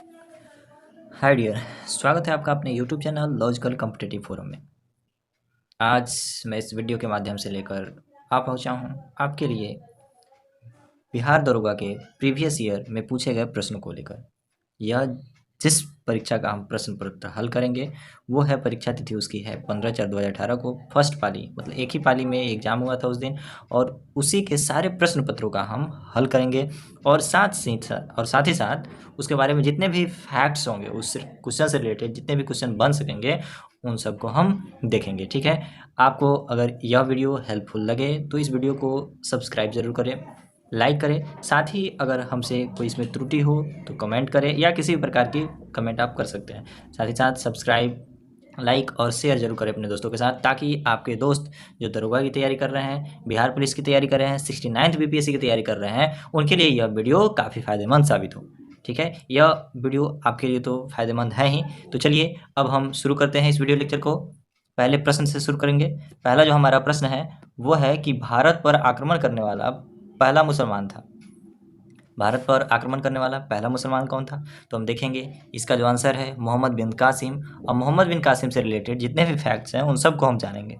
Hi dear, स्वागत है आपका अपने YouTube channel logical competitive forum में। आज मैं इस वीडियो के माध्यम से लेकर आ पहुंचा हूं आपके लिए बिहार दरोगा के प्रीवियस ईयर में पूछे गए प्रश्नों को लेकर। यह जिस परीक्षा का हम प्रश्न पत्र हल करेंगे वो है, परीक्षा तिथि उसकी है 15/4/2018 को। फर्स्ट पाली मतलब एक ही पाली में एग्जाम हुआ था उस दिन, और उसी के सारे प्रश्न पत्रों का हम हल करेंगे। और साथ ही साथ उसके बारे में जितने भी फैक्ट्स होंगे, उस क्वेश्चन से रिलेटेड जितने भी क्वेश्चन बन सकेंगे उन सबको हम देखेंगे। ठीक है, आपको अगर यह वीडियो हेल्पफुल लगे तो इस वीडियो को सब्सक्राइब ज़रूर करें, लाइक करें। साथ ही अगर हमसे कोई इसमें त्रुटि हो तो कमेंट करें, या किसी भी प्रकार की कमेंट आप कर सकते हैं। साथ ही साथ सब्सक्राइब, लाइक और शेयर जरूर करें अपने दोस्तों के साथ, ताकि आपके दोस्त जो दरोगा की तैयारी कर रहे हैं, बिहार पुलिस की तैयारी कर रहे हैं, 69th बीपीएससी की तैयारी कर रहे हैं, उनके लिए यह वीडियो काफ़ी फ़ायदेमंद साबित हो। ठीक है, यह वीडियो आपके लिए तो फ़ायदेमंद है ही। तो चलिए अब हम शुरू करते हैं इस वीडियो लेक्चर को। पहले प्रश्न से शुरू करेंगे। पहला जो हमारा प्रश्न है वो है कि भारत पर आक्रमण करने वाला पहला मुसलमान था। भारत पर आक्रमण करने वाला पहला मुसलमान कौन था? तो हम देखेंगे इसका जो आंसर है मोहम्मद बिन कासिम। और मोहम्मद बिन कासिम से रिलेटेड जितने भी फैक्ट्स हैं उन सबको हम जानेंगे।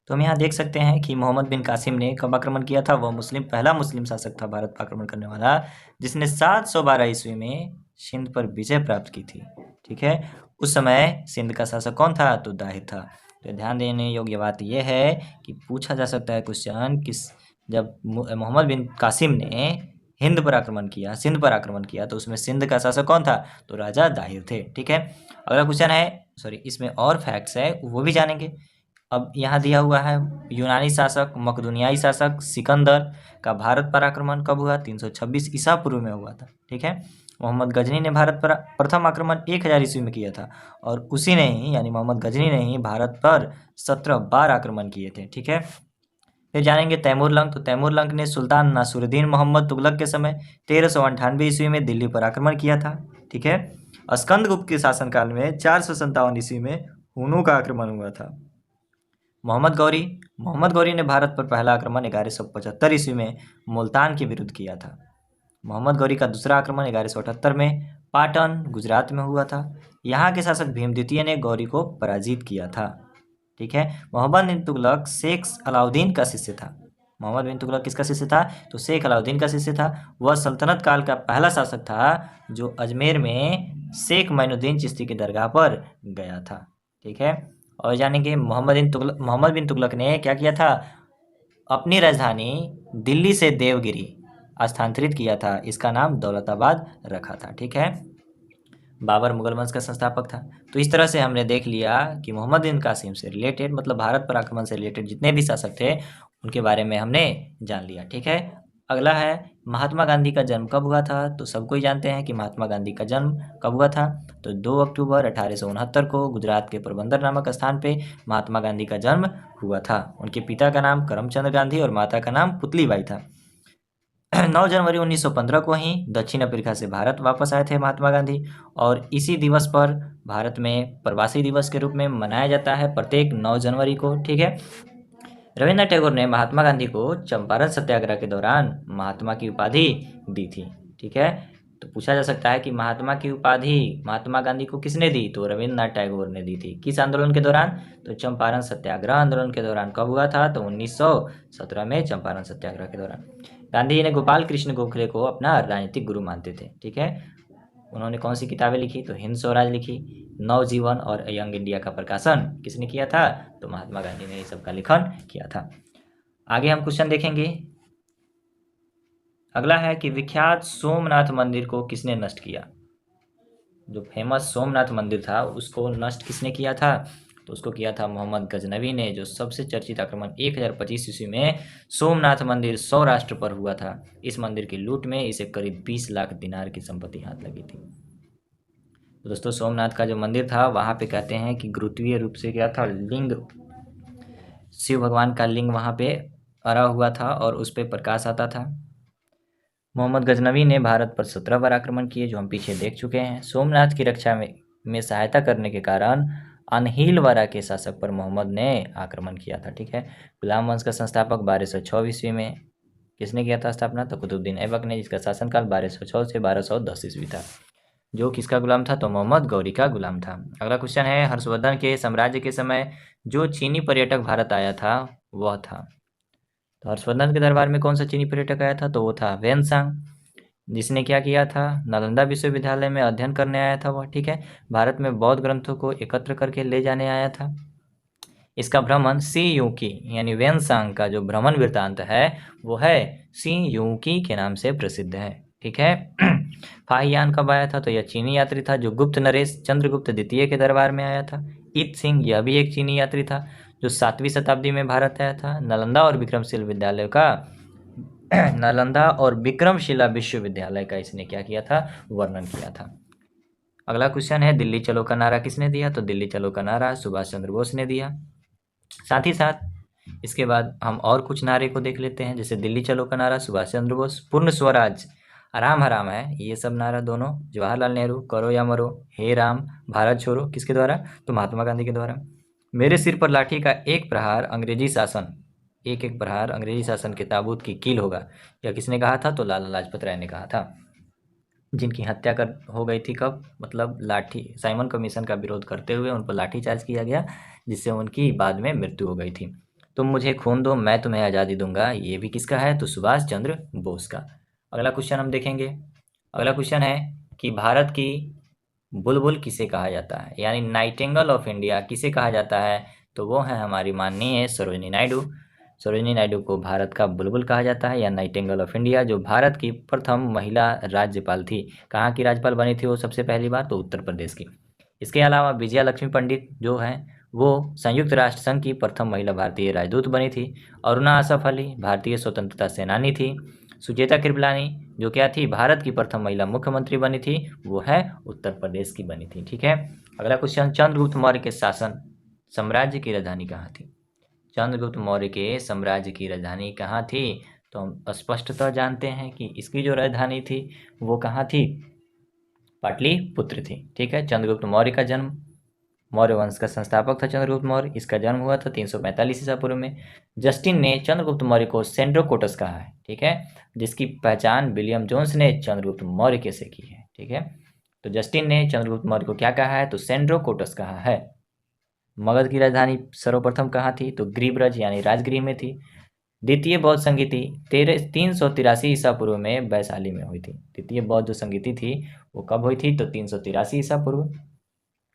तो हम यहाँ देख सकते हैं कि मोहम्मद बिन कासिम ने कब आक्रमण किया था। वह पहला मुस्लिम शासक था भारत पर आक्रमण करने वाला, जिसने 712 ईस्वी में सिंध पर विजय प्राप्त की थी। ठीक है, उस समय सिंध का शासक कौन था? तो दाहिर था। तो ध्यान देने योग्य बात यह है कि पूछा जा सकता है क्वेश्चन किस, जब मोहम्मद बिन कासिम ने हिंद पर आक्रमण किया, सिंध पर आक्रमण किया, तो उसमें सिंध का शासक कौन था? तो राजा दाहिर थे। ठीक है, अगला क्वेश्चन है, सॉरी इसमें और फैक्ट्स है वो भी जानेंगे। अब यहाँ दिया हुआ है यूनानी शासक, मकदूनियाई शासक सिकंदर का भारत पर आक्रमण कब हुआ? 326 ईसा पूर्व में हुआ था। ठीक है, मोहम्मद गजनी ने भारत पर प्रथम आक्रमण 1000 ईस्वी में किया था, और उसी ने ही यानी मोहम्मद गजनी ने ही भारत पर 17 बार आक्रमण किए थे। ठीक है, फिर जानेंगे तैमूर लंग। तो तैमूर लंग ने सुल्तान नासुरुद्दीन मोहम्मद तुगलक के समय 1398 ईस्वी में दिल्ली पर आक्रमण किया था। ठीक है, स्कंदगुप्त के शासनकाल में 457 ईस्वी में हुनों का आक्रमण हुआ था। मोहम्मद गौरी ने भारत पर पहला आक्रमण 1175 ईस्वी में मुल्तान के विरुद्ध किया था। मोहम्मद गौरी का दूसरा आक्रमण 1178 में पाटन गुजरात में हुआ था। यहाँ के शासक भीम द्वितीय ने गौरी को पराजित किया था। ठीक है, मोहम्मद बिन तुगलक शेख अलाउद्दीन का शिष्य था। मोहम्मद बिन तुगलक किसका शिष्य था? तो शेख अलाउद्दीन का शिष्य था। वह सल्तनत काल का पहला शासक था जो अजमेर में शेख मोइनुद्दीन चिश्ती की दरगाह पर गया था। ठीक है, और जानेंगे मोहम्मद बिन तुगलक ने क्या किया था? अपनी राजधानी दिल्ली से देवगिरी स्थानांतरित किया था। इसका नाम दौलताबाद रखा था। ठीक है, बाबर मुगल वंश का संस्थापक था। तो इस तरह से हमने देख लिया कि मोहम्मद बिन कासिम से रिलेटेड मतलब भारत पर आक्रमण से रिलेटेड जितने भी शासक थे उनके बारे में हमने जान लिया। ठीक है, अगला है महात्मा गांधी का जन्म कब हुआ था? तो सबको ही जानते हैं कि महात्मा गांधी का जन्म कब हुआ था। तो 2 अक्टूबर 1869 को गुजरात के पोरबंदर नामक स्थान पे महात्मा गांधी का जन्म हुआ था। उनके पिता का नाम करमचंद गांधी और माता का नाम पुतलीबाई था। 9 जनवरी 1915 को ही दक्षिण अफ्रीका से भारत वापस आए थे महात्मा गांधी, और इसी दिवस पर भारत में प्रवासी दिवस के रूप में मनाया जाता है प्रत्येक 9 जनवरी को। ठीक है, रविन्द्रनाथ टैगोर ने महात्मा गांधी को चंपारण सत्याग्रह के दौरान महात्मा की उपाधि दी थी। ठीक है, तो पूछा जा सकता है कि महात्मा की उपाधि महात्मा गांधी को किसने दी? तो रविन्द्रनाथ टैगोर ने दी थी। किस आंदोलन के दौरान? तो चंपारण सत्याग्रह आंदोलन के दौरान। कब हुआ था? तो 1917 में चंपारण सत्याग्रह के दौरान। गांधी जी ने गोपाल कृष्ण गोखले को अपना राजनीतिक गुरु मानते थे। ठीक है, उन्होंने कौन सी किताबें लिखी? तो हिंद स्वराज लिखी, नवजीवन और यंग इंडिया का प्रकाशन किसने किया था? तो महात्मा गांधी ने इस सब का लिखन किया था। आगे हम क्वेश्चन देखेंगे। अगला है कि विख्यात सोमनाथ मंदिर को किसने नष्ट किया? जो फेमस सोमनाथ मंदिर था उसको नष्ट किसने किया था? तो उसको किया था मोहम्मद गजनवी ने, जो सबसे चर्चित आक्रमण 1025 ईस्वी में सोमनाथ मंदिर सौराष्ट्र पर हुआ था। इस मंदिर की लूट में इसे करीब 20 लाख दिनार की संपत्ति हाथ लगी थी। तो दोस्तों सोमनाथ का जो मंदिर था वहाँ पे कहते हैं कि गुरुत्वीय रूप से क्या था? लिंग, शिव भगवान का लिंग वहाँ पे अड़ा हुआ था और उस पर प्रकाश आता था। मोहम्मद गजनवी ने भारत पर 17 बार आक्रमण किए, जो हम पीछे देख चुके हैं। सोमनाथ की रक्षा में सहायता करने के कारण अनहिलवारा के शासक पर मोहम्मद ने आक्रमण किया था। ठीक है, गुलाम वंश का संस्थापक 1206 ईस्वी में किसने किया था स्थापना? तो कुतुबुद्दीन ऐबक ने, जिसका शासनकाल 1206 से 1210 ईस्वी था। जो किसका गुलाम था? तो मोहम्मद गौरी का गुलाम था। अगला क्वेश्चन है, हर्षवर्धन के साम्राज्य के समय जो चीनी पर्यटक भारत आया था वह था। तो हर्षवर्धन के दरबार में कौन सा चीनी पर्यटक आया था? तो वो था वेनसांग। जिसने क्या किया था? नालंदा विश्वविद्यालय में अध्ययन करने आया था वह, ठीक है। भारत में बौद्ध ग्रंथों को एकत्र करके ले जाने आया था। इसका भ्रमण सी यूकी यानी वेनसांग का जो भ्रमण वृत्तांत है वो है सी यूकी के नाम से प्रसिद्ध है, ठीक है। फाहियान कब आया था? तो यह चीनी यात्री था जो गुप्त नरेश चंद्रगुप्त द्वितीय के दरबार में आया था। इत सिंह, यह भी एक चीनी यात्री था जो 7वीं शताब्दी में भारत आया था। नालंदा और विक्रमशिला विद्यालय का नालंदा और विक्रमशिला विश्वविद्यालय का इसने क्या किया था? वर्णन किया था। अगला क्वेश्चन है, दिल्ली चलो का नारा किसने दिया? तो दिल्ली चलो का नारा सुभाष चंद्र बोस ने दिया। साथ ही साथ इसके बाद हम और कुछ नारे को देख लेते हैं, जैसे दिल्ली चलो का नारा सुभाष चंद्र बोस, पूर्ण स्वराज आराम हराम है, ये सब नारा दोनों जवाहरलाल नेहरू, करो या मरो, हे राम, भारत छोड़ो किसके द्वारा? तो महात्मा गांधी के द्वारा। मेरे सिर पर लाठी का एक प्रहार अंग्रेजी शासन, एक एक प्रहार अंग्रेजी शासन के ताबूत की कील होगा, यह किसने कहा था? तो लाला लाजपत राय ने कहा था। जिनकी हत्या कर हो गई थी कब? मतलब लाठी साइमन कमीशन का विरोध करते हुए उन पर लाठीचार्ज किया गया, जिससे उनकी बाद में मृत्यु हो गई थी। तुम मुझे खून दो मैं तुम्हें आज़ादी दूंगा, ये भी किसका है? तो सुभाष चंद्र बोस का। अगला क्वेश्चन हम देखेंगे। अगला क्वेश्चन है कि भारत की बुलबुल किसे कहा जाता है, यानी नाइटिंगेल ऑफ इंडिया किसे कहा जाता है? तो वो है हमारी माननीय सरोजिनी नायडू। सरोजिनी नायडू को भारत का बुलबुल कहा जाता है या नाइटिंगेल ऑफ इंडिया, जो भारत की प्रथम महिला राज्यपाल थी। कहाँ की राज्यपाल बनी थी वो सबसे पहली बार? तो उत्तर प्रदेश की। इसके अलावा विजया लक्ष्मी पंडित जो हैं वो संयुक्त राष्ट्र संघ की प्रथम महिला भारतीय राजदूत बनी थी। अरुणा आसफ अली भारतीय स्वतंत्रता सेनानी थी। सुचेता कृपलानी जो क्या थी? भारत की प्रथम महिला मुख्यमंत्री बनी थी, वो है उत्तर प्रदेश की बनी थी, ठीक है। अगला क्वेश्चन, चंद्रगुप्त मौर्य के शासन साम्राज्य की राजधानी कहाँ थी? चंद्रगुप्त मौर्य के साम्राज्य की राजधानी कहाँ थी? तो हम स्पष्टतः जानते हैं कि इसकी जो राजधानी थी वो कहाँ थी? पाटलिपुत्र थी, ठीक है। चंद्रगुप्त मौर्य का जन्म, मौर्य वंश का संस्थापक था चंद्रगुप्त मौर्य, इसका जन्म हुआ था 345 ईसा पूर्व में। जस्टिन ने चंद्रगुप्त मौर्य को सेंड्रोकोटस कहा है, ठीक है, जिसकी पहचान विलियम जोन्स ने चंद्रगुप्त मौर्य के से की है, ठीक है। तो जस्टिन ने चंद्रगुप्त मौर्य को क्या कहा है? तो सेंड्रोकोटस कहा है। मगध की राजधानी सर्वप्रथम कहाँ थी? तो ग्रीब्रज यानी राजगृह में थी। द्वितीय बौद्ध संगीति 383 ईसा पूर्व में वैशाली में हुई थी। द्वितीय बौद्ध जो संगीति थी वो कब हुई थी? तो 383 ईसा पूर्व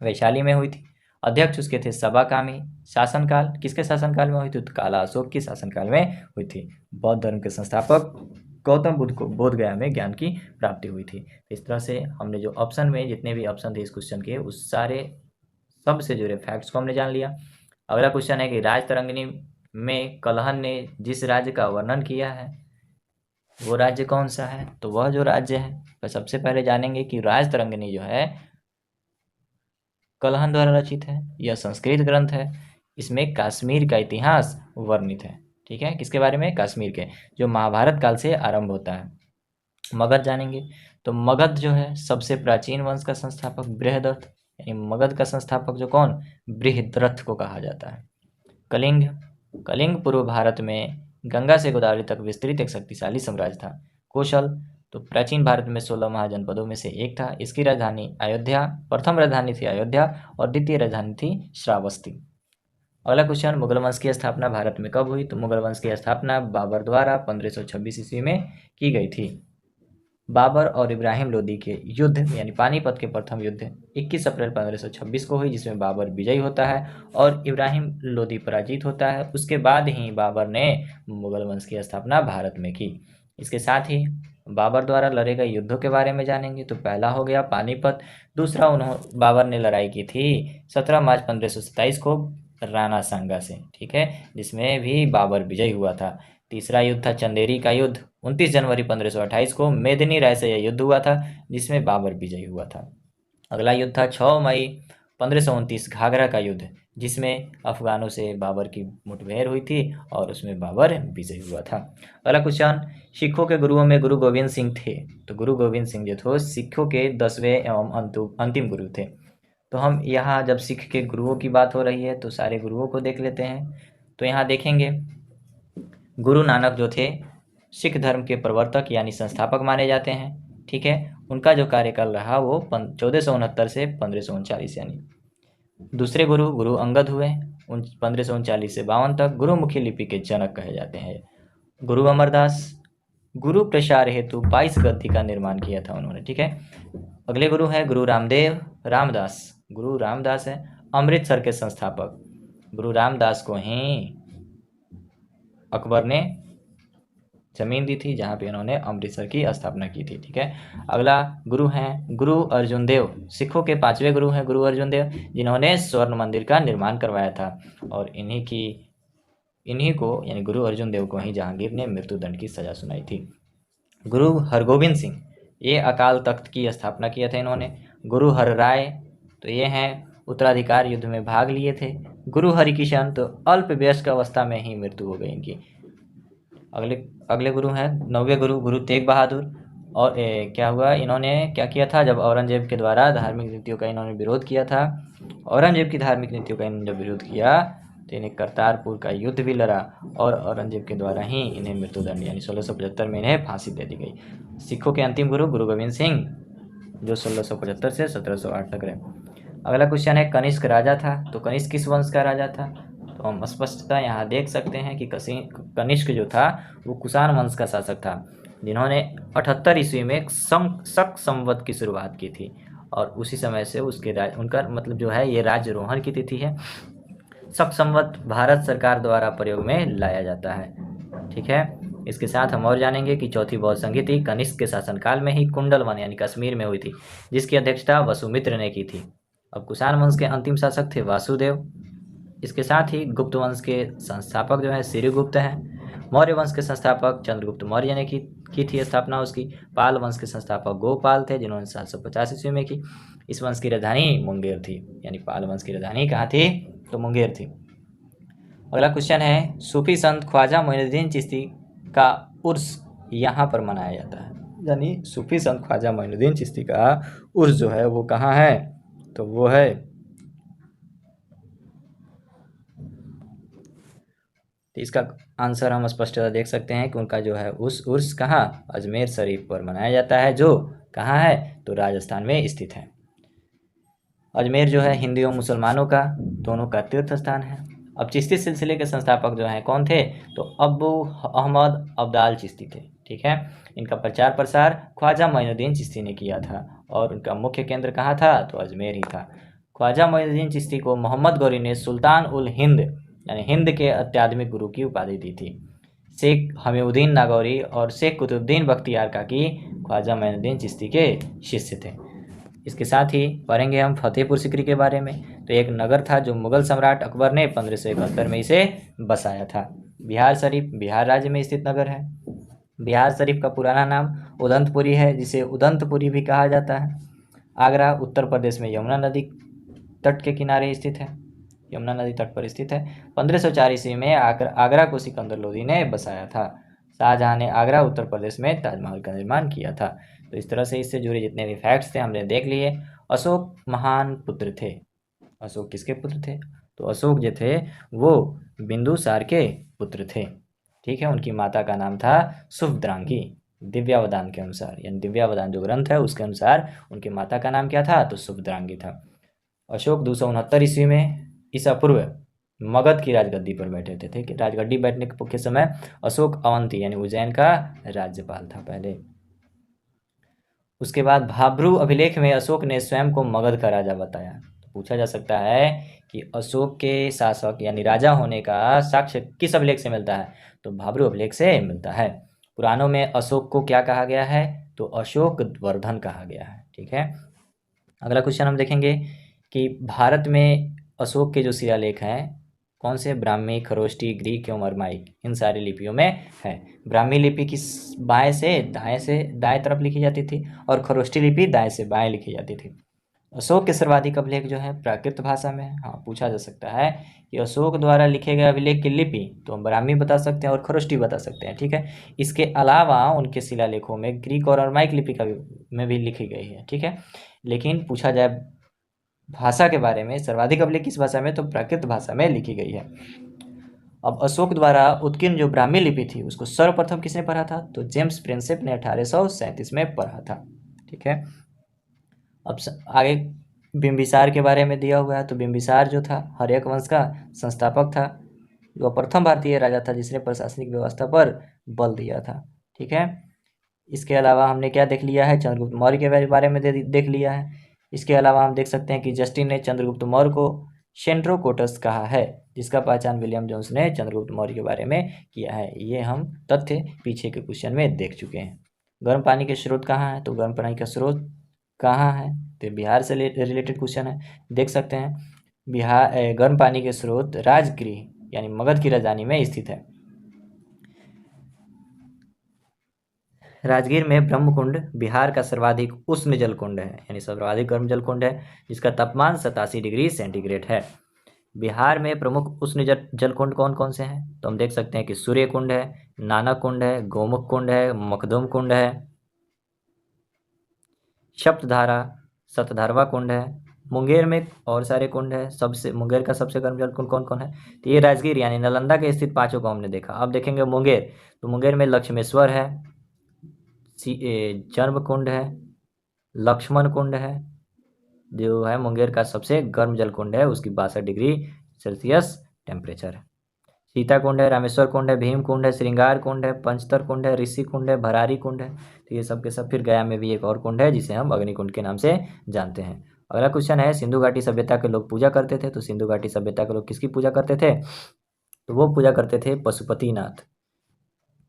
वैशाली में हुई थी। अध्यक्ष उसके थे सबाकामी। शासनकाल किसके शासनकाल में हुई थी? तो काला अशोक के शासनकाल में हुई थी। बौद्ध धर्म के संस्थापक गौतम बुद्ध को बोधगया में ज्ञान की प्राप्ति हुई थी। इस तरह से हमने जो ऑप्शन में जितने भी ऑप्शन थे इस क्वेश्चन के, उस सारे सब से जुड़े फैक्ट्स को हमने जान लिया। अगला क्वेश्चन है कि राजतरंगिणी में कलहन ने जिस राज्य का वर्णन किया है वो राज्य कौन सा है? तो वह जो राज्य है, तो सबसे पहले जानेंगे कि राजतरंगिणी जो है कलहन द्वारा रचित है, यह संस्कृत ग्रंथ है। इसमें कश्मीर का इतिहास वर्णित है, ठीक है। किसके बारे में? कश्मीर के, जो महाभारत काल से आरंभ होता है। मगध जानेंगे, तो मगध जो है सबसे प्राचीन वंश का संस्थापक बृहदरथ, यानी मगध का संस्थापक जो कौन? बृहद्रथ को कहा जाता है। कलिंग, कलिंग पूर्व भारत में गंगा से गोदावरी तक विस्तृत एक शक्तिशाली साम्राज्य था। कौशल, तो प्राचीन भारत में 16 महाजनपदों में से एक था। इसकी राजधानी अयोध्या, प्रथम राजधानी थी अयोध्या और द्वितीय राजधानी थी श्रावस्ती। अगला क्वेश्चन, मुगल वंश की स्थापना भारत में कब हुई? तो मुगल वंश की स्थापना बाबर द्वारा 1526 ईस्वी में की गई थी। बाबर और इब्राहिम लोदी के युद्ध यानी पानीपत के प्रथम युद्ध 21 अप्रैल 1526 को हुई, जिसमें बाबर विजयी होता है और इब्राहिम लोदी पराजित होता है। उसके बाद ही बाबर ने मुगल वंश की स्थापना भारत में की। इसके साथ ही बाबर द्वारा लड़े गए युद्धों के बारे में जानेंगे। तो पहला हो गया पानीपत, दूसरा बाबर ने लड़ाई की थी 17 मार्च 1527 को राणा सांगा से, ठीक है, जिसमें भी बाबर विजयी हुआ था। तीसरा युद्ध था चंदेरी का युद्ध, 29 जनवरी 1528 को मेदिनी राय से यह युद्ध हुआ था, जिसमें बाबर विजयी हुआ था। अगला युद्ध था 6 मई 1529 घाघरा का युद्ध, जिसमें अफगानों से बाबर की मुठभेड़ हुई थी और उसमें बाबर विजयी हुआ था। अगला क्वेश्चन, सिखों के गुरुओं में गुरु गोविंद सिंह थे। तो गुरु गोविंद सिंह जो थे सिखों के 10वें एवं अंतिम गुरु थे। तो हम यहाँ जब सिख के गुरुओं की बात हो रही है तो सारे गुरुओं को देख लेते हैं। तो यहाँ देखेंगे गुरु नानक जो थे सिख धर्म के प्रवर्तक यानी संस्थापक माने जाते हैं, ठीक है। उनका जो कार्यकाल रहा वो 1469 से 1539 यानी। दूसरे गुरु गुरु अंगद हुए 1539 से 52 तक, गुरुमुखी लिपि के जनक कहे जाते हैं। गुरु अमरदास गुरु प्रसार हेतु 22 गद्दी का निर्माण किया था उन्होंने, ठीक है। अगले गुरु हैं गुरु रामदेव रामदास। गुरु रामदास है अमृतसर के संस्थापक। गुरु रामदास को ही अकबर ने जमीन दी थी जहाँ पे इन्होंने अमृतसर की स्थापना की थी, ठीक है। अगला गुरु हैं गुरु अर्जुन देव। सिखों के 5वें गुरु हैं गुरु अर्जुन देव, जिन्होंने स्वर्ण मंदिर का निर्माण करवाया था। और इन्हीं को यानी गुरु अर्जुन देव को ही जहांगीर ने मृत्युदंड की सजा सुनाई थी। गुरु हरगोविंद सिंह, ये अकाल तख्त की स्थापना किया था इन्होंने। गुरु हर राय, तो ये हैं उत्तराधिकार युद्ध में भाग लिए थे। गुरु हरिकिशन, तो अल्प वयस्क अवस्था में ही मृत्यु हो गई इनकी। अगले गुरु हैं 9वें गुरु गुरु तेग बहादुर। और क्या हुआ, इन्होंने क्या किया था, जब औरंगजेब के द्वारा धार्मिक नीतियों का इन्होंने विरोध किया था, औरंगजेब की धार्मिक नीतियों का इन्होंने जब विरोध किया तो इन्हें करतारपुर का युद्ध भी लड़ा और औरंगजेब के द्वारा ही इन्हें मृत्युदंड यानी 1675 में इन्हें फांसी दे दी गई। सिखों के अंतिम गुरु गुरु गोविंद सिंह, जो 1675 से 1708 तक रहे। अगला क्वेश्चन है कनिष्क राजा था, तो कनिष्क किस वंश का राजा था, तो हम स्पष्टता यहाँ देख सकते हैं कि कनिष्क जो था वो कुषाण वंश का शासक था, जिन्होंने 78 ईस्वी में शक संवत की शुरुआत की थी और उसी समय से उनका मतलब जो है ये राज्यरोहण की तिथि है। शक संवत भारत सरकार द्वारा प्रयोग में लाया जाता है, ठीक है। इसके साथ हम और जानेंगे कि चौथी बौद्ध संधि कनिष्क के शासनकाल में ही कुंडलवन यानी कश्मीर में हुई थी, जिसकी अध्यक्षता वसुमित्र ने की थी। अब कुषाण वंश के अंतिम शासक थे वासुदेव। इसके साथ ही गुप्त वंश के संस्थापक जो है श्रीगुप्त हैं। मौर्य वंश के संस्थापक चंद्रगुप्त मौर्य ने की थी स्थापना उसकी। पाल वंश के संस्थापक गोपाल थे, जिन्होंने 750 ईस्वी में की। इस वंश की राजधानी मुंगेर थी, यानी पाल वंश की राजधानी कहाँ थी, तो मुंगेर थी। अगला क्वेश्चन है सूफी संत ख्वाजा मोइनुद्दीन चिश्ती का उर्स यहाँ पर मनाया जाता है, यानी सूफी संत ख्वाजा मोइनुद्दीन चिश्ती का उर्स जो है वो कहाँ है, तो वो है, तो इसका आंसर हम स्पष्टता देख सकते हैं कि उनका जो है उस उर्स कहाँ, अजमेर शरीफ पर मनाया जाता है, जो कहाँ है, तो राजस्थान में स्थित है। अजमेर जो है हिंदुओं मुसलमानों का दोनों का तीर्थ स्थान है। अब चिश्ती सिलसिले के संस्थापक जो हैं कौन थे, तो अबू अहमद अब्दाल चिश्ती थे, ठीक है। इनका प्रचार प्रसार ख्वाजा मोइनुद्दीन चिश्ती ने किया था और उनका मुख्य केंद्र कहाँ था, तो अजमेर ही था। ख्वाजा मोइनुद्दीन चिश्ती को मोहम्मद गौरी ने सुल्तान उल हिंद यानी हिंद के आध्यात्मिक गुरु की उपाधि दी थी। शेख हमीउद्दीन नागौरी और शेख कुतुबुद्दीन बख्तियार काकी ख्वाजा मोइनुद्दीन चिश्ती के शिष्य थे। इसके साथ ही पढ़ेंगे हम फतेहपुर सिकरी के बारे में। तो एक नगर था जो मुगल सम्राट अकबर ने 1571 में इसे बसाया था। बिहार शरीफ बिहार राज्य में स्थित नगर है। बिहार शरीफ का पुराना नाम उदंतपुरी है, जिसे उदंतपुरी भी कहा जाता है। आगरा उत्तर प्रदेश में यमुना नदी तट के किनारे स्थित है, यमुना नदी तट पर स्थित है। 1504 ईस्वी में आगरा को सिकंदर लोदी ने बसाया था। शाहजहां ने आगरा उत्तर प्रदेश में ताजमहल का निर्माण किया था। तो इस तरह से इससे जुड़े जितने भी फैक्ट्स थे हमने देख लिए। अशोक महान पुत्र थे। अशोक किसके पुत्र थे, तो अशोक जो थे वो बिंदुसार के पुत्र थे, ठीक है। उनकी माता का नाम था सुभद्रांगी। दिव्यावदान के अनुसार, यानी दिव्यावदान जो ग्रंथ है उसके अनुसार उनकी माता का नाम क्या था, तो सुभद्रांगी था। अशोक 269 ईस्वी में ईसा पूर्व मगध की राजगद्दी पर बैठे थे, ठीक है। राजगद्दी बैठने के समय अशोक अवंती यानी उज्जैन का राज्यपाल था पहले। उसके बाद भाब्रू अभिलेख में अशोक ने स्वयं को मगध का राजा बताया। तो पूछा जा सकता है कि अशोक के शासक यानी राजा होने का साक्ष्य किस अभिलेख से मिलता है, तो भाब्रू अभिलेख से मिलता है। पुराणों में अशोक को क्या कहा गया है, तो अशोक वर्धन कहा गया है, ठीक है। अगला क्वेश्चन हम देखेंगे कि भारत में अशोक के जो शिलालेख हैं कौन से, ब्राह्मी, खरोष्टी, ग्रीक एवं अरमाइक, इन सारी लिपियों में है। ब्राह्मी लिपि किस बाएं से दाएं तरफ लिखी जाती थी और खरोष्टी लिपि दाएं से बाएं लिखी जाती थी। अशोक के सर्वाधिक अभिलेख जो है प्राकृत भाषा में है। हाँ, पूछा जा सकता है कि अशोक द्वारा लिखे गए अभिलेख की लिपि, तो हम ब्राह्मी बता सकते हैं और खरोष्टी बता सकते हैं, ठीक है। इसके अलावा उनके शिलालेखों में ग्रीक और अरमाइक लिपि में भी लिखी गई है, ठीक है। लेकिन पूछा जाए भाषा के बारे में, सर्वाधिक अभिलेख किस भाषा में, तो प्राकृत भाषा में लिखी गई है। अब अशोक द्वारा उत्कीर्ण जो ब्राह्मी लिपि थी उसको सर्वप्रथम किसने पढ़ा था, तो जेम्स प्रिंसेप ने 1837 में पढ़ा था। ठीक है। अब आगे बिंबिसार के बारे में दिया हुआ है। तो बिंबिसार जो था हर्यक वंश का संस्थापक था। वह प्रथम भारतीय राजा था जिसने प्रशासनिक व्यवस्था पर बल दिया था। ठीक है। इसके अलावा हमने क्या देख लिया है, चंद्रगुप्त मौर्य के बारे में देख लिया है। इसके अलावा हम देख सकते हैं कि जस्टिन ने चंद्रगुप्त मौर्य को सेंड्रोकोटस कहा है, जिसका पहचान विलियम जोन्स ने चंद्रगुप्त मौर्य के बारे में किया है। ये हम तथ्य पीछे के क्वेश्चन में देख चुके हैं। गर्म पानी के स्रोत कहाँ है, तो गर्म पानी का स्रोत कहाँ है, तो बिहार से रिलेटेड क्वेश्चन है, देख सकते हैं। बिहार गर्म पानी के स्रोत राजगृह यानी मगध की राजधानी में स्थित है। राजगीर में ब्रह्मकुंड बिहार का सर्वाधिक उष्ण जल कुंड है, यानी सर्वाधिक गर्म जल कुंड है, जिसका तापमान 87 डिग्री सेंटीग्रेड है। बिहार में प्रमुख उष्ण जल कुंड कौन कौन से हैं, तो हम देख सकते हैं कि सूर्य कुंड है, नानक कुंड है, गोमुख कुंड है, मखदूम कुंड है, सप्तधारा सतधारवा कुंड है। मुंगेर में और सारे कुंड है। मुंगेर का सबसे गर्म जल कुंड कौन कौन है, तो ये राजगीर यानी नालंदा के स्थित पांचों को हमने देखा। अब देखेंगे मुंगेर, तो मुंगेर में लक्ष्मेश्वर है, जन्म कुंड है, लक्ष्मण कुंड है, जो है मुंगेर का सबसे गर्म जल कुंड है, उसकी 62 डिग्री सेल्सियस टेम्परेचर है। सीता कुंड है, रामेश्वर कुंड है, भीम कुंड है, श्रृंगार कुंड है, पंचतर कुंड है, ऋषि कुंड है, भरारी कुंड है। तो ये सब के सब। फिर गया में भी एक और कुंड है जिसे हम अग्निकुंड के नाम से जानते हैं। अगला क्वेश्चन है, सिंधु घाटी सभ्यता के लोग पूजा करते थे, तो सिंधु घाटी सभ्यता के लोग किसकी पूजा करते थे, तो वो पूजा करते थे पशुपतिनाथ,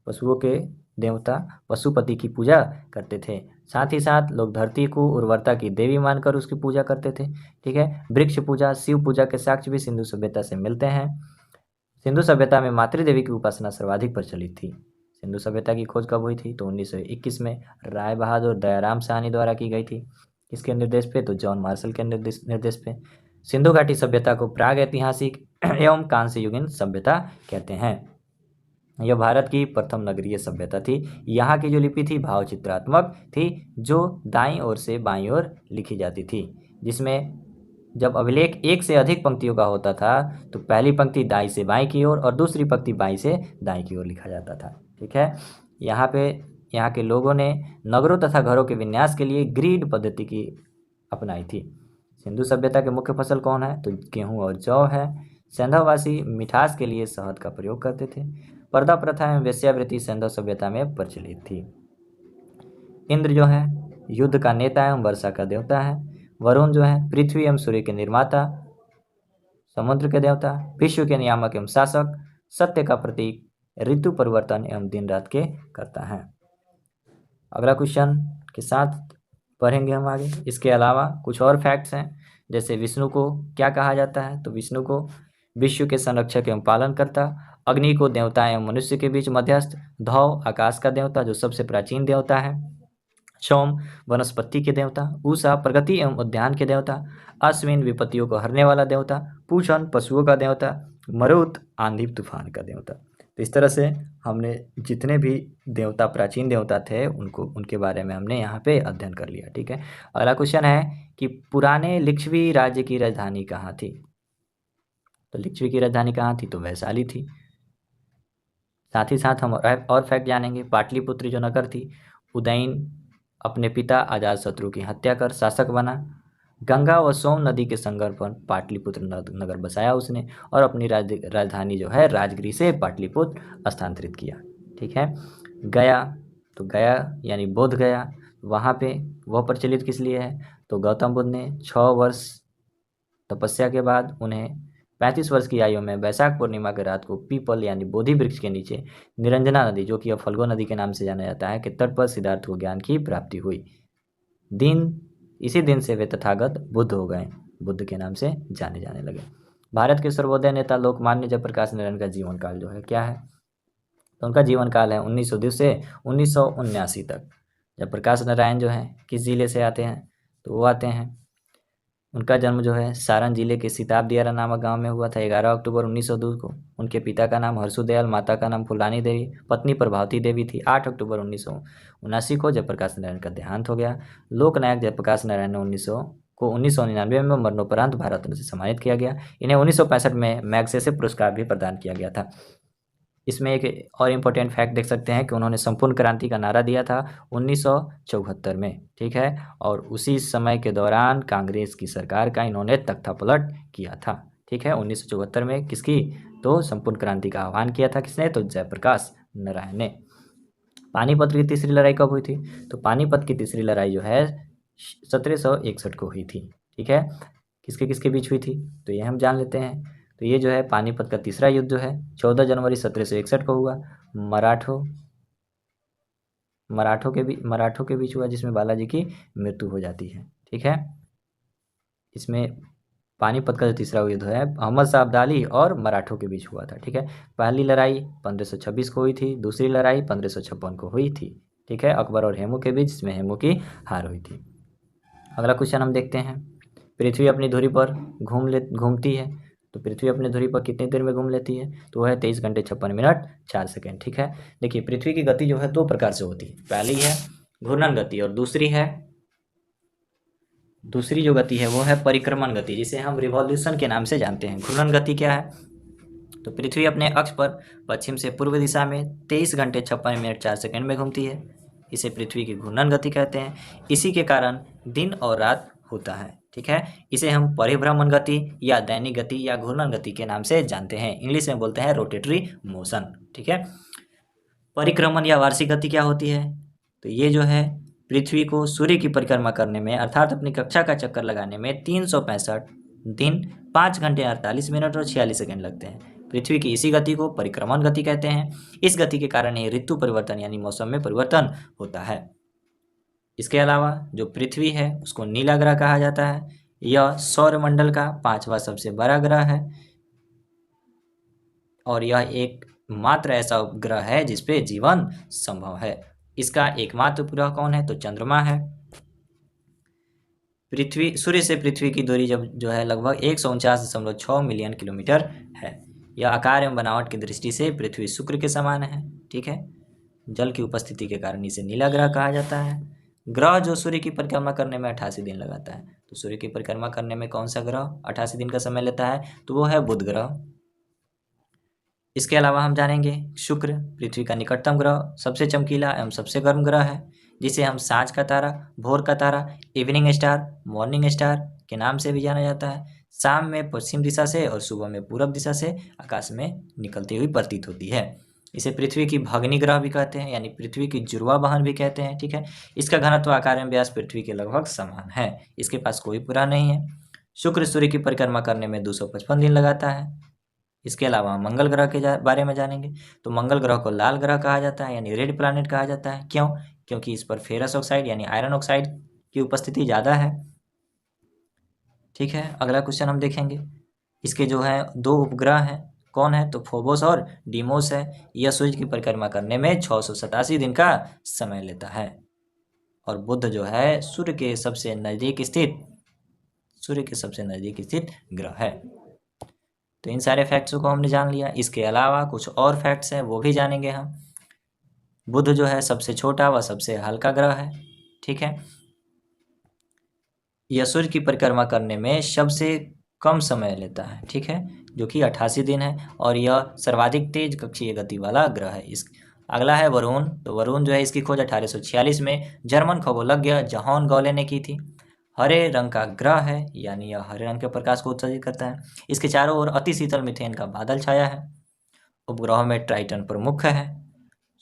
पशुओं के देवता पशुपति की पूजा करते थे। साथ ही साथ लोग धरती को उर्वरता की देवी मानकर उसकी पूजा करते थे। ठीक है। वृक्ष पूजा, शिव पूजा के साक्ष्य भी सिंधु सभ्यता से मिलते हैं। सिंधु सभ्यता में मातृदेवी की उपासना सर्वाधिक प्रचलित थी। सिंधु सभ्यता की खोज कब हुई थी, तो 1921 में राय बहादुर दयाराम साहनी द्वारा की गई थी। किसके निर्देश पे, तो जॉन मार्शल के निर्देश पे। सिंधु घाटी सभ्यता को प्राग ऐतिहासिक एवं कांस्य युगीन सभ्यता कहते हैं। यह भारत की प्रथम नगरीय सभ्यता थी। यहाँ की जो लिपि थी भावचित्रात्मक थी, जो दाईं ओर से बाईं ओर लिखी जाती थी, जिसमें जब अभिलेख एक से अधिक पंक्तियों का होता था तो पहली पंक्ति दाईं से बाईं की ओर और दूसरी पंक्ति बाईं से दाईं की ओर लिखा जाता था। ठीक है। यहाँ के लोगों ने नगरों तथा घरों के विन्यास के लिए ग्रीड पद्धति की अपनाई थी। सिंधु सभ्यता के मुख्य फसल कौन है, तो गेहूं और जौ है। सिंधुवासी मिठास के लिए शहद का प्रयोग करते थे। पर्दा प्रथा एवं वेश्यावृत्ति सिंधु सभ्यता में प्रचलित थी। इंद्र जो है युद्ध का नेता एवं वर्षा का देवता है। वरुण जो है पृथ्वी एवं सूर्य के निर्माता, समुद्र के देवता, विश्व के नियामक एवं शासक, सत्य का प्रतीक, ऋतु परिवर्तन एवं दिन रात के करता है। अगला क्वेश्चन के साथ पढ़ेंगे हम आगे। इसके अलावा कुछ और फैक्ट्स हैं, जैसे विष्णु को क्या कहा जाता है, तो विष्णु को विश्व के संरक्षक एवं पालनकर्ता, अग्नि को देवता एवं मनुष्य के बीच मध्यस्थ, धौ आकाश का देवता जो सबसे प्राचीन देवता है, सोम वनस्पति के देवता, उषा प्रगति एवं उद्यान के देवता, अश्विन विपत्तियों को हरने वाला देवता, पूषण पशुओं का देवता, मरुत आंधी तूफान का देवता। तो इस तरह से हमने जितने भी देवता प्राचीन देवता थे उनके बारे में हमने यहाँ पे अध्ययन कर लिया। ठीक है। अगला क्वेश्चन है कि पुराने लिच्छवी राज्य की राजधानी कहाँ थी, तो लिच्छवी की राजधानी कहाँ थी, तो वैशाली थी। साथ ही साथ हम और फैक्ट जानेंगे। पाटलिपुत्र जो नगर थी, उदयन अपने पिता अजातशत्रु की हत्या कर शासक बना। गंगा व सोम नदी के संगम पर पाटलिपुत्र नगर बसाया उसने और अपनी राजधानी जो है राजगृह से पाटलिपुत्र स्थानांतरित किया। ठीक है। गया, तो गया यानी बोध गया, वहाँ पे वह प्रचलित किस लिए है, तो गौतम बुद्ध ने 6 वर्ष तपस्या के बाद उन्हें 35 वर्ष की आयु में वैशाख पूर्णिमा के रात को पीपल यानी बोधि वृक्ष के नीचे निरंजना नदी, जो कि अब फल्गु नदी के नाम से जाना जाता है, के तट पर सिद्धार्थ को ज्ञान की प्राप्ति हुई। इसी दिन से वे तथागत बुद्ध हो गए, बुद्ध के नाम से जाने जाने लगे। भारत के सर्वोदय नेता लोकमान्य जयप्रकाश नारायण का जीवन काल जो है क्या है, तो उनका जीवन काल है 1902 से 1979 तक। जयप्रकाश नारायण जो है किस जिले से आते हैं, तो वो आते हैं, उनका जन्म जो है सारण जिले के सिताब दियारा नामक गांव में हुआ था 11 अक्टूबर 1902 को। उनके पिता का नाम हर्षुदयाल, माता का नाम फुलानी देवी, पत्नी प्रभावती देवी थी। 8 अक्टूबर 1979 को जयप्रकाश नारायण का देहांत हो गया। लोकनायक जयप्रकाश नारायण ने 1999 में मरणोपरांत भारत रत्न से सम्मानित किया गया। इन्हें 1965 में मैग्सेसे पुरस्कार भी प्रदान किया गया था। इसमें एक और इम्पोर्टेंट फैक्ट देख सकते हैं कि उन्होंने संपूर्ण क्रांति का नारा दिया था 1974 में, ठीक है। और उसी समय के दौरान कांग्रेस की सरकार का इन्होंने तख्तापलट किया था, ठीक है। 1974 में किसकी? तो संपूर्ण क्रांति का आह्वान किया था किसने? तो जयप्रकाश नारायण ने। पानीपत की तीसरी लड़ाई कब हुई थी? तो पानीपत की तीसरी लड़ाई जो है 1761 को हुई थी, ठीक है। किसके किसके बीच हुई थी तो ये हम जान लेते हैं। तो ये जो है पानीपत का तीसरा युद्ध जो है 14 जनवरी 1761 को हुआ। मराठों के बीच हुआ, जिसमें बालाजी की मृत्यु हो जाती है, ठीक है। इसमें पानीपत का जो तीसरा युद्ध है अहमद शाह अब्दाली और मराठों के बीच हुआ था, ठीक है। पहली लड़ाई 1526 को हुई थी, दूसरी लड़ाई 1556 को हुई थी, ठीक है, अकबर और हेमू के बीच, जिसमें हेमू की हार हुई थी। अगला क्वेश्चन हम देखते हैं। पृथ्वी अपनी धुरी पर घूमती है, तो पृथ्वी अपनी धुरी पर कितनी देर में घूम लेती है? तो वह है 23 घंटे 56 मिनट 4 सेकेंड, ठीक है। देखिए पृथ्वी की गति जो है दो प्रकार से होती है, पहली है घूर्णन गति और दूसरी जो गति है वो है परिक्रमण गति, जिसे हम रिवॉल्यूशन के नाम से जानते हैं। घूर्णन गति क्या है? तो पृथ्वी अपने अक्ष पर पश्चिम से पूर्व दिशा में 23 घंटे 56 मिनट 4 सेकेंड में घूमती है, इसे पृथ्वी की घूर्णन गति कहते हैं। इसी के कारण दिन और रात होता है, ठीक है। इसे हम परिभ्रमण गति या दैनिक गति या घूर्णन गति के नाम से जानते हैं, इंग्लिश में बोलते हैं रोटेटरी मोशन, ठीक है। परिक्रमण या वार्षिक गति क्या होती है? तो ये जो है पृथ्वी को सूर्य की परिक्रमा करने में अर्थात अपनी कक्षा का चक्कर लगाने में 365 दिन 5 घंटे 48 मिनट और 46 सेकेंड लगते हैं। पृथ्वी की इसी गति को परिक्रमण गति कहते हैं। इस गति के कारण ही ऋतु परिवर्तन यानी मौसम में परिवर्तन होता है। इसके अलावा जो पृथ्वी है उसको नीला ग्रह कहा जाता है। यह सौरमंडल का 5वां सबसे बड़ा ग्रह है और यह एक मात्र ऐसा उपग्रह है जिसपे जीवन संभव है। इसका एकमात्र उपग्रह कौन है? तो चंद्रमा है। सूर्य से पृथ्वी की दूरी जो है लगभग 149.6 मिलियन किलोमीटर है। यह आकार एवं बनावट की दृष्टि से पृथ्वी शुक्र के समान है, ठीक है। जल की उपस्थिति के कारण इसे नीला ग्रह कहा जाता है। ग्रह जो सूर्य की परिक्रमा करने में 88 दिन लगाता है, तो सूर्य की परिक्रमा करने में कौन सा ग्रह 88 दिन का समय लेता है? तो वो है बुध ग्रह। इसके अलावा हम जानेंगे शुक्र पृथ्वी का निकटतम ग्रह, सबसे चमकीला एवं सबसे गर्म ग्रह है, जिसे हम साँझ का तारा, भोर का तारा, इवनिंग स्टार, मॉर्निंग स्टार के नाम से भी जाना जाता है। शाम में पश्चिम दिशा से और सुबह में पूरब दिशा से आकाश में निकलती हुई प्रतीत होती है। इसे पृथ्वी की भगनी ग्रह भी कहते हैं, यानी पृथ्वी की जुड़वा बहन भी कहते हैं, ठीक है। इसका घनत्व आकार एवं व्यास पृथ्वी के लगभग समान है। इसके पास कोई पूरा नहीं है। शुक्र सूर्य की परिक्रमा करने में 255 दिन लगाता है। इसके अलावा मंगल ग्रह के बारे में जानेंगे। तो मंगल ग्रह को लाल ग्रह कहा जाता है, यानी रेड प्लैनेट कहा जाता है। क्यों? क्योंकि इस पर फेरस ऑक्साइड यानी आयरन ऑक्साइड की उपस्थिति ज़्यादा है, ठीक है। अगला क्वेश्चन हम देखेंगे। इसके जो है दो उपग्रह हैं, कौन है? तो फोबोस और डीमोस है। यह सूर्य की परिक्रमा करने में 687 दिन का समय लेता है। और बुध जो है सूर्य के सबसे नज़दीक स्थित ग्रह है। तो इन सारे फैक्ट्स को हमने जान लिया। इसके अलावा कुछ और फैक्ट्स हैं वो भी जानेंगे हम। बुध जो है सबसे छोटा व सबसे हल्का ग्रह है, ठीक है। यह सूर्य की परिक्रमा करने में सबसे कम समय लेता है, ठीक है, जो कि 88 दिन है। और यह सर्वाधिक तेज कक्षीय गति वाला ग्रह है। अगला है वरुण। तो वरुण जो है इसकी खोज 1846 में जर्मन खगोलज्ञ जॉन गॉले ने की थी। हरे रंग का ग्रह है, यानी यह हरे रंग के प्रकाश को उत्सर्जित करता है। इसके चारों ओर अति शीतल मीथेन का बादल छाया है। उपग्रहों में ट्राइटन प्रमुख है।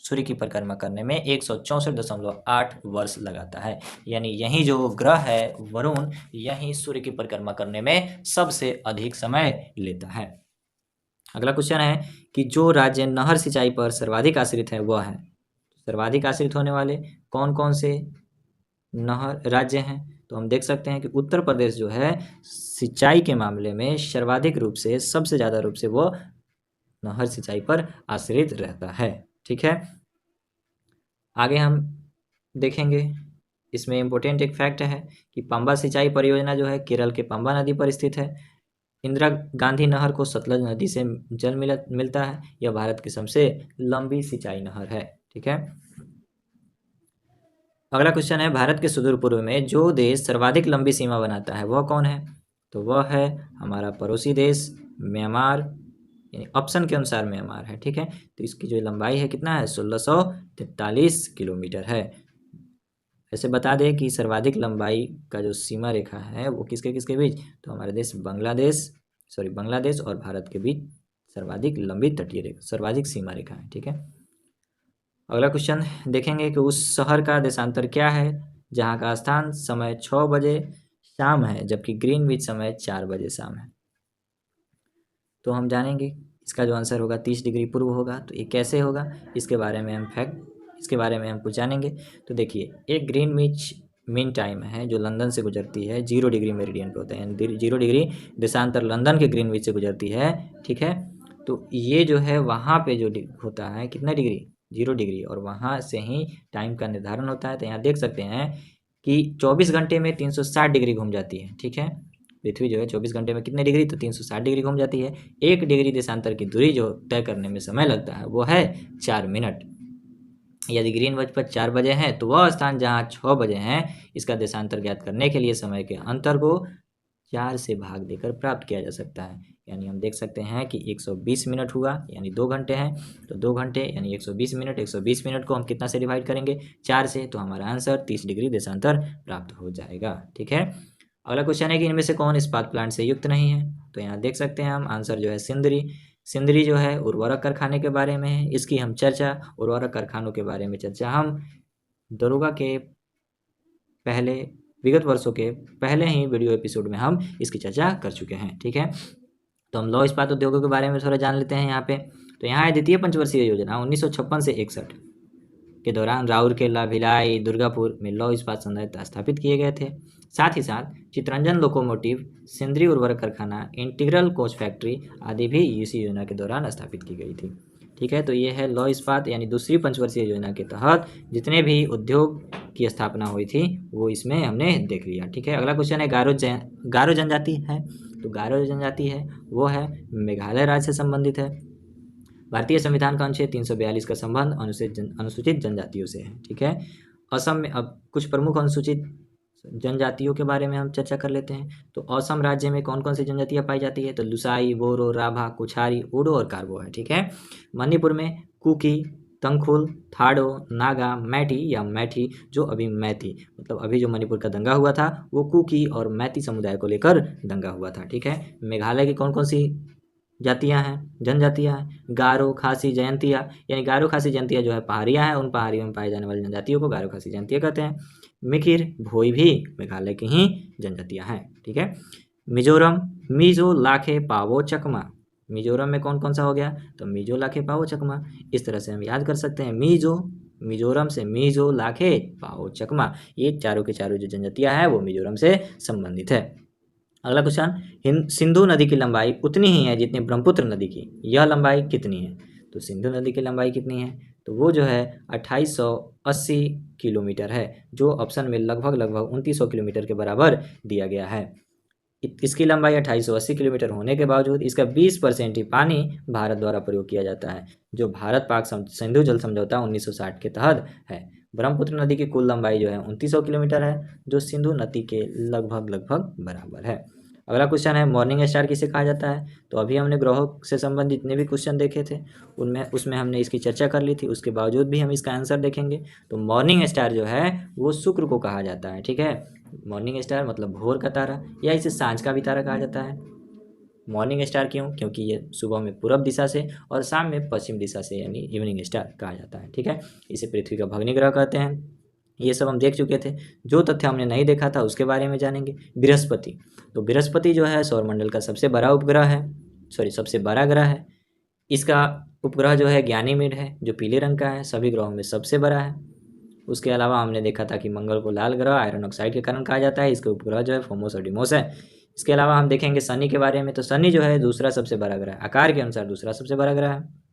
सूर्य की परिक्रमा करने में 164.8 वर्ष लगाता है, यानी यही जो ग्रह है वरुण, यही सूर्य की परिक्रमा करने में सबसे अधिक समय लेता है। अगला क्वेश्चन है कि जो राज्य नहर सिंचाई पर सर्वाधिक आश्रित है वह है। सर्वाधिक आश्रित होने वाले कौन कौन से नहर राज्य हैं? तो हम देख सकते हैं कि उत्तर प्रदेश जो है सिंचाई के मामले में सर्वाधिक रूप से, सबसे ज़्यादा रूप से वो नहर सिंचाई पर आश्रित रहता है, ठीक है। आगे हम देखेंगे। इसमें इम्पोर्टेंट एक फैक्ट है कि पंबा सिंचाई परियोजना जो है केरल के पंबा नदी पर स्थित है। इंदिरा गांधी नहर को सतलज नदी से जल मिलता है। यह भारत की सबसे लंबी सिंचाई नहर है, ठीक है। अगला क्वेश्चन है भारत के सुदूर पूर्व में जो देश सर्वाधिक लंबी सीमा बनाता है वह कौन है? तो वह है हमारा पड़ोसी देश म्यांमार, यानी ऑप्शन के अनुसार म्यांमार है, ठीक है। तो इसकी जो लंबाई है कितना है, 1643 किलोमीटर है। ऐसे बता दें कि सर्वाधिक लंबाई का जो सीमा रेखा है वो किसके किसके बीच, तो हमारे देश बांग्लादेश और भारत के बीच सर्वाधिक लंबी तटीय रेखा, सर्वाधिक सीमा रेखा है, ठीक है। अगला क्वेश्चन देखेंगे कि उस शहर का देशांतर क्या है जहाँ का स्थान समय 6 बजे शाम है जबकि ग्रीनविच समय 4 बजे शाम है। तो हम जानेंगे इसका जो आंसर होगा 30 डिग्री पूर्व होगा। तो ये कैसे होगा, इसके बारे में हम कुछ जानेंगे। तो देखिए, एक ग्रीनविच मीन टाइम है जो लंदन से गुजरती है, 0 डिग्री मेरिडियन पे होता है, यानी 0 डिग्री देशांतर लंदन के ग्रीनविच से गुजरती है, ठीक है। तो ये जो है वहाँ पे जो होता है कितना डिग्री, 0 डिग्री, और वहाँ से ही टाइम का निर्धारण होता है। तो यहाँ देख सकते हैं कि 24 घंटे में 360 डिग्री घूम जाती है, ठीक है। पृथ्वी जो है 24 घंटे में कितने डिग्री, तो 360 डिग्री घूम जाती है। 1 डिग्री देशांतर की दूरी जो तय करने में समय लगता है वो है 4 मिनट। यदि ग्रीनविच पर 4 बजे हैं तो वह स्थान जहाँ 6 बजे हैं, इसका देशांतर ज्ञात करने के लिए समय के अंतर को 4 से भाग देकर प्राप्त किया जा सकता है। यानी हम देख सकते हैं कि 120 मिनट हुआ, यानी 2 घंटे हैं, तो 2 घंटे यानी 120 मिनट, 120 मिनट को हम कितना से डिवाइड करेंगे, 4 से, तो हमारा आंसर 30 डिग्री देशांतर प्राप्त हो जाएगा, ठीक है। अगला क्वेश्चन है कि इनमें से कौन इस्पात प्लांट से युक्त नहीं है। तो यहाँ देख सकते हैं हम आंसर जो है सिंदरी जो है उर्वरक कारखाने के बारे में है। इसकी हम चर्चा, उर्वरक कारखानों के बारे में चर्चा हम दरोगा के पहले विगत वर्षों के पहले ही वीडियो एपिसोड में हम इसकी चर्चा कर चुके हैं, ठीक है। तो हम लौह इस्पात उद्योगों के बारे में थोड़ा जान लेते हैं यहाँ पे। तो यहाँ है द्वितीय पंचवर्षीय योजना 1956 से 61 के दौरान राउरकेला, भिलाई, दुर्गापुर में लौह इस्पात संयंत्र स्थापित किए गए थे। साथ ही साथ चितरंजन लोकोमोटिव, सिंदरी उर्वरक कारखाना, इंटीग्रल कोच फैक्ट्री आदि भी इसी योजना के दौरान स्थापित की गई थी, ठीक है। तो ये है लौह इस्पात यानी दूसरी पंचवर्षीय योजना के तहत जितने भी उद्योग की स्थापना हुई थी वो इसमें हमने देख लिया, ठीक है। अगला क्वेश्चन है गारो जनजाति है। तो गारो जनजाति है वो है मेघालय राज्य से संबंधित है। भारतीय संविधान का अनुच्छेद 342 का संबंध अनुसूचित जनजातियों से है, ठीक है। असम में अब कुछ प्रमुख अनुसूचित जनजातियों के बारे में हम चर्चा कर लेते हैं। तो असम राज्य में कौन कौन सी जनजातियां पाई जाती है, तो लुसाई, बोरो, राभा, कुछारी, ओडो और कार्बो है, ठीक है। मणिपुर में कुकी, तंगखुल, थाडो, नागा, मैठी या मैठी जो अभी मैती, मतलब अभी जो मणिपुर का दंगा हुआ था वो कुकी और मैती समुदाय को लेकर दंगा हुआ था, ठीक है। मेघालय की कौन कौन सी जातियां हैं, जनजातियां हैं, गारो, खासी, जयंतिया, यानी गारो, खासी, जयंतिया जो है पहाड़ियां हैं, उन पहाड़ियों में पाई जाने वाली जनजातियों को गारो, खासी, जयंतिया कहते हैं। मिकिर, भोई भी मेघालय की ही जनजातियां हैं, ठीक है। मिजोरम, मिजो, लाखे, पावो, चकमा। मिजोरम में कौन कौन सा हो गया, तो मिजो, लाखे, पावो, चकमा। इस तरह से हम याद कर सकते हैं, मिजोरम से मिजो, लाखे, पावो, चकमा, ये चारों के चारों जो जनजातियां हैं वो मिजोरम से संबंधित है। अगला क्वेश्चन, सिंधु नदी की लंबाई उतनी ही है जितनी ब्रह्मपुत्र नदी की, यह लंबाई कितनी है। तो सिंधु नदी की लंबाई कितनी है, तो वो जो है 2880 किलोमीटर है, जो ऑप्शन में लगभग 2900 किलोमीटर के बराबर दिया गया है। इसकी लंबाई 2880 किलोमीटर होने के बावजूद इसका 20% ही पानी भारत द्वारा प्रयोग किया जाता है, जो भारत पाक सिंधु जल समझौता 1960 के तहत है। ब्रह्मपुत्र नदी की कुल लंबाई जो है 2900 किलोमीटर है, जो सिंधु नदी के लगभग बराबर है। अगला क्वेश्चन है, मॉर्निंग स्टार किसे कहा जाता है। तो अभी हमने ग्रहों से संबंधित जितने भी क्वेश्चन देखे थे उसमें हमने इसकी चर्चा कर ली थी, उसके बावजूद भी हम इसका आंसर देखेंगे। तो मॉर्निंग स्टार जो है वो शुक्र को कहा जाता है, ठीक है। मॉर्निंग स्टार मतलब भोर का तारा, या इसे सांझ का भी तारा कहा जाता है। मॉर्निंग स्टार क्यों, क्योंकि ये सुबह में पूरब दिशा से और शाम में पश्चिम दिशा से, यानी इवनिंग स्टार कहा जाता है, ठीक है। इसे पृथ्वी का भग्नी ग्रह कहते हैं। ये सब हम देख चुके थे। जो तथ्य हमने नहीं देखा था उसके बारे में जानेंगे। बृहस्पति, तो बृहस्पति जो है सौरमंडल का सबसे बड़ा उपग्रह है, सबसे बड़ा ग्रह है। इसका उपग्रह जो है ज्ञानीमीड है, जो पीले रंग का है, सभी ग्रहों में सबसे बड़ा है। उसके अलावा हमने देखा था कि मंगल को लाल ग्रह आयरन ऑक्साइड के कारण कहा जाता है, इसके उपग्रह जो है फोमोस और डिमोस है। इसके अलावा हम देखेंगे शनि के बारे में। तो शनि जो है दूसरा सबसे बड़ा ग्रह, आकार के अनुसार दूसरा सबसे बड़ा ग्रह है।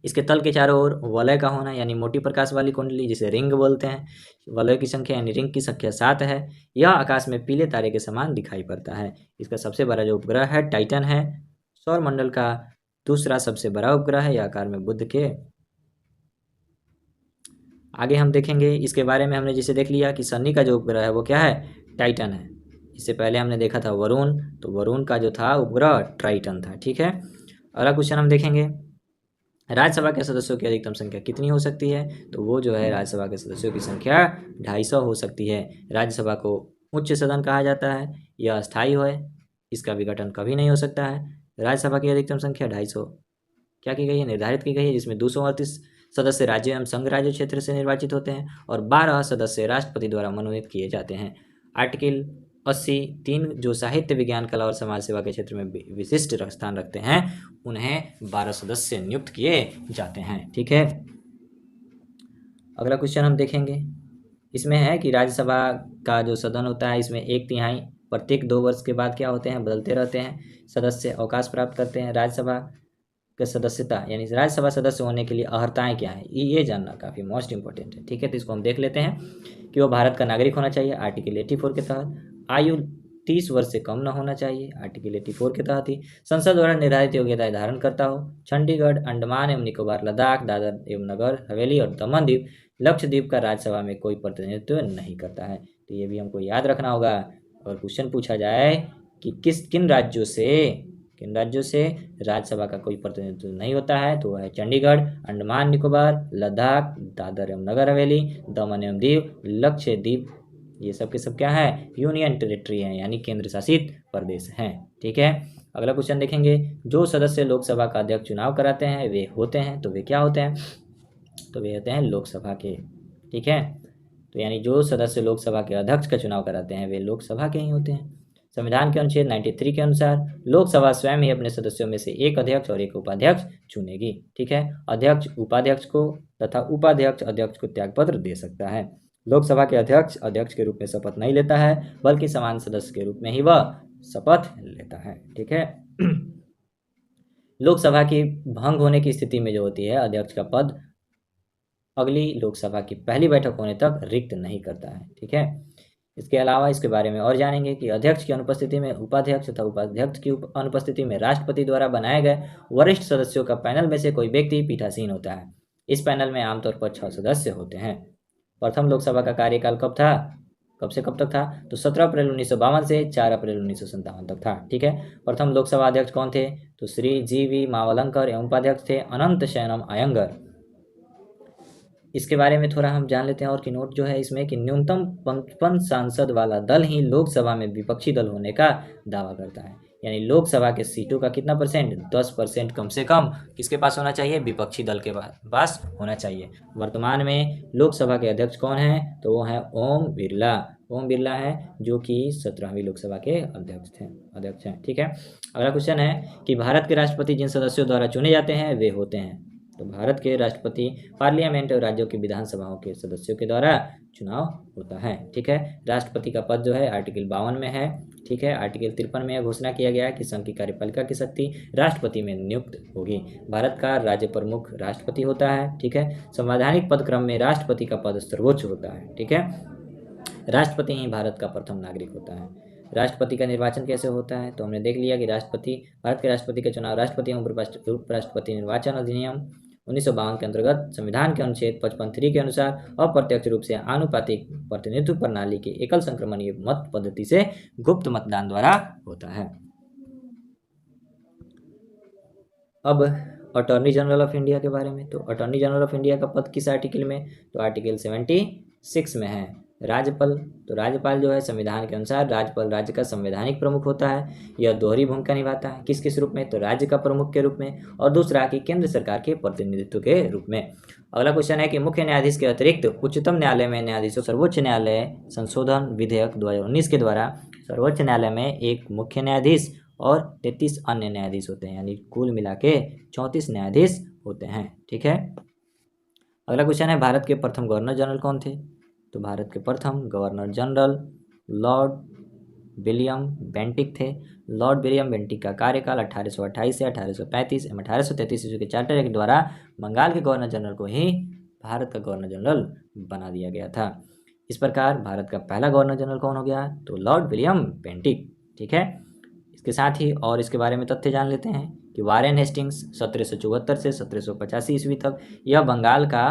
इसके तल के चारों ओर वलय का होना, यानी मोटी प्रकाश वाली कुंडली जिसे रिंग बोलते हैं। वलय की संख्या यानी रिंग की संख्या 7 है। यह आकाश में पीले तारे के समान दिखाई पड़ता है। इसका सबसे बड़ा जो उपग्रह है टाइटन है। सौरमंडल का दूसरा सबसे बड़ा उपग्रह है, यह आकार में बुध के। आगे हम देखेंगे इसके बारे में। हमने जिसे देख लिया कि शनि का जो उपग्रह है वो क्या है, टाइटन है। इससे पहले हमने देखा था वरुण, तो वरुण का जो था उपग्रह ट्राइटन था, ठीक है। अगला क्वेश्चन हम देखेंगे, राज्यसभा के सदस्यों की अधिकतम संख्या कितनी हो सकती है? तो वो जो है राज्यसभा के सदस्यों की संख्या 250 हो सकती है। राज्यसभा को उच्च सदन कहा जाता है, यह अस्थायी है, इसका विघटन कभी नहीं हो सकता है। राज्यसभा की अधिकतम संख्या 250 क्या की गई है, निर्धारित की गई है, जिसमें 238 सदस्य राज्य एवं संघ राज्य क्षेत्र से निर्वाचित होते हैं और 12 सदस्य राष्ट्रपति द्वारा मनोनीत किए जाते हैं। आर्टिकल 80(3) जो साहित्य, विज्ञान, कला और समाज सेवा के क्षेत्र में विशिष्ट स्थान रखते हैं, उन्हें 12 सदस्य नियुक्त किए जाते हैं। ठीक है, अगला क्वेश्चन हम देखेंगे, इसमें है कि राज्यसभा का जो सदन होता है, इसमें 1/3 प्रत्येक 2 वर्ष के बाद क्या होते हैं, बदलते रहते हैं, सदस्य अवकाश प्राप्त करते हैं। राज्यसभा के सदस्यता यानी राज्यसभा सदस्य होने के लिए अर्हताएं क्या है, ये जानना काफ़ी मोस्ट इंपॉर्टेंट है। ठीक है, तो इसको हम देख लेते हैं कि वो भारत का नागरिक होना चाहिए, आर्टिकल 84 के तहत। आयु 30 वर्ष से कम न होना चाहिए, आर्टिकल 84 के तहत ही। संसद द्वारा निर्धारित योग्यताएं धारण करता हो। चंडीगढ़, अंडमान एवं निकोबार, लद्दाख, दादर एवं नगर हवेली और दमन द्वीप, लक्षद्वीप का राज्यसभा में कोई प्रतिनिधित्व नहीं करता है। तो ये भी हमको याद रखना होगा। और क्वेश्चन पूछा जाए कि किन राज्यों से राज्यसभा का कोई प्रतिनिधित्व नहीं होता है, तो वह है चंडीगढ़, अंडमान निकोबार, लद्दाख, दादर एवं नगर हवेली, दमन एवं दीव, लक्षद्वीप। ये सब के सब क्या है, यूनियन टेरिटरी है, यानी केंद्र शासित प्रदेश हैं। ठीक है, अगला क्वेश्चन देखेंगे, जो सदस्य लोकसभा का अध्यक्ष चुनाव कराते हैं वे होते हैं, तो वे क्या होते हैं, तो वे होते हैं लोकसभा के। ठीक है, तो यानी जो सदस्य लोकसभा के अध्यक्ष का चुनाव कराते हैं वे लोकसभा के ही होते हैं। संविधान के अनुच्छेद 93 के अनुसार लोकसभा स्वयं ही अपने सदस्यों में से एक अध्यक्ष और एक उपाध्यक्ष चुनेगी। ठीक है, अध्यक्ष उपाध्यक्ष को तथा उपाध्यक्ष अध्यक्ष को त्यागपत्र दे सकता है। लोकसभा के अध्यक्ष के रूप में शपथ नहीं लेता है, बल्कि समान सदस्य के रूप में ही वह शपथ लेता है। ठीक है, लोकसभा की भंग होने की स्थिति में जो होती है, अध्यक्ष का पद अगली लोकसभा की पहली बैठक होने तक रिक्त नहीं करता है। ठीक है, इसके अलावा इसके बारे में और जानेंगे कि अध्यक्ष की अनुपस्थिति में उपाध्यक्ष तथा उपाध्यक्ष की अनुपस्थिति में राष्ट्रपति द्वारा बनाए गए वरिष्ठ सदस्यों का पैनल में से कोई व्यक्ति पीठासीन होता है। इस पैनल में आमतौर पर 6 सदस्य होते हैं। प्रथम लोकसभा का कार्यकाल कब से कब तक था, तो 17 अप्रैल 1952 से 4 अप्रैल 1957 तक था। ठीक है, प्रथम लोकसभा अध्यक्ष कौन थे, तो श्री जी.वी. मावलंकर एवं उपाध्यक्ष थे अनंत शयनम अयंगर। इसके बारे में थोड़ा हम जान लेते हैं और की नोट जो है इसमें कि न्यूनतम 55 सांसद वाला दल ही लोकसभा में विपक्षी दल होने का दावा करता है। यानी लोकसभा के सीटों का कितना परसेंट, 10% कम से कम किसके पास होना चाहिए, विपक्षी दल के पास होना चाहिए। वर्तमान में लोकसभा के अध्यक्ष कौन है, तो वो है ओम बिरला है, जो कि 17वीं लोकसभा के अध्यक्ष हैं। ठीक है, अगला क्वेश्चन है कि भारत के राष्ट्रपति जिन सदस्यों द्वारा चुने जाते हैं वे होते हैं, तो भारत के राष्ट्रपति पार्लियामेंट और राज्यों की विधानसभाओं के सदस्यों के द्वारा चुनाव होता है। ठीक है, राष्ट्रपति का पद जो है आर्टिकल 52 में है। ठीक है, आर्टिकल 53 में घोषणा किया गया है कि संघ की कार्यपालिका की शक्ति राष्ट्रपति में नियुक्त होगी। भारत का राज्य प्रमुख राष्ट्रपति होता है। ठीक है, संवैधानिक पद क्रम में राष्ट्रपति का पद सर्वोच्च होता है। ठीक है, राष्ट्रपति ही भारत का प्रथम नागरिक होता है। राष्ट्रपति का निर्वाचन कैसे होता है, तो हमने देख लिया कि भारत के राष्ट्रपति का चुनाव राष्ट्रपति एवं उपराष्ट्रपति निर्वाचन अधिनियम 1952 के अंतर्गत संविधान के अनुच्छेद 55(3) के अनुसार अप्रत्यक्ष रूप से आनुपातिक प्रतिनिधित्व प्रणाली के एकल संक्रमणीय मत पद्धति से गुप्त मतदान द्वारा होता है। अब अटॉर्नी जनरल ऑफ इंडिया के बारे में, तो अटॉर्नी जनरल ऑफ इंडिया का पद किस आर्टिकल में, तो आर्टिकल 76 में है। राज्यपाल जो है संविधान के अनुसार राज्यपाल राज्य का संवैधानिक प्रमुख होता है। यह दोहरी भूमिका निभाता है, किस रूप में, तो राज्य का प्रमुख के रूप में और दूसरा कि केंद्र सरकार के प्रतिनिधित्व के रूप में। अगला क्वेश्चन है कि मुख्य न्यायाधीश के अतिरिक्त उच्चतम न्यायालय में न्यायाधीशों सर्वोच्च न्यायालय संशोधन विधेयक 2019 के द्वारा सर्वोच्च न्यायालय में एक मुख्य न्यायाधीश और 33 अन्य न्यायाधीश होते हैं, यानी कुल मिला के 34 न्यायाधीश होते हैं। ठीक है, अगला क्वेश्चन है भारत के प्रथम गवर्नर जनरल कौन थे, तो भारत के प्रथम governor general Lord William Bentinck थे। लॉर्ड विलियम बेंटिक का कार्यकाल 1828 से 1835 एवं 1833 ईस्वी के चार्टर एक्ट द्वारा बंगाल के गवर्नर जनरल को ही भारत का गवर्नर जनरल बना दिया गया था। इस प्रकार भारत का पहला गवर्नर जनरल कौन हो गया, तो लॉर्ड विलियम बेंटिक। ठीक है, इसके साथ ही और इसके बारे में तथ्य जान लेते हैं कि वारेन हेस्टिंग्स 1774 से 1785 ईस्वी तक यह बंगाल का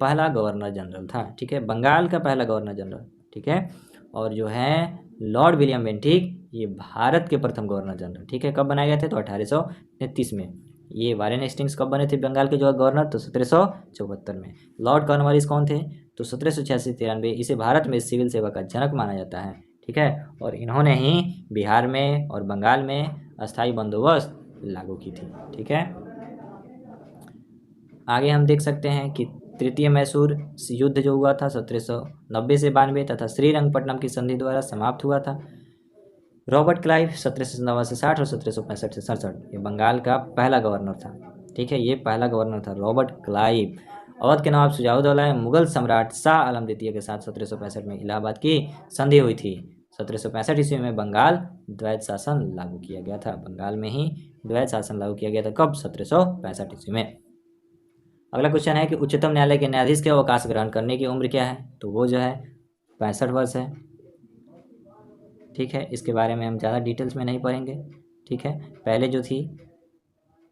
पहला गवर्नर जनरल था। ठीक है, बंगाल का पहला गवर्नर जनरल। ठीक है, और जो है लॉर्ड विलियम बेंटिक ये भारत के प्रथम गवर्नर जनरल। ठीक है, कब बनाए गए थे, तो 1833 में। ये वारेन हेस्टिंग्स कब बने थे बंगाल के जो गवर्नर? तो 1774 में। लॉर्ड कॉर्नवालिस कौन थे? तो 1786-93। इसे भारत में सिविल सेवा का जनक माना जाता है, ठीक है। और इन्होंने ही बिहार में और बंगाल में अस्थाई बंदोबस्त लागू की थी, ठीक है। आगे हम देख सकते हैं कि तृतीय मैसूर युद्ध जो हुआ था 1790 से 92 तथा श्रीरंगपट्टनम की संधि द्वारा समाप्त हुआ था। रॉबर्ट क्लाइव 1757 से 60 और 1765 से 67 ये बंगाल का पहला गवर्नर था, ठीक है। ये पहला गवर्नर था रॉबर्ट क्लाइव। अवध के नवाब शुजाउद्दौला ने मुगल सम्राट शाह आलम द्वितीय के साथ 1765 में इलाहाबाद की संधि हुई थी। 1765 ईस्वी में बंगाल द्वैध शासन लागू किया गया था। बंगाल में ही द्वैध शासन लागू किया गया था। कब? 1765 ईस्वी में। अगला क्वेश्चन है कि उच्चतम न्यायालय के न्यायाधीश के अवकाश ग्रहण करने की उम्र क्या है? तो वो जो है 65 वर्ष है, ठीक है। इसके बारे में हम ज़्यादा डिटेल्स में नहीं पढ़ेंगे, ठीक है। पहले जो थी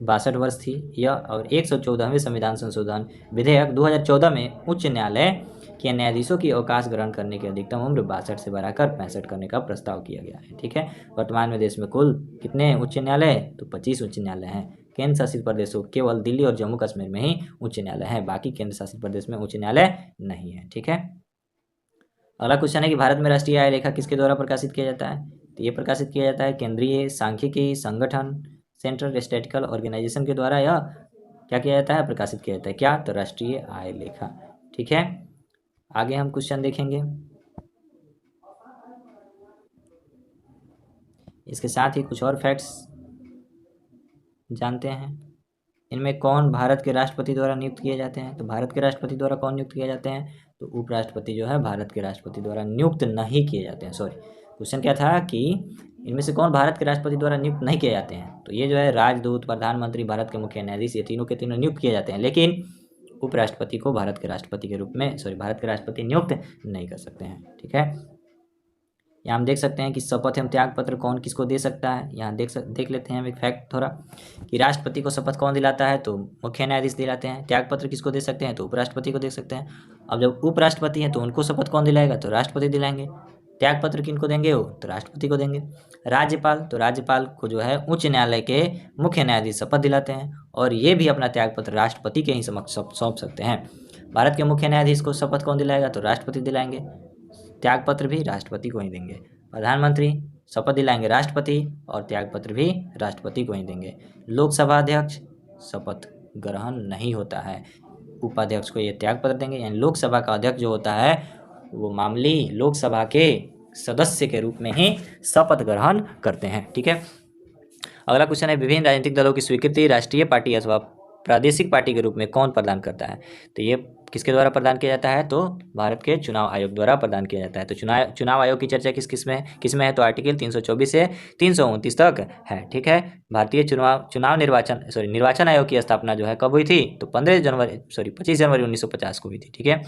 62 वर्ष थी यह, और 114वें संविधान संशोधन विधेयक 2014 में उच्च न्यायालय के न्यायाधीशों की अवकाश ग्रहण करने की अधिकतम उम्र 62 से बढ़ाकर 65 करने का प्रस्ताव किया गया है, ठीक है। वर्तमान में देश में कुल कितने उच्च न्यायालय? तो 25 उच्च न्यायालय हैं। केंद्र शासित प्रदेशों केवल दिल्ली और जम्मू कश्मीर में ही उच्च न्यायालय हैं, बाकी केंद्र शासित प्रदेश में उच्च न्यायालय नहीं है, ठीक है। अगला क्वेश्चन है कि भारत में राष्ट्रीय आय लेखा किसके द्वारा प्रकाशित किया जाता है? तो ये प्रकाशित किया जाता है केंद्रीय सांख्यिकी संगठन सेंट्रल स्टैटिस्टिकल ऑर्गेनाइजेशन के द्वारा। यह क्या किया जाता है? प्रकाशित किया जाता है। क्या? तो राष्ट्रीय आय लेखा, ठीक है। आगे हम क्वेश्चन देखेंगे। इसके साथ ही कुछ और फैक्ट्स जानते हैं। इनमें कौन भारत के राष्ट्रपति द्वारा नियुक्त किए जाते हैं? तो भारत के राष्ट्रपति द्वारा कौन नियुक्त किए जाते हैं? तो उपराष्ट्रपति जो है भारत के राष्ट्रपति द्वारा नियुक्त नहीं किए जाते हैं। सॉरी, क्वेश्चन क्या था कि इनमें से कौन भारत के राष्ट्रपति द्वारा नियुक्त नहीं किए जाते हैं? तो ये जो है राजदूत, प्रधानमंत्री, भारत के मुख्य न्यायाधीश, ये तीनों के तीनों नियुक्त किए जाते हैं, लेकिन उपराष्ट्रपति को भारत के राष्ट्रपति के रूप में भारत के राष्ट्रपति नियुक्त नहीं कर सकते हैं, ठीक है। यहाँ हम देख सकते हैं कि शपथ एवं त्याग पत्र कौन किसको दे सकता है। यहाँ देख लेते हैं हम एक फैक्ट थोड़ा, कि राष्ट्रपति को शपथ कौन दिलाता है? तो मुख्य न्यायाधीश दिलाते हैं। त्याग पत्र किसको दे सकते हैं? तो उपराष्ट्रपति को दे सकते हैं। अब जब उपराष्ट्रपति हैं तो उनको शपथ कौन दिलाएगा? तो राष्ट्रपति दिलाएंगे। त्याग पत्र किनको देंगे? वो तो राष्ट्रपति को देंगे। राज्यपाल, तो राज्यपाल को जो है उच्च न्यायालय के मुख्य न्यायाधीश शपथ दिलाते हैं, और ये भी अपना त्याग पत्र राष्ट्रपति के ही समक्ष सौंप सकते हैं। भारत के मुख्य न्यायाधीश को शपथ कौन दिलाएगा? तो राष्ट्रपति दिलाएंगे। त्याग पत्र भी राष्ट्रपति को ही देंगे। प्रधानमंत्री शपथ दिलाएंगे राष्ट्रपति, और त्याग पत्र भी राष्ट्रपति को ही देंगे। लोकसभा अध्यक्ष शपथ ग्रहण नहीं होता है, उपाध्यक्ष को ये त्याग पत्र देंगे। यानी लोकसभा का अध्यक्ष जो होता है वो मामूली लोकसभा के सदस्य के रूप में ही शपथ ग्रहण करते हैं, ठीक है। अगला क्वेश्चन है, विभिन्न राजनीतिक दलों की स्वीकृति राष्ट्रीय पार्टी अथवा प्रादेशिक पार्टी के रूप में कौन प्रदान करता है? तो ये किसके द्वारा प्रदान किया जाता है? तो भारत के चुनाव आयोग द्वारा प्रदान किया जाता है। तो चुनाव आयोग की चर्चा किस में है? तो आर्टिकल 324 से 329 तक है, ठीक है। भारतीय निर्वाचन आयोग की स्थापना जो है कब हुई थी? तो 25 जनवरी 1950 को हुई थी, ठीक है।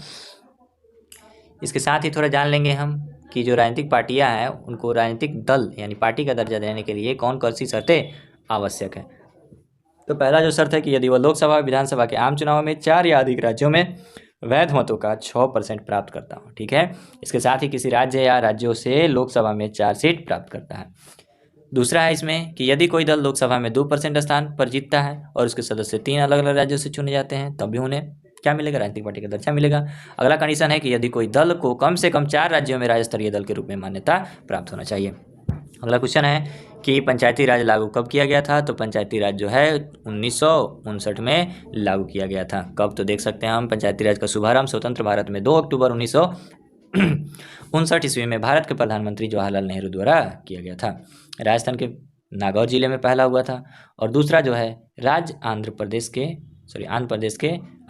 इसके साथ ही थोड़ा जान लेंगे हम कि जो राजनीतिक पार्टियां हैं उनको राजनीतिक दल यानी पार्टी का दर्जा देने के लिए कौन कौन सी शर्तें आवश्यक है। तो पहला जो शर्त है कि यदि वह लोकसभा विधानसभा के आम चुनाव में 4 या अधिक राज्यों में वैध मतों का 6% प्राप्त करता हो, ठीक है। इसके साथ ही किसी राज्य या राज्यों से लोकसभा में 4 सीट प्राप्त करता है। दूसरा है इसमें कि यदि कोई दल लोकसभा में 2% स्थान पर जीतता है और उसके सदस्य 3 अलग अलग राज्यों से चुने जाते हैं, तब भी उन्हें क्या मिलेगा? राजनीतिक पार्टी का दर्जा मिलेगा। अगला कंडीशन है कि यदि कोई दल को कम से कम 4 राज्यों में राज्य स्तरीय दल के रूप में मान्यता प्राप्त होना चाहिए। अगला क्वेश्चन है कि पंचायती राज लागू कब किया गया था? तो पंचायती राज जो है 1959 में लागू किया गया था। कब? तो देख सकते हैं हम पंचायती राज का शुभारंभ स्वतंत्र भारत में 2 अक्टूबर 1959 ईस्वी में भारत के प्रधानमंत्री जवाहरलाल नेहरू द्वारा किया गया था। राजस्थान के नागौर जिले में पहला हुआ था, और दूसरा जो है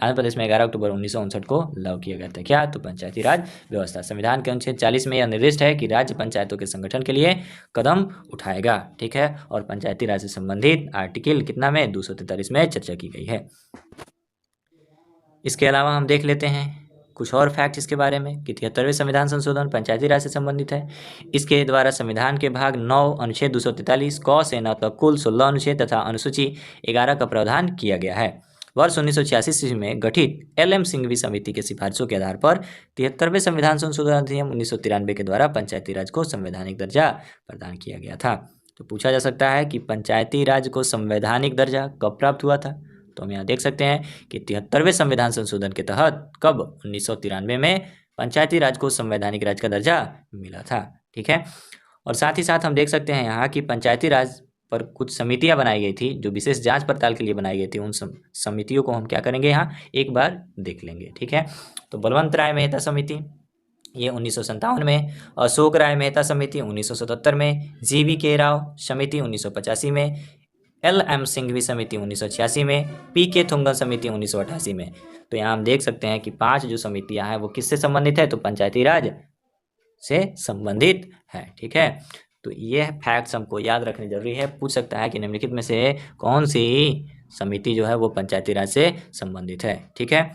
आंध्र प्रदेश में 11 अक्टूबर 1959 को लागू किया गया था। क्या? तो पंचायती राज व्यवस्था। संविधान के अनुच्छेद 40 में यह निर्दिष्ट है कि राज्य पंचायतों के संगठन के लिए कदम उठाएगा, ठीक है। और पंचायती राज से संबंधित आर्टिकल कितना में? 243 में चर्चा की गई है। इसके अलावा हम देख लेते हैं कुछ और फैक्ट इसके बारे में कि 73वें संविधान संशोधन पंचायती राज से संबंधित है। इसके द्वारा संविधान के भाग 9 अनुच्छेद 243 क से न तक कुल 16 अनुच्छेद तथा अनुसूची 11 का प्रावधान किया गया है। वर्ष 1986 ईस्वी में गठित LM सिंघवी समिति के सिफारिशों के आधार पर 73वें संविधान संशोधन अधिनियम 1993 के द्वारा पंचायती राज को संवैधानिक दर्जा प्रदान किया गया था। तो पूछा जा सकता है कि पंचायती राज को संवैधानिक दर्जा कब प्राप्त हुआ था। तो हम यहाँ देख सकते हैं कि 73वें संविधान संशोधन के तहत कब 1993 में पंचायती राज को संवैधानिक राज का दर्जा मिला था। ठीक है, और साथ ही साथ हम देख सकते हैं यहाँ की पंचायती राज पर कुछ समितियां बनाई गई थी जो विशेष जांच पड़ताल के लिए बनाई गई थी। उन समितियों को हम क्या करेंगे, यहाँ एक बार देख लेंगे। ठीक है, तो बलवंत राय मेहता समिति ये 1957 में, अशोक राय मेहता समिति 1977 में, GV राव समिति 1985 में, LM सिंघवी समिति 1986 में, PK थुंगन समिति 1988 में। तो यहाँ हम देख सकते हैं कि 5 जो समितियां हैं वो किससे संबंधित है, तो पंचायती राज से संबंधित है। ठीक है, तो ये फैक्ट्स हमको याद रखनी जरूरी है। पूछ सकता है कि निम्नलिखित में से कौन सी समिति जो है वो पंचायती राज से संबंधित है। ठीक है,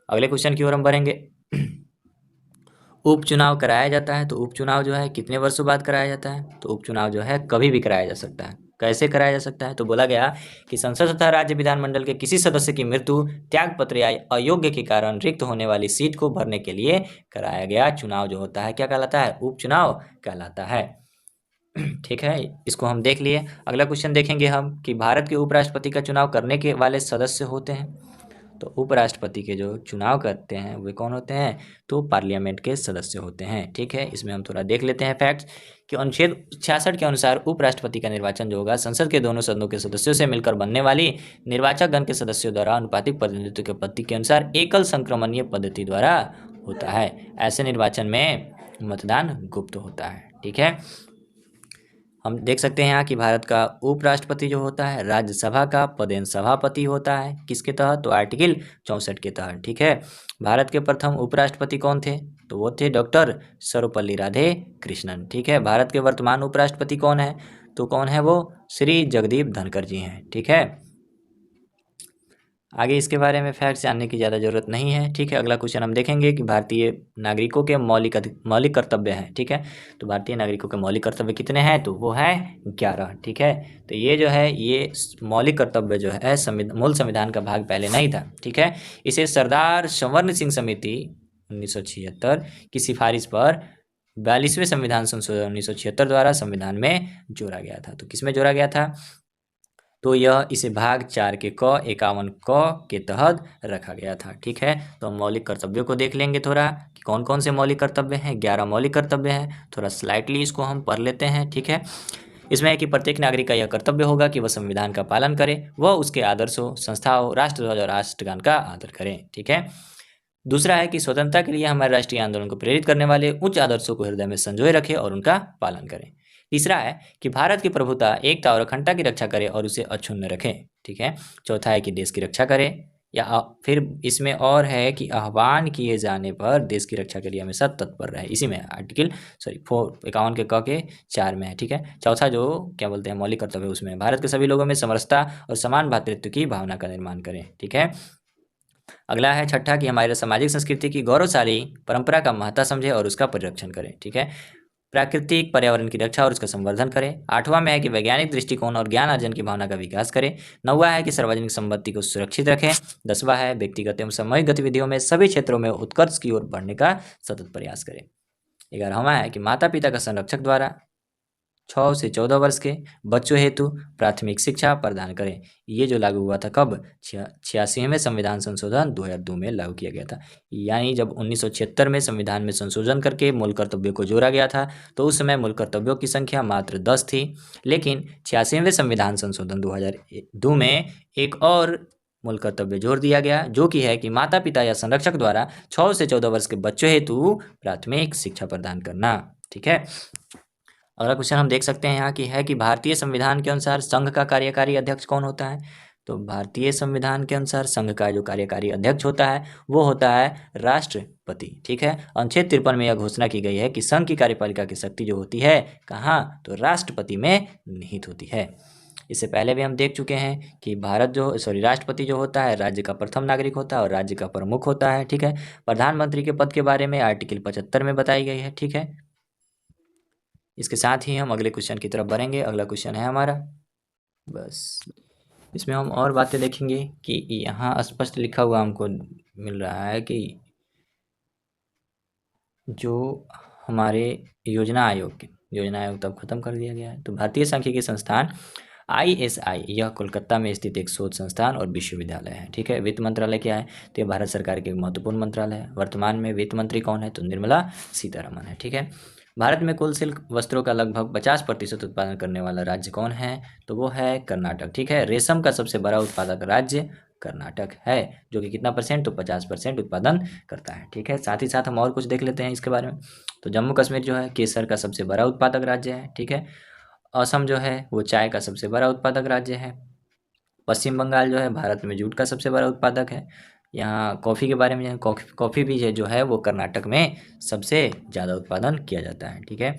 अगले क्वेश्चन की ओर हम बढ़ेंगे। उपचुनाव कराया जाता है, तो उपचुनाव जो है कितने वर्षों बाद कराया जाता है, तो उपचुनाव जो है कभी भी कराया जा सकता है। कैसे कराया जा सकता है, तो बोला गया कि संसद तथा राज्य विधानमंडल के किसी सदस्य की मृत्यु, त्यागपत्र या अयोग्य के कारण रिक्त होने वाली सीट को भरने के लिए कराया गया चुनाव जो होता है क्या कहलाता है, उपचुनाव कहलाता है। ठीक है, इसको हम देख लिए। अगला क्वेश्चन देखेंगे हम कि भारत के उपराष्ट्रपति का चुनाव करने के वाले सदस्य होते हैं। तो उपराष्ट्रपति के जो चुनाव करते हैं वे कौन होते हैं, तो पार्लियामेंट के सदस्य होते हैं। ठीक है, इसमें हम थोड़ा देख लेते हैं फैक्ट्स कि अनुच्छेद 66 के अनुसार उपराष्ट्रपति का निर्वाचन जो होगा संसद के दोनों सदनों के सदस्यों से मिलकर बनने वाली निर्वाचक गण के सदस्यों द्वारा अनुपातिक प्रतिनिधित्व के पद्धति के अनुसार एकल संक्रमणीय पद्धति द्वारा होता है। ऐसे निर्वाचन में मतदान गुप्त होता है। ठीक है, हम देख सकते हैं यहाँ कि भारत का उपराष्ट्रपति जो होता है राज्यसभा का पदेन सभापति होता है। किसके तहत, तो आर्टिकल 64 के तहत। ठीक है, भारत के प्रथम उपराष्ट्रपति कौन थे, तो वो थे डॉक्टर सर्वपल्ली राधे कृष्णन। ठीक है, भारत के वर्तमान उपराष्ट्रपति कौन है, तो कौन है वो, श्री जगदीप धनखड़ जी हैं। ठीक है, आगे इसके बारे में फैक्ट्स जानने की ज़्यादा जरूरत नहीं है। ठीक है, अगला क्वेश्चन हम देखेंगे कि भारतीय नागरिकों के मौलिक कर्तव्य हैं। ठीक है, तो भारतीय नागरिकों के मौलिक कर्तव्य कितने हैं, तो वो है 11। ठीक है, तो ये जो है ये मौलिक कर्तव्य जो है मूल संविधान का भाग पहले नहीं था। ठीक है, इसे सरदार संवर्ण सिंह समिति 1976 की सिफारिश पर 42वें संविधान संशोधन 1976 द्वारा संविधान में जोड़ा गया था। तो किसमें जोड़ा गया था, तो यह इसे भाग 4 के क 51 क के तहत रखा गया था। ठीक है, तो हम मौलिक कर्तव्यों को देख लेंगे थोड़ा कि कौन कौन से मौलिक कर्तव्य हैं। 11 मौलिक कर्तव्य हैं, थोड़ा स्लाइटली इसको हम पढ़ लेते हैं। ठीक है, इसमें है कि प्रत्येक नागरिक का यह कर्तव्य होगा कि वह संविधान का पालन करे, वह उसके आदर्शों, संस्थाओं, राष्ट्रध्वज और राष्ट्रगान का आदर करें। ठीक है, दूसरा है कि स्वतंत्रता के लिए हमारे राष्ट्रीय आंदोलन को प्रेरित करने वाले उच्च आदर्शों को हृदय में संजोए रखे और उनका पालन करें। तीसरा है कि भारत की प्रभुता, एकता और अखंडता की रक्षा करे और उसे अक्षुण्ण रखें। ठीक है, चौथा है कि देश की रक्षा करे, या फिर इसमें और है कि आह्वान किए जाने पर देश की रक्षा के लिए हमेशा तत्पर रहे। इसी में आर्टिकल 51 के क के 4 में है। ठीक है, चौथा जो क्या बोलते हैं मौलिक कर्तव्य, उसमें भारत के सभी लोगों में समरसता और समान भ्रातृत्व की भावना का निर्माण करें। ठीक है, अगला है छठा कि हमारे सामाजिक संस्कृति की गौरवशाली परंपरा का महत्व समझे और उसका परिरक्षण करें। ठीक है, प्राकृतिक पर्यावरण की रक्षा और उसका संवर्धन करें। आठवां में है कि वैज्ञानिक दृष्टिकोण और ज्ञान अर्जन की भावना का विकास करें। नौवां है कि सार्वजनिक संपत्ति को सुरक्षित रखें। 10वां है व्यक्तिगत एवं सामूहिक गतिविधियों में सभी क्षेत्रों में उत्कर्ष की ओर बढ़ने का सतत प्रयास करें। 11वां है कि माता पिता का संरक्षक द्वारा 6 से 14 वर्ष के बच्चों हेतु प्राथमिक शिक्षा प्रदान करें। ये जो लागू हुआ था कब, 86वें संविधान संशोधन 2002 में लागू किया गया था। यानी जब 1976 में संविधान में संशोधन करके मूल कर्तव्यों को जोड़ा गया था तो उस समय मूल कर्तव्यों की संख्या मात्र 10 थी, लेकिन 86वें संविधान संशोधन 2002 में एक और मूल कर्तव्य जोड़ दिया गया, जो कि है कि माता पिता या संरक्षक द्वारा 6 से 14 वर्ष के बच्चों हेतु प्राथमिक शिक्षा प्रदान करना। ठीक है, अगला क्वेश्चन हम देख सकते हैं यहाँ की है कि भारतीय संविधान के अनुसार संघ का कार्यकारी अध्यक्ष कौन होता है। तो भारतीय संविधान के अनुसार संघ का जो कार्यकारी अध्यक्ष होता है वो होता है राष्ट्रपति। ठीक है, अनुच्छेद 53 में यह घोषणा की गई है कि संघ की कार्यपालिका की शक्ति जो होती है कहाँ, तो राष्ट्रपति में निहित होती है। इससे पहले भी हम देख चुके हैं कि राष्ट्रपति जो होता है राज्य का प्रथम नागरिक होता है और राज्य का प्रमुख होता है। ठीक है, प्रधानमंत्री के पद के बारे में आर्टिकल 75 में बताई गई है। ठीक है, इसके साथ ही हम अगले क्वेश्चन की तरफ बढ़ेंगे। अगला क्वेश्चन है हमारा, बस इसमें हम और बातें देखेंगे कि यहाँ स्पष्ट लिखा हुआ हमको मिल रहा है कि जो हमारे योजना आयोग के योजना आयोग तब खत्म कर दिया गया है। तो भारतीय सांख्यिकी संस्थान ISI यह कोलकाता में स्थित एक शोध संस्थान और विश्वविद्यालय है। ठीक है। वित्त मंत्रालय क्या है? तो ये भारत सरकार के एक महत्वपूर्ण मंत्रालय है। वर्तमान में वित्त मंत्री कौन है? तो निर्मला सीतारमन है। ठीक है। भारत में कुल सिल्क वस्त्रों का लगभग 50% उत्पादन करने वाला राज्य कौन है? तो वो है कर्नाटक। ठीक है। रेशम का सबसे बड़ा उत्पादक राज्य कर्नाटक है, जो कि कितना परसेंट? तो 50% उत्पादन करता है। ठीक है। साथ ही साथ हम और कुछ देख लेते हैं इसके बारे में। तो जम्मू कश्मीर जो है केसर का सबसे बड़ा उत्पादक राज्य है। ठीक है। असम जो है वो चाय का सबसे बड़ा उत्पादक राज्य है। पश्चिम बंगाल जो है भारत में जूट का सबसे बड़ा उत्पादक है। यहाँ कॉफ़ी के बारे में, कॉफ़ी भी जो है वो कर्नाटक में सबसे ज़्यादा उत्पादन किया जाता है। ठीक है।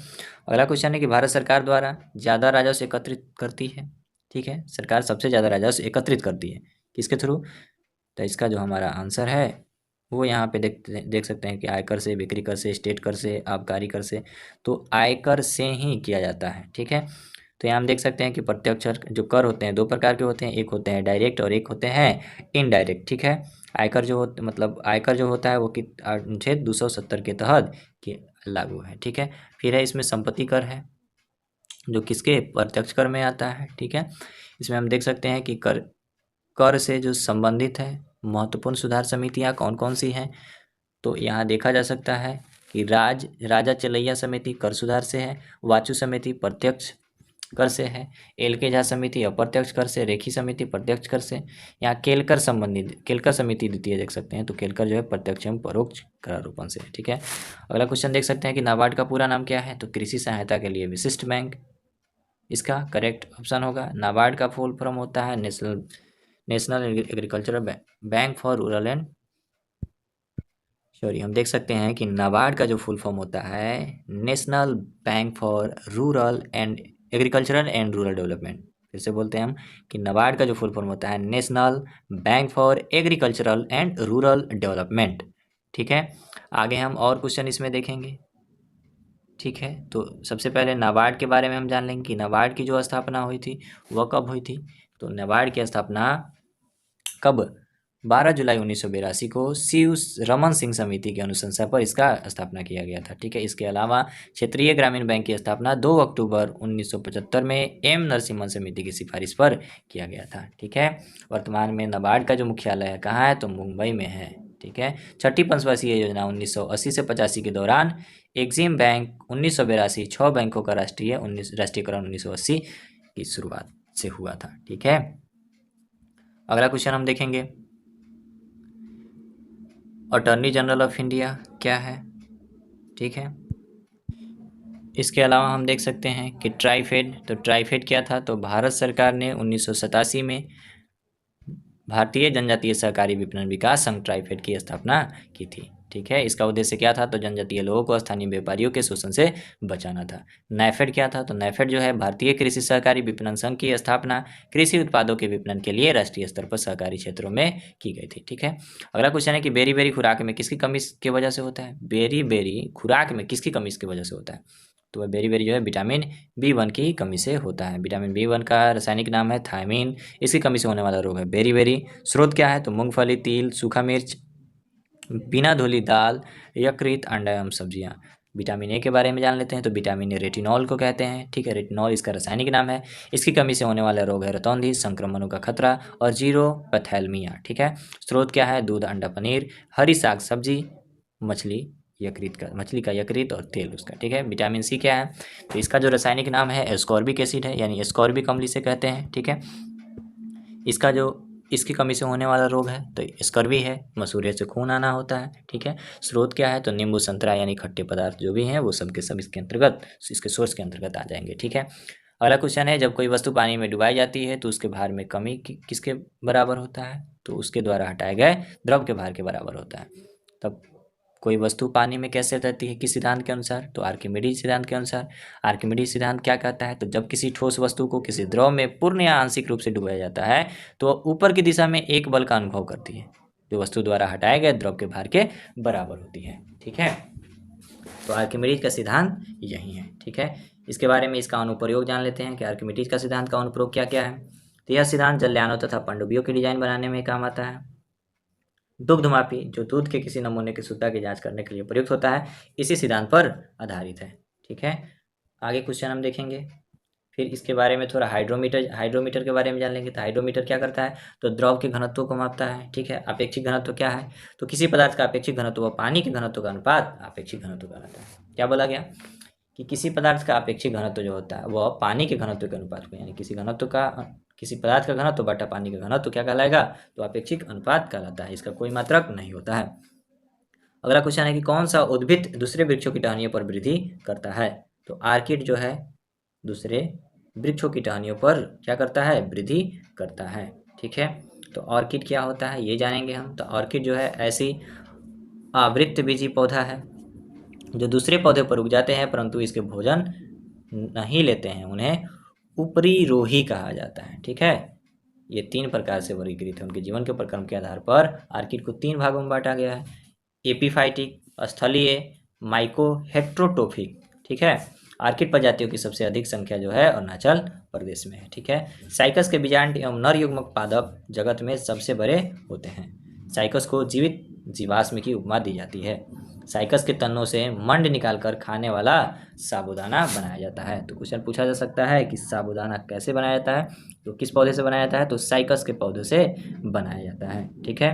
अगला क्वेश्चन है कि भारत सरकार द्वारा ज़्यादा राजस्व एकत्रित करती है। ठीक है। सरकार सबसे ज़्यादा राजस्व एकत्रित करती है किसके थ्रू? तो इसका जो हमारा आंसर है वो यहाँ पे देख सकते हैं कि आयकर से, बिक्री कर से, स्टेट कर से, आबकारी कर से। तो आयकर से ही किया जाता है। ठीक है। तो यहाँ हम देख सकते हैं कि प्रत्यक्ष जो कर होते हैं दो प्रकार के होते हैं, एक होते हैं डायरेक्ट और एक होते हैं इनडायरेक्ट। ठीक है। आयकर जो मतलब आयकर जो होता है वो कि अनुच्छेद 270 के तहत के लागू है। ठीक है। फिर है इसमें संपत्ति कर है जो किसके? प्रत्यक्ष कर में आता है। ठीक है। इसमें हम देख सकते हैं कि कर से जो संबंधित है महत्वपूर्ण सुधार समितियां कौन कौन सी हैं? तो यहाँ देखा जा सकता है कि राजा चलैया समिति कर सुधार से है, वाचु समिति प्रत्यक्ष कर से है, एलके झा समिति अप्रत्यक्ष कर से, रेखी समिति प्रत्यक्ष कर से। यहाँ केलकर समिति द्वितीय देख सकते हैं, तो केलकर जो है प्रत्यक्ष एवं परोक्ष करारोपण से। ठीक है। अगला क्वेश्चन देख सकते हैं कि नाबार्ड का पूरा नाम क्या है? तो कृषि सहायता के लिए विशिष्ट बैंक इसका करेक्ट ऑप्शन होगा। नाबार्ड का फुल फॉर्म होता है national agricultural bank for rural and sorry हम देख सकते हैं कि नाबार्ड का जो फुल फॉर्म होता है national bank for rural and agricultural and rural development. फिर से बोलते हैं हम कि नाबार्ड का जो फुल फॉर्म होता है national bank for agricultural and rural development. ठीक है। आगे हम और क्वेश्चन इसमें देखेंगे। ठीक है। तो सबसे पहले नाबार्ड के बारे में हम जान लेंगे कि नाबार्ड की जो स्थापना हुई थी वह कब हुई थी? तो नाबार्ड की स्थापना कब? 12 जुलाई 1982 को शिव रमन सिंह समिति की अनुशंसा पर इसका स्थापना किया गया था। ठीक है। इसके अलावा क्षेत्रीय ग्रामीण बैंक की स्थापना 2 अक्टूबर 1975 में एम नरसिम्हन समिति की सिफारिश पर किया गया था। ठीक है। वर्तमान में नाबार्ड का जो मुख्यालय कहाँ है? तो मुंबई में है। ठीक है। छठी पंचवर्षीय योजना 1980 से 85 के दौरान एक्सिम बैंक 1982 6 बैंकों का राष्ट्रीयकरण 1980 की शुरुआत से हुआ था। ठीक है। अगला क्वेश्चन हम देखेंगे अटॉर्नी जनरल ऑफ इंडिया क्या है? ठीक है। इसके अलावा हम देख सकते हैं कि ट्राइफेड, तो ट्राइफेड क्या था? तो भारत सरकार ने 1987 में भारतीय जनजातीय सहकारी विपणन विकास संघ ट्राइफेड की स्थापना की थी। ठीक है। इसका उद्देश्य क्या था? तो जनजातीय लोगों को स्थानीय व्यापारियों के शोषण से बचाना था। नैफेड क्या था? तो नैफेड जो है भारतीय कृषि सहकारी विपणन संघ की स्थापना कृषि उत्पादों के विपणन के लिए राष्ट्रीय स्तर पर सहकारी क्षेत्रों में की गई थी। ठीक है। अगला क्वेश्चन है कि बेरी बेरी खुराक में किसकी कमी की वजह से होता है? बेरी बेरी खुराक में किसकी कमी की वजह से होता है? तो वह बेरी बेरी जो है विटामिन B1 की कमी से होता है। विटामिन B1 का रासायनिक नाम है थायमीन। इसकी कमी से होने वाला रोग है बेरी बेरी। स्रोत क्या है? तो मूंगफली, तिल, सूखा मिर्च, बिना धुली दाल, यकृत, अंडा एवं सब्जियां। विटामिन ए के बारे में जान लेते हैं। तो विटामिन ए रेटिनॉल को कहते हैं। ठीक है। रेटिनॉल इसका रासायनिक नाम है। इसकी कमी से होने वाला रोग है रतौंधी, संक्रमणों का खतरा और जीरोपैथेलमिया। ठीक है। स्रोत क्या है? दूध, अंडा, पनीर, हरी साग सब्जी, मछली का यकृत और तेल उसका। ठीक है। विटामिन सी क्या है? तो इसका जो रासायनिक नाम है एस्कॉर्बिक एसिड है, यानी एस्कॉर्बिक अम्ल इसे कहते हैं। ठीक है। इसकी कमी से होने वाला रोग है तो स्कर्वी है, मसूड़े से खून आना होता है। ठीक है। स्रोत क्या है? तो नींबू, संतरा यानी खट्टे पदार्थ जो भी हैं वो सब के सब इसके अंतर्गत, इसके सोर्स के अंतर्गत आ जाएंगे। ठीक है। अगला क्वेश्चन है जब कोई वस्तु पानी में डुबाई जाती है तो उसके भार में कमी किसके बराबर होता है? तो उसके द्वारा हटाए गए द्रव के भार के बराबर होता है। तब कोई वस्तु पानी में कैसे रहती है किस सिद्धांत के अनुसार? तो आर्किमिडीज सिद्धांत के अनुसार। आर्किमिडीज सिद्धांत क्या कहता है? तो जब किसी ठोस वस्तु को किसी द्रव में पूर्ण या आंशिक रूप से डुबाया जाता है तो ऊपर की दिशा में एक बल का अनुभव करती है जो वस्तु द्वारा हटाए गए द्रव के भार के बराबर होती है। ठीक है। तो आर्किमिडीज का सिद्धांत यही है। ठीक है। इसके बारे में इसका अनुप्रयोग जान लेते हैं कि आर्किमिडीज का सिद्धांत का अनुप्रयोग क्या क्या है। तो यह सिद्धांत जलयानों तथा पनडुब्बियों की डिजाइन बनाने में काम आता है। दुग्धमापी जो दूध के किसी नमूने की शुद्धता की जांच करने के लिए प्रयुक्त होता है, इसी सिद्धांत पर आधारित है। ठीक है। आगे क्वेश्चन हम देखेंगे, फिर इसके बारे में थोड़ा हाइड्रोमीटर के बारे में जान लेंगे। तो हाइड्रोमीटर क्या करता है, तो द्रव के घनत्व को मापता है। ठीक है, अपेक्षिक घनत्व क्या है, तो किसी पदार्थ का अपेक्षिक घनत्व व पानी के घनत्व का अनुपात अपेक्षिक घनत्व कहलाता है। क्या बोला गया कि किसी पदार्थ का अपेक्षिक घनत्व जो होता है वह पानी के घनत्व के अनुपात को, यानी किसी पदार्थ का घनत्व बटा पानी का घनत्व क्या कहलाएगा, तो अपेक्षिक अनुपात कहलाता है। इसका कोई मात्रक नहीं होता है। अगला क्वेश्चन है कि कौन सा उद्भिद दूसरे वृक्षों की टहनियों पर वृद्धि करता है, तो आर्किड जो है दूसरे वृक्षों की टहनियों पर क्या करता है, वृद्धि करता है। ठीक है, तो ऑर्किड क्या होता है ये जानेंगे हम। तो ऑर्किड जो है ऐसी आवृत्त बीजी पौधा है जो दूसरे पौधे पर उग जाते हैं परंतु इसके भोजन नहीं लेते हैं, उन्हें उपरीरोही कहा जाता है। ठीक है, ये 3 प्रकार से वर्गीकृत है। उनके जीवन के प्रक्रम के आधार पर आर्किड को 3 भागों में बांटा गया है, एपीफाइटिक, स्थलीय, माइको हेट्रोटोफिक। ठीक है, आर्किड प्रजातियों की सबसे अधिक संख्या जो है अरुणाचल प्रदेश में है। ठीक है, साइकस के बीजांड एवं नर युग्मक पादप जगत में सबसे बड़े होते हैं। साइकस को जीवित जीवाश्म की उपमा दी जाती है। साइकस के तनों से मंड निकालकर खाने वाला साबूदाना बनाया जाता है। तो क्वेश्चन पूछा जा सकता है कि साबूदाना कैसे बनाया जाता है, तो किस पौधे से बनाया जाता है, तो साइकस के पौधे से बनाया जाता है। ठीक है,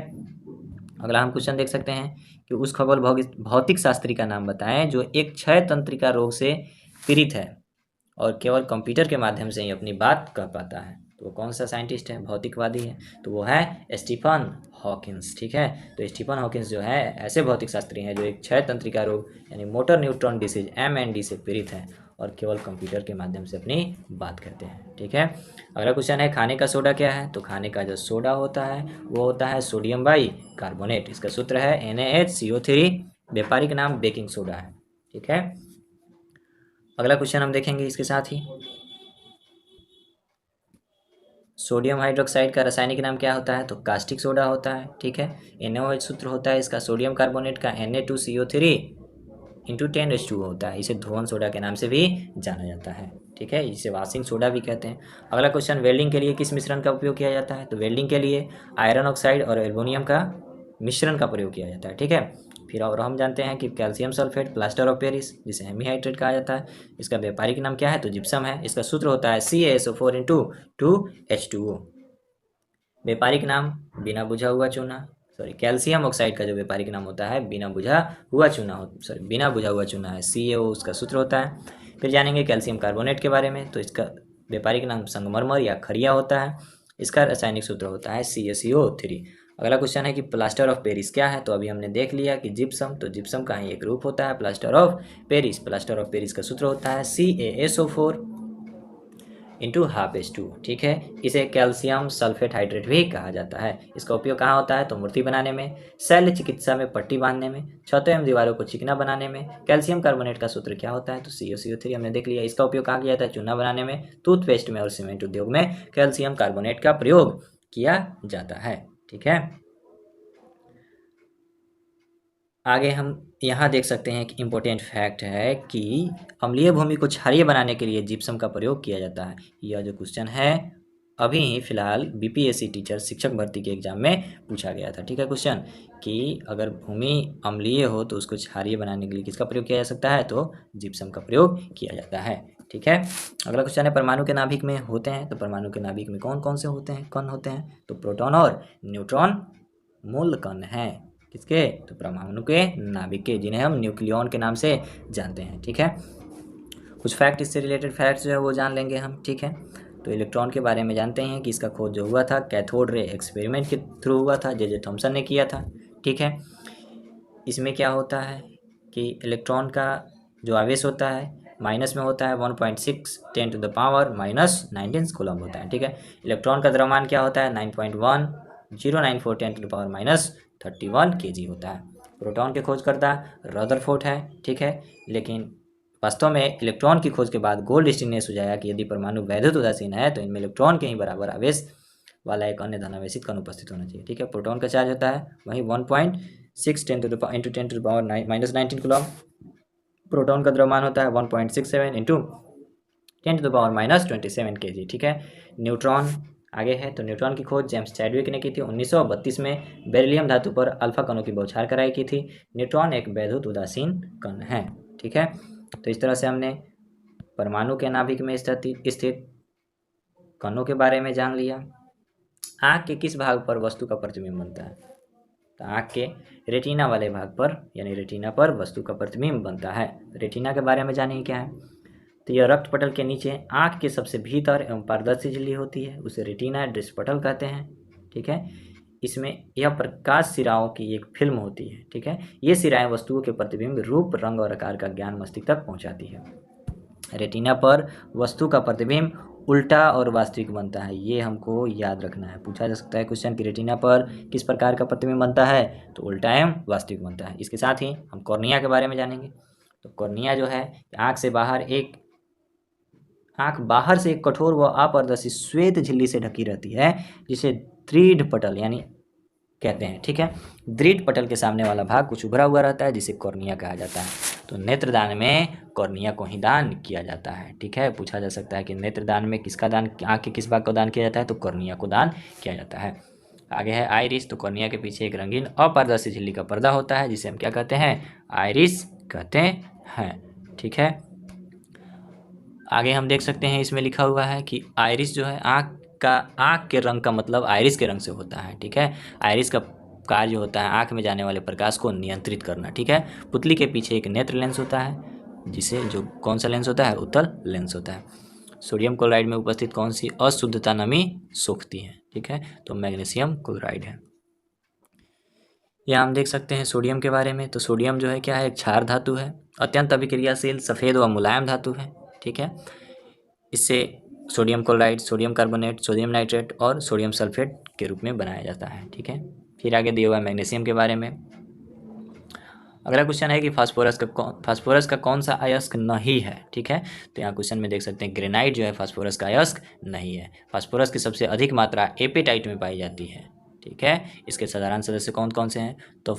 अगला हम क्वेश्चन देख सकते हैं कि उस खगोल भौतिक शास्त्री का नाम बताएं जो एक क्षय तंत्रिका रोग से पीड़ित है और केवल कंप्यूटर के माध्यम से ही अपनी बात कह पाता है। तो वो कौन सा साइंटिस्ट है, भौतिकवादी है, तो वो है स्टीफन हॉकिंस। ठीक है, तो स्टीफन हॉकिंस जो है ऐसे भौतिक शास्त्री हैं जो एक क्षय तंत्रिका रोग यानी मोटर न्यूट्रॉन डिसीज MND से पीड़ित हैं और केवल कंप्यूटर के माध्यम से अपनी बात कहते हैं। ठीक है, अगला क्वेश्चन है खाने का सोडा क्या है, तो खाने का जो सोडा होता है वो होता है सोडियम बाई कार्बोनेट। इसका सूत्र है NaHCO3, व्यापारिक नाम बेकिंग सोडा है। ठीक है, अगला क्वेश्चन हम देखेंगे इसके साथ ही, सोडियम हाइड्रोक्साइड का रासायनिक नाम क्या होता है, तो कास्टिक सोडा होता है। ठीक है, NaOH सूत्र होता है इसका, सोडियम कार्बोनेट का Na2CO3 इंटू 10H2O होता है। इसे धोवन सोडा के नाम से भी जाना जाता है। ठीक है, इसे वाशिंग सोडा भी कहते हैं। अगला क्वेश्चन, वेल्डिंग के लिए किस मिश्रण का उपयोग किया जाता है, तो वेल्डिंग के लिए आयरन ऑक्साइड और एल्युमिनियम का मिश्रण का प्रयोग किया जाता है। ठीक है, फिर और हम जानते हैं कि calcium sulphate, plaster of Paris जिसे हेमीहाइड्रेट कहा जाता है, इसका व्यापारिक नाम क्या है, तो जिप्सम है। इसका सूत्र होता है CaSO4 इंटू 2H2O। व्यापारिक नाम बिना बुझा हुआ चूना, कैल्शियम ऑक्साइड का जो व्यापारिक नाम होता है बिना बुझा हुआ चूना है, CaO उसका सूत्र होता है। फिर जानेंगे कैल्शियम कार्बोनेट के बारे में, तो इसका व्यापारिक नाम संगमरमर या खरिया होता है। इसका रासायनिक सूत्र होता है CaCO3। अगला क्वेश्चन है कि प्लास्टर ऑफ पेरिस क्या है, तो अभी हमने देख लिया कि जिप्सम, तो जिप्सम का ही एक रूप होता है plaster of Paris. Plaster of Paris का सूत्र होता है CaSO4 इंटू ½ ठीक है, इसे कैल्शियम सल्फेट हाइड्रेट भी कहा जाता है। इसका उपयोग कहाँ होता है, तो मूर्ति बनाने में, शल्य चिकित्सा में, पट्टी बांधने में, छतों एवं दीवारों को चिकना बनाने में। कैल्शियम कार्बोनेट का सूत्र क्या होता है, तो CaCO3 हमने देख लिया। इसका उपयोग कहाँ किया जाता है, चूना बनाने में, टूथपेस्ट में और सीमेंट उद्योग में कैल्शियम कार्बोनेट का प्रयोग किया जाता है। ठीक है, आगे हम यहाँ देख सकते हैं कि इम्पोर्टेंट फैक्ट है कि अम्लीय भूमि को क्षारीय बनाने के लिए जिप्सम का प्रयोग किया जाता है। यह जो क्वेश्चन है अभी फिलहाल BPSC टीचर शिक्षक भर्ती के एग्जाम में पूछा गया था। ठीक है, क्वेश्चन कि अगर भूमि अम्लीय हो तो उसको क्षारीय बनाने के लिए किसका प्रयोग किया जा सकता है, तो जिप्सम का प्रयोग किया जाता है। ठीक है, अगला क्वेश्चन है परमाणु के नाभिक में होते हैं, तो परमाणु के नाभिक में कौन कौन से कण होते हैं, तो प्रोटॉन और न्यूट्रॉन मूल कण हैं। किसके, तो परमाणु के नाभिक के, जिन्हें हम न्यूक्लियॉन के नाम से जानते हैं। ठीक है, कुछ फैक्ट इससे रिलेटेड फैक्ट्स जो है वो जान लेंगे हम। ठीक है, तो इलेक्ट्रॉन के बारे में जानते हैं कि इसका खोज जो हुआ था कैथोड रे एक्सपेरिमेंट के थ्रू हुआ था, जे थॉमसन ने किया था। ठीक है, इसमें क्या होता है कि इलेक्ट्रॉन का जो आवेश होता है माइनस में होता है 1.6 10⁻⁻19 कूलम होता है। ठीक है, इलेक्ट्रॉन का द्रव्यमान क्या होता है 9.1094 10⁻31 kg होता है। प्रोटॉन के खोजकर्ता रदरफोर्ड है। ठीक है, लेकिन वास्तव में इलेक्ट्रॉन की खोज के बाद गोल्डस्टीन ने सुझाया कि यदि परमाणु वैद्युत उदासीन है तो इनमें इलेक्ट्रॉन के ही बराबर आवेश वाला एक अन्य धनावेशित कण उपस्थित होना चाहिए। ठीक है, प्रोटॉन का चार्ज होता है वही 1.6 10⁻⁻19 कूलम। प्रोटॉन का द्रव्यमान होता है 1.67 इंटू 10⁻27 kg। ठीक है, न्यूट्रॉन आगे है, तो न्यूट्रॉन की खोज जेम्स चैडविक ने की थी 1932 में। बेरिलियम धातु पर अल्फा कणों की बौछार कराई की थी। न्यूट्रॉन एक वैद्युत उदासीन कण है। ठीक है, तो इस तरह से हमने परमाणु के नाभिक में स्थित कणों के बारे में जान लिया। आँख के किस भाग पर वस्तु का प्रतिबिंब बनता है? तो आँख के रेटिना वाले भाग पर यानी रेटिना पर वस्तु का प्रतिबिंब बनता है। रेटिना के बारे में जानिए क्या है। तो यह रक्त पटल के नीचे आँख के सबसे भीतर एवं पारदर्शी झिल्ली होती है, उसे रेटिना दृश्य पटल कहते हैं। ठीक है, इसमें यह प्रकाश सिराओं की एक फिल्म होती है। ठीक है, ये सिराएं वस्तुओं के प्रतिबिंब, रूप, रंग और आकार का ज्ञान मस्तिष्क तक पहुंचाती है। रेटिना पर वस्तु का प्रतिबिंब उल्टा और वास्तविक बनता है, ये हमको याद रखना है। पूछा जा सकता है क्वेश्चन कि रेटिना पर किस प्रकार का प्रतिबिंब बनता है, तो उल्टा एवं वास्तविक बनता है। इसके साथ ही हम कॉर्निया के बारे में जानेंगे। तो कॉर्निया जो है आँख बाहर से एक कठोर व अपारदर्शी श्वेत झिल्ली से ढकी रहती है, जिसे दृढ़ पटल यानी कहते हैं। ठीक है, दृढ़ पटल के सामने वाला भाग कुछ उभरा हुआ रहता है, जिसे कॉर्निया कहा जाता है। तो नेत्रदान में कॉर्निया को ही दान किया जाता है। ठीक है, पूछा जा सकता है कि नेत्रदान में किसका दान, आँख के किस भाग को दान किया जाता है, तो कॉर्निया को दान किया जाता है। आगे है आइरिस। तो कॉर्निया के पीछे एक रंगीन अपारदर्शी झिल्ली का पर्दा होता है, जिसे हम क्या कहते हैं, आइरिस कहते हैं। ठीक है, आगे हम देख सकते हैं इसमें लिखा हुआ है कि आइरिस जो है आँख के रंग का मतलब आइरिस के रंग से होता है। ठीक है, आइरिस का कार्य होता है आँख में जाने वाले प्रकाश को नियंत्रित करना। ठीक है, पुतली के पीछे एक नेत्र लेंस होता है, जिसे जो कौन सा लेंस होता है, उत्तल लेंस होता है। सोडियम क्लोराइड में उपस्थित कौन सी अशुद्धता नमी सोखती है? ठीक है, तो मैग्नीशियम क्लोराइड है। यहाँ हम देख सकते हैं सोडियम के बारे में। तो सोडियम जो है क्या है, एक क्षार धातु है, अत्यंत अभिक्रियाशील, सफ़ेद व मुलायम धातु है। ठीक है, इससे sodium chloride, sodium carbonate, sodium nitrate और सोडियम सल्फेट के रूप में बनाया जाता है। ठीक है, फिर आगे दिया हुआ है मैग्नीशियम के बारे में। अगला क्वेश्चन है कि फास्फोरस का कौन सा अयस्क नहीं है? ठीक है, तो यहाँ क्वेश्चन में देख सकते हैं ग्रेनाइट जो है फास्फोरस का अयस्क नहीं है। फास्फोरस की सबसे अधिक मात्रा एपेटाइट में पाई जाती है। ठीक है, इसके साधारण सदस्य कौन कौन से हैं? तो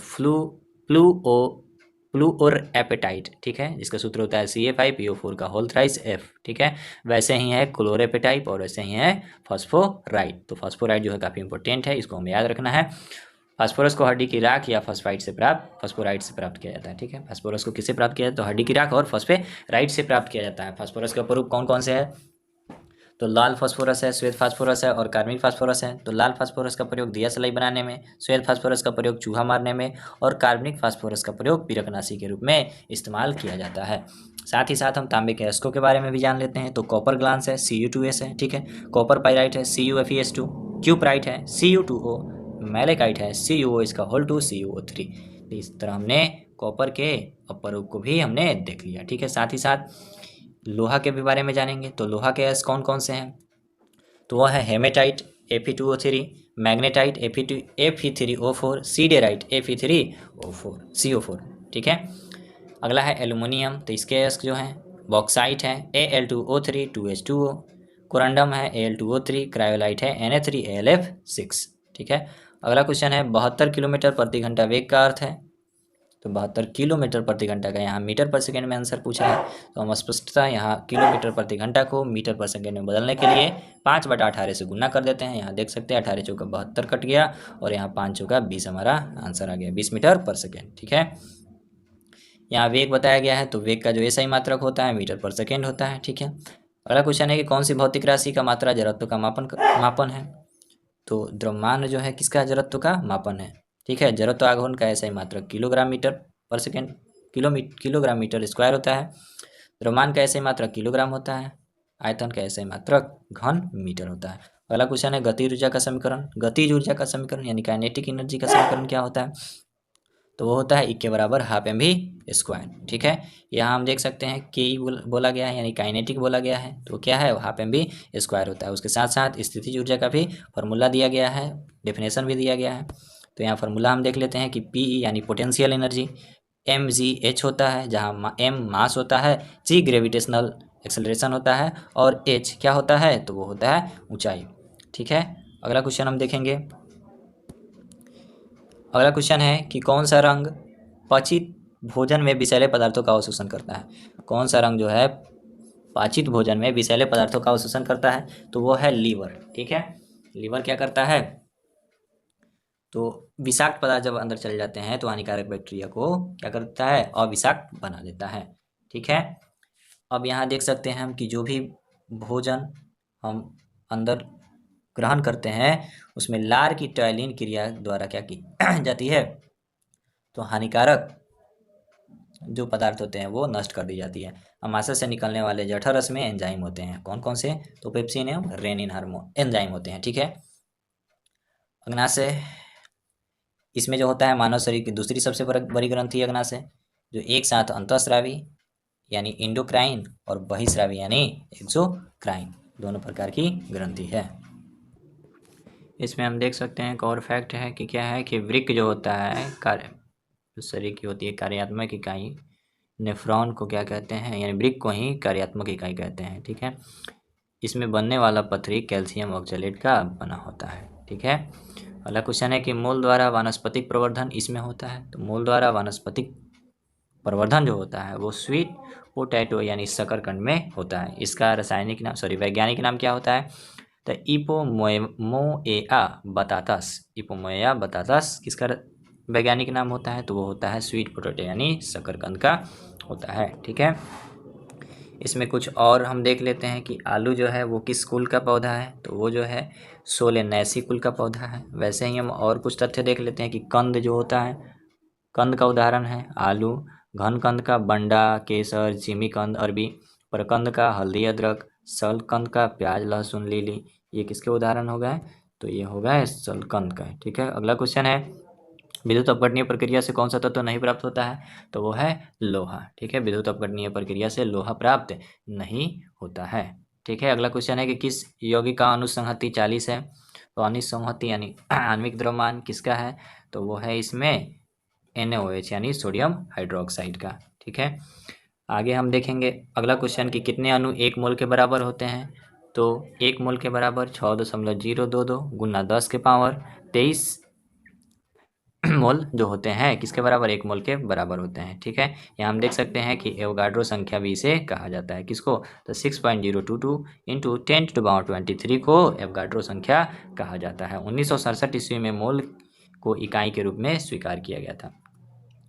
फ्लूओर एपेटाइट। ठीक है, जिसका सूत्र होता है CA5PO4 का होल थ्राइस F। ठीक है, वैसे ही है क्लोरेपेटाइट और वैसे ही है फास्फोराइट। तो फास्फोराइट जो है काफ़ी इंपॉर्टेंट है, इसको हमें याद रखना है। फास्फोरस को हड्डी की राख या फास्फोराइट से प्राप्त किया जाता है। ठीक है, फास्फोरस को किससे प्राप्त किया जाता है? तो हड्डी की राख और फास्फोराइट से प्राप्त किया जाता है। फास्फोरस के उपरूप कौन कौन से है? तो लाल फास्फोरस है, श्वेत फास्फोरस है और कार्बनिक फास्फोरस है। तो लाल फास्फोरस का प्रयोग दिया सलाई बनाने में, श्वेत फास्फोरस का प्रयोग चूहा मारने में और कार्बनिक फास्फोरस का प्रयोग पीरकनाशी के रूप में इस्तेमाल किया जाता है। साथ ही साथ हम तांबे के अयस्कों के बारे में भी जान लेते हैं। तो कॉपर ग्लांस है, Cu2S है। ठीक है, कॉपर पाइराइट है, CuFeS2, क्यूपराइट है, Cu2O, मैलेकाइट है, CuO इसका होल 2 CuO3। इस तरह हमने कॉपर के अपरूप को भी हमने देख लिया। ठीक है, साथ ही साथ लोहा के भी बारे में जानेंगे। तो लोहा के अयस्क कौन कौन से हैं? तो वह है haematite Fe2O3, magnetite Fe3O4, siderite Fe3O4 CO4। ठीक है, अगला है एल्यूमिनियम। तो इसके अयस्क जो हैं बॉक्साइट है Al2O3 2H2O, कोरंडम है Al2O3, क्रायोलाइट है Na3AlF6। ठीक है, अगला क्वेश्चन है 72 किलोमीटर प्रति घंटा वेग का अर्थ है? तो 72 किलोमीटर प्रति घंटा का यहाँ मीटर पर सेकेंड में आंसर पूछा है। तो हम स्पष्टता यहाँ किलोमीटर प्रति घंटा को मीटर पर सेकेंड में बदलने के लिए 5/18 से गुना कर देते हैं। यहाँ देख सकते हैं 18 चौका 72 कट गया और यहाँ 5 चौका 20 हमारा आंसर आ गया, 20 मीटर पर सेकेंड। ठीक है, यहाँ वेग बताया गया है, तो वेग का जो एसआई मात्रक होता है मीटर पर सेकेंड होता है। ठीक है, अगला क्वेश्चन है कि कौन सी भौतिक राशि का मात्रा जड़त्व का मापन है? तो द्रव्यमान जो है किसका जड़त्व का मापन है? ठीक है, जड़त्व आघूर्ण का एसआई मात्रक किलोग्राम मीटर पर सेकेंड, किलोग्राम मीटर स्क्वायर होता है। द्रव्यमान का एसआई मात्रक किलोग्राम होता है। आयतन का एसआई मात्रक घन मीटर होता है। अगला क्वेश्चन है गतिज ऊर्जा का समीकरण। गतिज ऊर्जा का समीकरण यानी काइनेटिक एनर्जी का समीकरण क्या होता है? तो वो होता है E के बराबर हाफ mv²। ठीक है, यहाँ हम देख सकते हैं कि बोला गया है यानी काइनेटिक बोला गया है, तो क्या है, हाफ mv² होता है। उसके साथ साथ स्थितिज ऊर्जा का भी फॉर्मूला दिया गया है, डेफिनेशन भी दिया गया है। तो यहाँ फॉर्मूला हम देख लेते हैं कि Pe यानी पोटेंशियल एनर्जी, mgh होता है, जहाँ m मास होता है, g ग्रेविटेशनल एक्सेलरेशन होता है और h क्या होता है, तो वो होता है ऊंचाई। ठीक है, अगला क्वेश्चन हम देखेंगे। अगला क्वेश्चन है कि कौन सा रंग पाचित भोजन में विषैले पदार्थों का अवशोषण करता है? कौन सा रंग जो है पाचित भोजन में विषैले पदार्थों का अवशोषण करता है? तो वो है लीवर। ठीक है, लीवर क्या करता है, तो विषाक्त पदार्थ जब अंदर चले जाते हैं तो हानिकारक बैक्टीरिया को क्या करता है, अविषाक्त बना देता है। ठीक है, अब यहाँ देख सकते हैं हम कि जो भी भोजन हम अंदर ग्रहण करते हैं उसमें लार की टॉयलिन क्रिया द्वारा क्या की जाती है, तो हानिकारक जो पदार्थ होते हैं वो नष्ट कर दी जाती है। अमाशय से निकलने वाले जठररस में एंजाइम होते हैं, कौन कौन से, तो पेप्सिन एवं रेनिन हार्मोन एंजाइम होते हैं। ठीक है। अग्नाशय, इसमें जो होता है मानव शरीर की दूसरी सबसे बड़ी ग्रंथि अग्नाशय, जो एक साथ अंतःस्रावी यानी इंडोक्राइन और बहिस्रावी यानी एक्सोक्राइन दोनों प्रकार की ग्रंथि है। इसमें हम देख सकते हैं एक और फैक्ट है कि क्या है कि वृक्क जो होता है कार्य जो शरीर की होती है कार्यात्मक इकाई, नेफ्रॉन को क्या कहते हैं, यानी वृक्क को ही कार्यात्मक इकाई कहते हैं। ठीक है। इसमें बनने वाला पथरी कैल्शियम ऑक्जेलेट का बना होता है। ठीक है। अगला क्वेश्चन है कि मूल द्वारा वानस्पतिक प्रवर्धन इसमें होता है, तो मूल द्वारा वानस्पतिक प्रवर्धन जो होता है वो स्वीट पोटैटो यानी शकरकंद में होता है। इसका रासायनिक नाम वैज्ञानिक नाम क्या होता है, तो इपोमोएआ बतातस, इपोमोएआ बतातस किसका वैज्ञानिक नाम होता है, तो वो होता है स्वीट पोटैटो यानी शकरकंद का होता है। ठीक है। इसमें कुछ और हम देख लेते हैं कि आलू जो है वो किस कुल का पौधा है, तो वो जो है सोलेनेसी कुल का पौधा है। वैसे ही हम और कुछ तथ्य देख लेते हैं कि कंद जो होता है, कंद का उदाहरण है आलू, घनकंद का बंडा केसर जिमीकंद अरबी, परकंद का हल्दी अदरक, सलकंद का प्याज लहसुन लीली, ये किसके उदाहरण हो गए, तो ये हो गए सलकंद का। ठीक है। अगला क्वेश्चन है विद्युत अपघटनीय प्रक्रिया से कौन सा तत्व नहीं प्राप्त होता है, तो वो है लोहा। ठीक है। विद्युत अपघटनीय प्रक्रिया से लोहा प्राप्त नहीं होता है। ठीक है। अगला क्वेश्चन है कि किस यौगिक का अनुसंहति 40 है, तो अनुसंहति यानी आणविक द्रव्यमान किसका है, तो वो है इसमें NaOH यानी सोडियम हाइड्रोक्साइड का। ठीक है। आगे हम देखेंगे अगला क्वेश्चन कि कितने अणु 1 मोल के बराबर होते हैं, तो 1 मोल के बराबर 6.022 गुना 10 के पावर 23 मोल जो होते हैं किसके बराबर, 1 मोल के बराबर होते हैं। ठीक है। यहाँ हम देख सकते हैं कि एवोगाड्रो संख्या भी इसे कहा जाता है, किसको, तो 6.022 इंटू 10⁻23 को एवोगाड्रो संख्या कहा जाता है। 1967 ईस्वी में मोल को इकाई के रूप में स्वीकार किया गया था।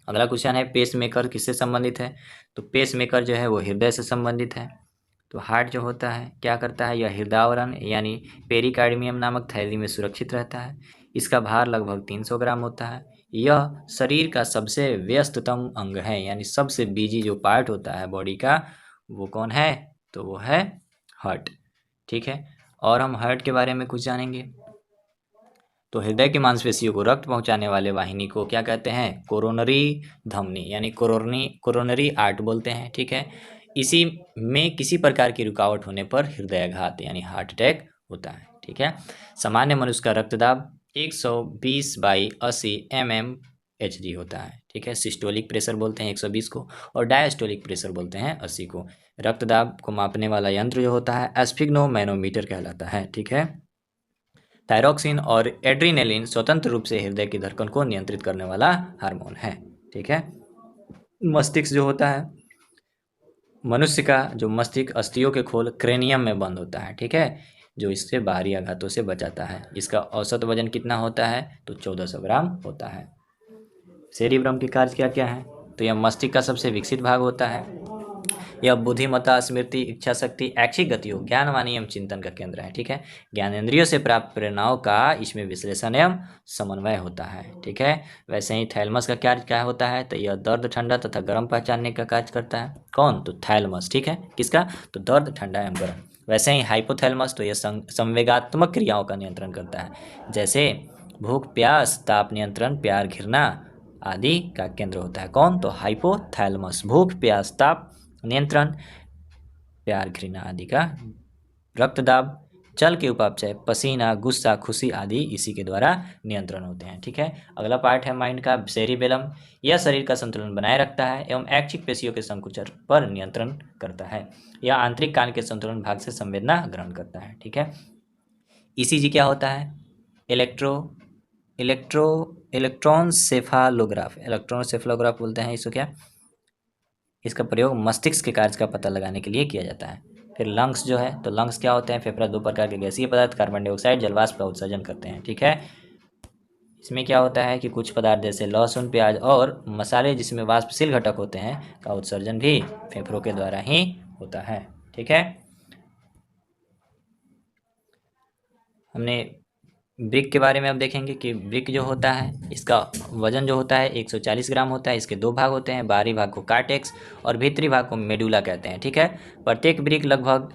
अगला क्वेश्चन है पेस मेकर किससे संबंधित है, तो पेस मेकर जो है वो हृदय से संबंधित है। तो हार्ट जो होता है क्या करता है, यह हृदयावरण यानी पेरिकार्डियम नामक थैली में सुरक्षित रहता है। इसका भार लगभग 300 ग्राम होता है। यह शरीर का सबसे व्यस्ततम अंग है, यानी सबसे बिजी जो पार्ट होता है बॉडी का वो कौन है, तो वो है हार्ट। ठीक है। और हम हार्ट के बारे में कुछ जानेंगे, तो हृदय की मांसपेशियों को रक्त पहुंचाने वाले वाहिनी को क्या कहते हैं, कोरोनरी धमनी यानी कोरोनरी आर्ट बोलते हैं। ठीक है। इसी में किसी प्रकार की रुकावट होने पर हृदयाघात यानी हार्ट अटैक होता है। ठीक है। सामान्य मनुष्य का रक्तदाब 120/80 mmHg होता है। ठीक है। सिस्टोलिक प्रेशर बोलते हैं 120 को और डायस्टोलिक प्रेशर बोलते हैं 80 को। रक्तदाब को मापने वाला यंत्र जो होता है एस्फिग्नोमैनोमीटर कहलाता है। ठीक है। थायरोक्सिन और एड्रीनेलिन स्वतंत्र रूप से हृदय की धड़कन को नियंत्रित करने वाला हार्मोन है। ठीक है। मस्तिष्क जो होता है, मनुष्य का जो मस्तिष्क अस्थियों के खोल क्रेनियम में बंद होता है। ठीक है। जो इससे बाहरी आघातों से बचाता है। इसका औसत वजन कितना होता है, तो 1400 ग्राम होता है। सेरिब्रम के कार्य क्या क्या है, तो यह मस्तिष्क का सबसे विकसित भाग होता है। यह बुद्धिमत्ता स्मृति इच्छा शक्ति ऐच्छिक गतियों ज्ञानवाणी एवं चिंतन का केंद्र है। ठीक है। ज्ञानेंद्रियों से प्राप्त प्रेरणाओं का इसमें विश्लेषण एवं समन्वय होता है। ठीक है। वैसे ही थैलमस का कार्य क्या होता है, तो यह दर्द ठंडा तथा गर्म पहचानने का कार्य करता है। कौन, तो थैलमस। ठीक है। किसका, तो दर्द ठंडा एवं गर्म। वैसे ही हाइपोथैलमस तो यह संवेगात्मक क्रियाओं का नियंत्रण करता है, जैसे भूख प्यास ताप नियंत्रण प्यार घृणा आदि का केंद्र होता है। कौन, तो हाइपोथैलमस। भूख प्यास ताप नियंत्रण प्यार घृणा आदि का। रक्तदाब जल के उपापचय पसीना गुस्सा खुशी आदि इसी के द्वारा नियंत्रण होते हैं। ठीक है। अगला पार्ट है माइंड का सेरिबेलम। यह शरीर का संतुलन बनाए रखता है एवं ऐच्छिक पेशियों के संकुचन पर नियंत्रण करता है। यह आंतरिक कान के संतुलन भाग से संवेदना ग्रहण करता है। ठीक है। ईसीजी क्या होता है, इलेक्ट्रॉन सेफालोग्राफ बोलते हैं इसको। क्या, इसका प्रयोग मस्तिष्क के कार्य का पता लगाने के लिए किया जाता है। फिर लंग्स जो है, तो लंग्स क्या होते हैं, फेफड़ा 2 प्रकार के गैसीय पदार्थ कार्बन डाइऑक्साइड जलवाष्प का उत्सर्जन करते हैं। ठीक है। इसमें क्या होता है कि कुछ पदार्थ जैसे लहसुन प्याज और मसाले जिसमें वाष्पशील घटक होते हैं का उत्सर्जन भी फेफड़ों के द्वारा ही होता है। ठीक है, हमने ब्रिक के बारे में अब देखेंगे कि ब्रिक जो होता है इसका वजन जो होता है 140 ग्राम होता है। इसके दो भाग होते हैं, बाहरी भाग को कार्टेक्स और भीतरी भाग को मेडुला कहते हैं। ठीक है, प्रत्येक ब्रिक लगभग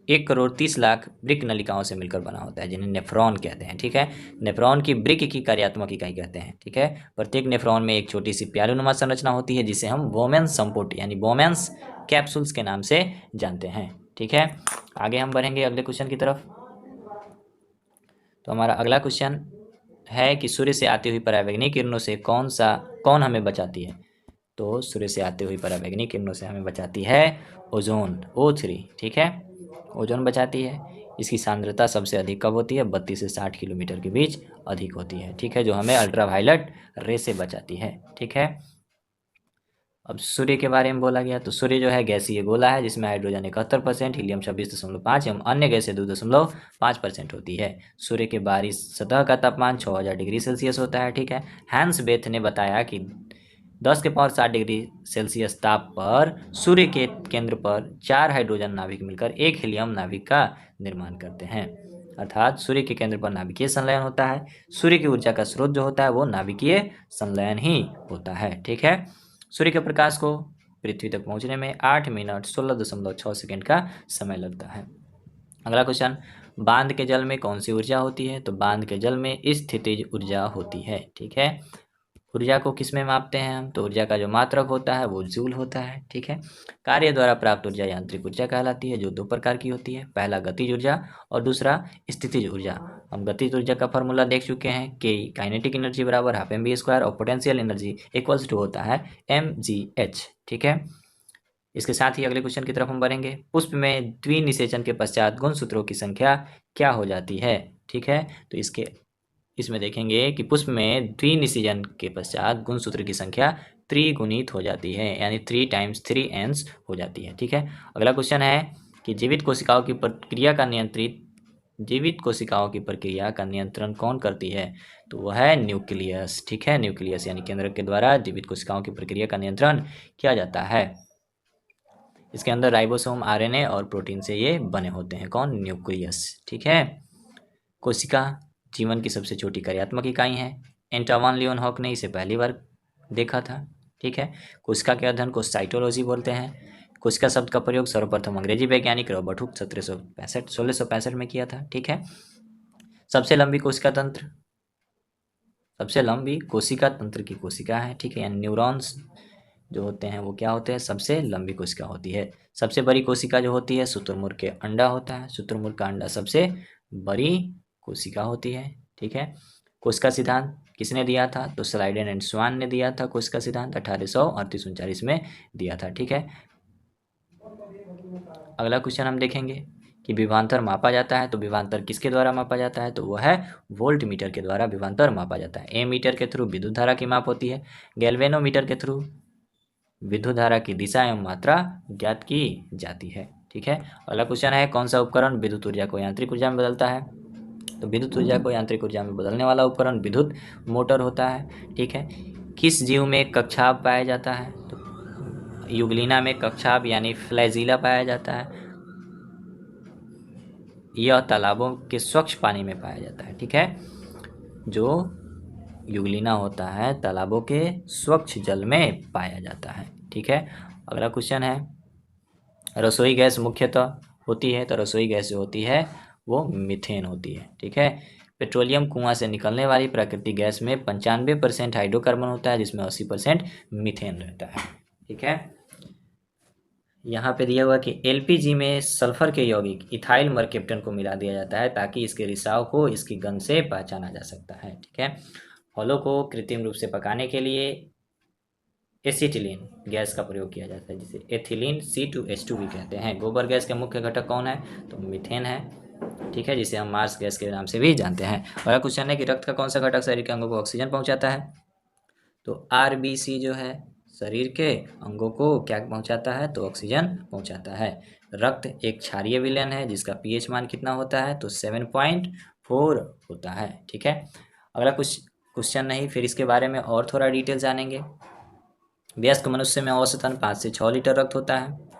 1,30,00,000 ब्रिक नलिकाओं से मिलकर बना होता है, जिन्हें नेफ्रॉन कहते हैं। ठीक है, नेफ्रॉन की ब्रिक की कार्यात्मक इकाई कहते हैं। ठीक है, प्रत्येक नेफ्रॉन में एक छोटी सी प्यालोनुमा संरचना होती है जिसे हम बोमेन्स संपुट यानी बोमेन्स कैप्सूल्स के नाम से जानते हैं। ठीक है, आगे हम बढ़ेंगे अगले क्वेश्चन की तरफ। तो हमारा अगला क्वेश्चन है कि सूर्य से आती हुई पराबैंगनी किरणों से कौन हमें बचाती है। तो सूर्य से आती हुई पराबैंगनी किरणों से हमें बचाती है ओजोन, O3। ठीक है, ओजोन बचाती है। इसकी सांद्रता सबसे अधिक कब होती है, 32 से 60 किलोमीटर के बीच अधिक होती है। ठीक है, जो हमें अल्ट्रावायलेट रे से बचाती है। ठीक है, अब सूर्य के बारे में बोला गया तो सूर्य जो है गैसीय गोला है जिसमें हाइड्रोजन 71%, हीलियम 26.5 एवं अन्य गैसें 2.5% होती है। सूर्य के बाहरी सतह का तापमान 6000 डिग्री सेल्सियस होता है। ठीक है, हैंस बेथ ने बताया कि 10 के पावर 7 डिग्री सेल्सियस ताप पर सूर्य के केंद्र पर 4 हाइड्रोजन नाभिक मिलकर एक हीलियम नाभिक का निर्माण करते हैं। अर्थात सूर्य के केंद्र पर नाभिकीय संलयन होता है। सूर्य की ऊर्जा का स्रोत जो होता है वो नाभिकीय संलयन ही होता है। ठीक है, सूर्य के प्रकाश को पृथ्वी तक पहुंचने में 8 मिनट 16.6 सेकंड का समय लगता है। अगला क्वेश्चन, बांध के जल में कौन सी ऊर्जा होती है। तो बांध के जल में स्थितिज ऊर्जा होती है। ठीक है, ऊर्जा को किस में मापते हैं हम, तो ऊर्जा का जो मात्रक होता है वो जूल होता है। ठीक है, कार्य द्वारा प्राप्त ऊर्जा यांत्रिक ऊर्जा कहलाती है, जो दो प्रकार की होती है, पहला गतिज ऊर्जा और दूसरा स्थितिज ऊर्जा। हम गतिज ऊर्जा का फॉर्मूला देख चुके हैं कि काइनेटिक एनर्जी बराबर हाफ एम बी स्क्वायर और पोटेंशियल एनर्जी इक्वल्स टू होता है mgh। ठीक है, इसके साथ ही अगले क्वेश्चन की तरफ हम बढ़ेंगे। पुष्प में द्विनिषेचन के पश्चात गुणसूत्रों की संख्या क्या हो जाती है। ठीक है, तो इसमें देखेंगे कि पुष्प में द्विनिषेचन के पश्चात गुणसूत्र की संख्या त्रिगुणित हो जाती है, यानी 3 × 3n हो जाती है। ठीक है, अगला क्वेश्चन है कि जीवित कोशिकाओं की प्रक्रिया का नियंत्रण कौन करती है। तो वह है न्यूक्लियस। ठीक है, न्यूक्लियस यानी केंद्रक के द्वारा जीवित कोशिकाओं की प्रक्रिया का नियंत्रण किया जाता है। इसके अंदर राइबोसोम, आरएनए और प्रोटीन से ये बने होते हैं। कौन, न्यूक्लियस। ठीक है, कोशिका जीवन की सबसे छोटी कार्यात्मक इकाई है। एंटोवन लियोनहॉक ने इसे पहली बार देखा था। ठीक है, कोशिका के अध्ययन को साइटोलॉजी बोलते हैं। कोशिका शब्द का प्रयोग सर्वप्रथम अंग्रेजी वैज्ञानिक रॉबर्ट हुक 1665 में किया था। ठीक है, सबसे लंबी कोशिका तंत्र की कोशिका है। ठीक है, यानी न्यूरॉन्स जो होते हैं वो क्या होते हैं, सबसे लंबी कोशिका होती है। सबसे बड़ी कोशिका जो होती है शुतुरमुर्ग के अंडा होता है। शुतुरमुर्ग का अंडा सबसे बड़ी कोशिका होती है। ठीक है, कोशिका सिद्धांत किसने दिया था, तो स्लाइडेन एंड स्वान ने दिया था। कोशिका सिद्धांत 1838-39 में दिया था। ठीक है, अगला क्वेश्चन हम देखेंगे कि विभवांतर मापा जाता है। तो विभवांतर किसके द्वारा मापा जाता है, तो वह है वोल्ट मीटर के द्वारा विभवांतर मापा जाता है। ए मीटर के थ्रू विद्युत धारा की माप होती है। गैल्वेनोमीटर के थ्रू विद्युत धारा की दिशा एवं मात्रा ज्ञात की जाती है। ठीक है, अगला क्वेश्चन है कौन सा उपकरण विद्युत ऊर्जा को यांत्रिक ऊर्जा में बदलता है। तो विद्युत ऊर्जा को यांत्रिक ऊर्जा में बदलने वाला उपकरण विद्युत मोटर होता है। ठीक है, किस जीव में कक्षाभ पाया जाता है, तो युगलिना में कक्षाभ यानी फ्लैजिला पाया जाता है। यह तालाबों के स्वच्छ पानी में पाया जाता है। ठीक है, जो युगलिना होता है तालाबों के स्वच्छ जल में पाया जाता है। ठीक है, अगला क्वेश्चन है रसोई गैस मुख्यतः होती है। तो रसोई गैस जो होती है वो मीथेन होती है। ठीक है, पेट्रोलियम कुआं से निकलने वाली प्राकृतिक गैस में 95% हाइड्रोकार्बन होता है, जिसमें 80% मीथेन रहता है। ठीक है, यहाँ पे दिया हुआ कि एलपीजी में सल्फर के यौगिक इथाइल मरकेप्टन को मिला दिया जाता है ताकि इसके रिसाव को इसकी गंध से पहचाना जा सकता है। ठीक है, फलों को कृत्रिम रूप से पकाने के लिए एसिटिलीन गैस का प्रयोग किया जाता है, जिसे एथिलीन C2H2 भी कहते हैं। गोबर गैस के मुख्य घटक कौन है, तो मीथेन है। ठीक है, जिसे हम मार्स गैस के नाम से भी जानते हैं। अगला क्वेश्चन है कि रक्त का कौन सा घटक शरीर के अंगों को ऑक्सीजन पहुंचाता है। तो RBC जो है शरीर के अंगों को क्या पहुंचाता है, तो ऑक्सीजन पहुंचाता है। रक्त एक क्षारीय विलयन है जिसका pH मान कितना होता है, तो 7.4 होता है। ठीक है, अगला कुछ क्वेश्चन नहीं, फिर इसके बारे में और थोड़ा डिटेल जानेंगे। वयस्क मनुष्य में औसतन 5 से 6 लीटर रक्त होता है।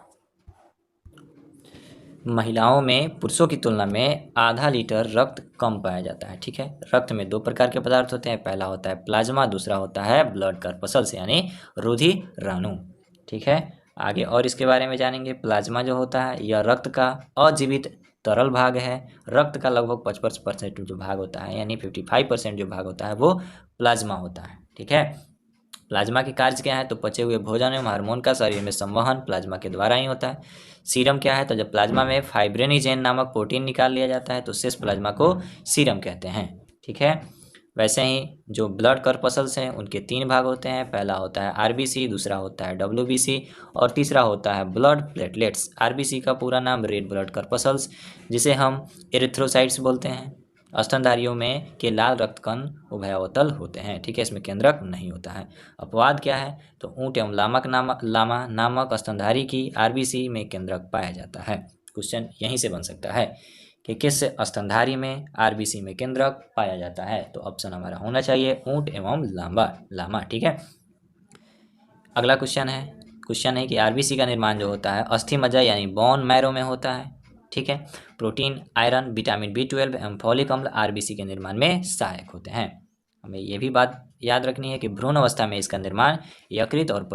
महिलाओं में पुरुषों की तुलना में आधा लीटर रक्त कम पाया जाता है। ठीक है, रक्त में 2 प्रकार के पदार्थ होते हैं, पहला होता है प्लाज्मा, दूसरा होता है ब्लड कर्पसल्स यानी रुधिराणु। ठीक है, आगे और इसके बारे में जानेंगे। प्लाज्मा जो होता है यह रक्त का अजीवित तरल भाग है। रक्त का लगभग 55% जो भाग होता है यानी 55% जो भाग होता है वो प्लाज्मा होता है। ठीक है, प्लाज्मा के कार्य क्या है, तो पचे हुए भोजन एवं हार्मोन का शरीर में संवहन प्लाज्मा के द्वारा ही होता है। सीरम क्या है, तो जब प्लाज्मा में फाइब्रिनोजेन नामक प्रोटीन निकाल लिया जाता है तो शेष प्लाज्मा को सीरम कहते हैं। ठीक है, वैसे ही जो ब्लड कर्पसल्स हैं उनके 3 भाग होते हैं, पहला होता है आरबीसी, दूसरा होता है डब्ल्यूबीसी और तीसरा होता है ब्लड प्लेटलेट्स। आरबीसी का पूरा नाम रेड ब्लड कर्पसल्स, जिसे हम एरिथ्रोसाइट्स बोलते हैं। स्तनधारियों में के लाल रक्त कण उभयावतल होते हैं। ठीक है, इसमें केंद्रक नहीं होता है। अपवाद क्या है, तो ऊंट एवं लामा नामक स्तनधारी की आरबीसी में केंद्रक पाया जाता है। क्वेश्चन यहीं से बन सकता है कि किस स्तनधारी में आरबीसी में केंद्रक पाया जाता है, तो ऑप्शन हमारा होना चाहिए ऊंट एवं लामा। ठीक है, अगला क्वेश्चन है कि आरबीसी का निर्माण जो होता है अस्थि मज्जा यानी बोन मैरो में होता है। ठीक है, प्रोटीन, आयरन, विटामिन B12 एवं फॉलिक अम्ल आरबीसी के निर्माण में सहायक होते हैं। हमें यह भी बात याद रखनी है कि भ्रूण अवस्था में इसका निर्माण यकृत और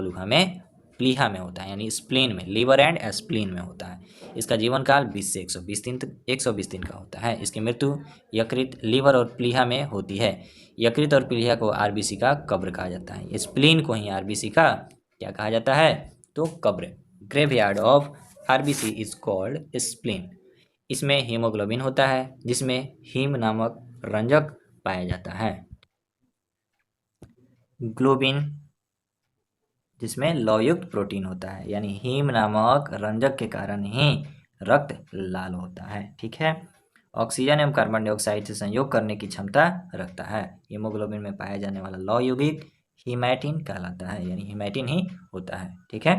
प्लीहा में होता है यानी स्प्लीन में, लीवर एंड स्प्लीन में होता है। इसका जीवन काल 20 से 120 दिन का होता है। इसकी मृत्यु यकृत, लीवर और प्लीहा में होती है। यकृत और प्लीहा को आरबीसी का कब्र कहा जाता है। स्प्लीन को ही आरबीसी का क्या कहा जाता है, तो कब्र। Graveyard of RBC is called spleen. इसमें हीमोग्लोबिन होता है जिसमें हीम नामक रंजक पाया जाता है। ग्लोबिन जिसमें लौहयुक्त प्रोटीन होता है यानी हीम नामक रंजक के कारण ही रक्त लाल होता है। ठीक है, ऑक्सीजन एवं कार्बन डाइऑक्साइड से संयोग करने की क्षमता रखता है। हीमोग्लोबिन में पाया जाने वाला लौह यौगिक हीमैटिन कहलाता है यानी हीमैटिन ही होता है। ठीक है,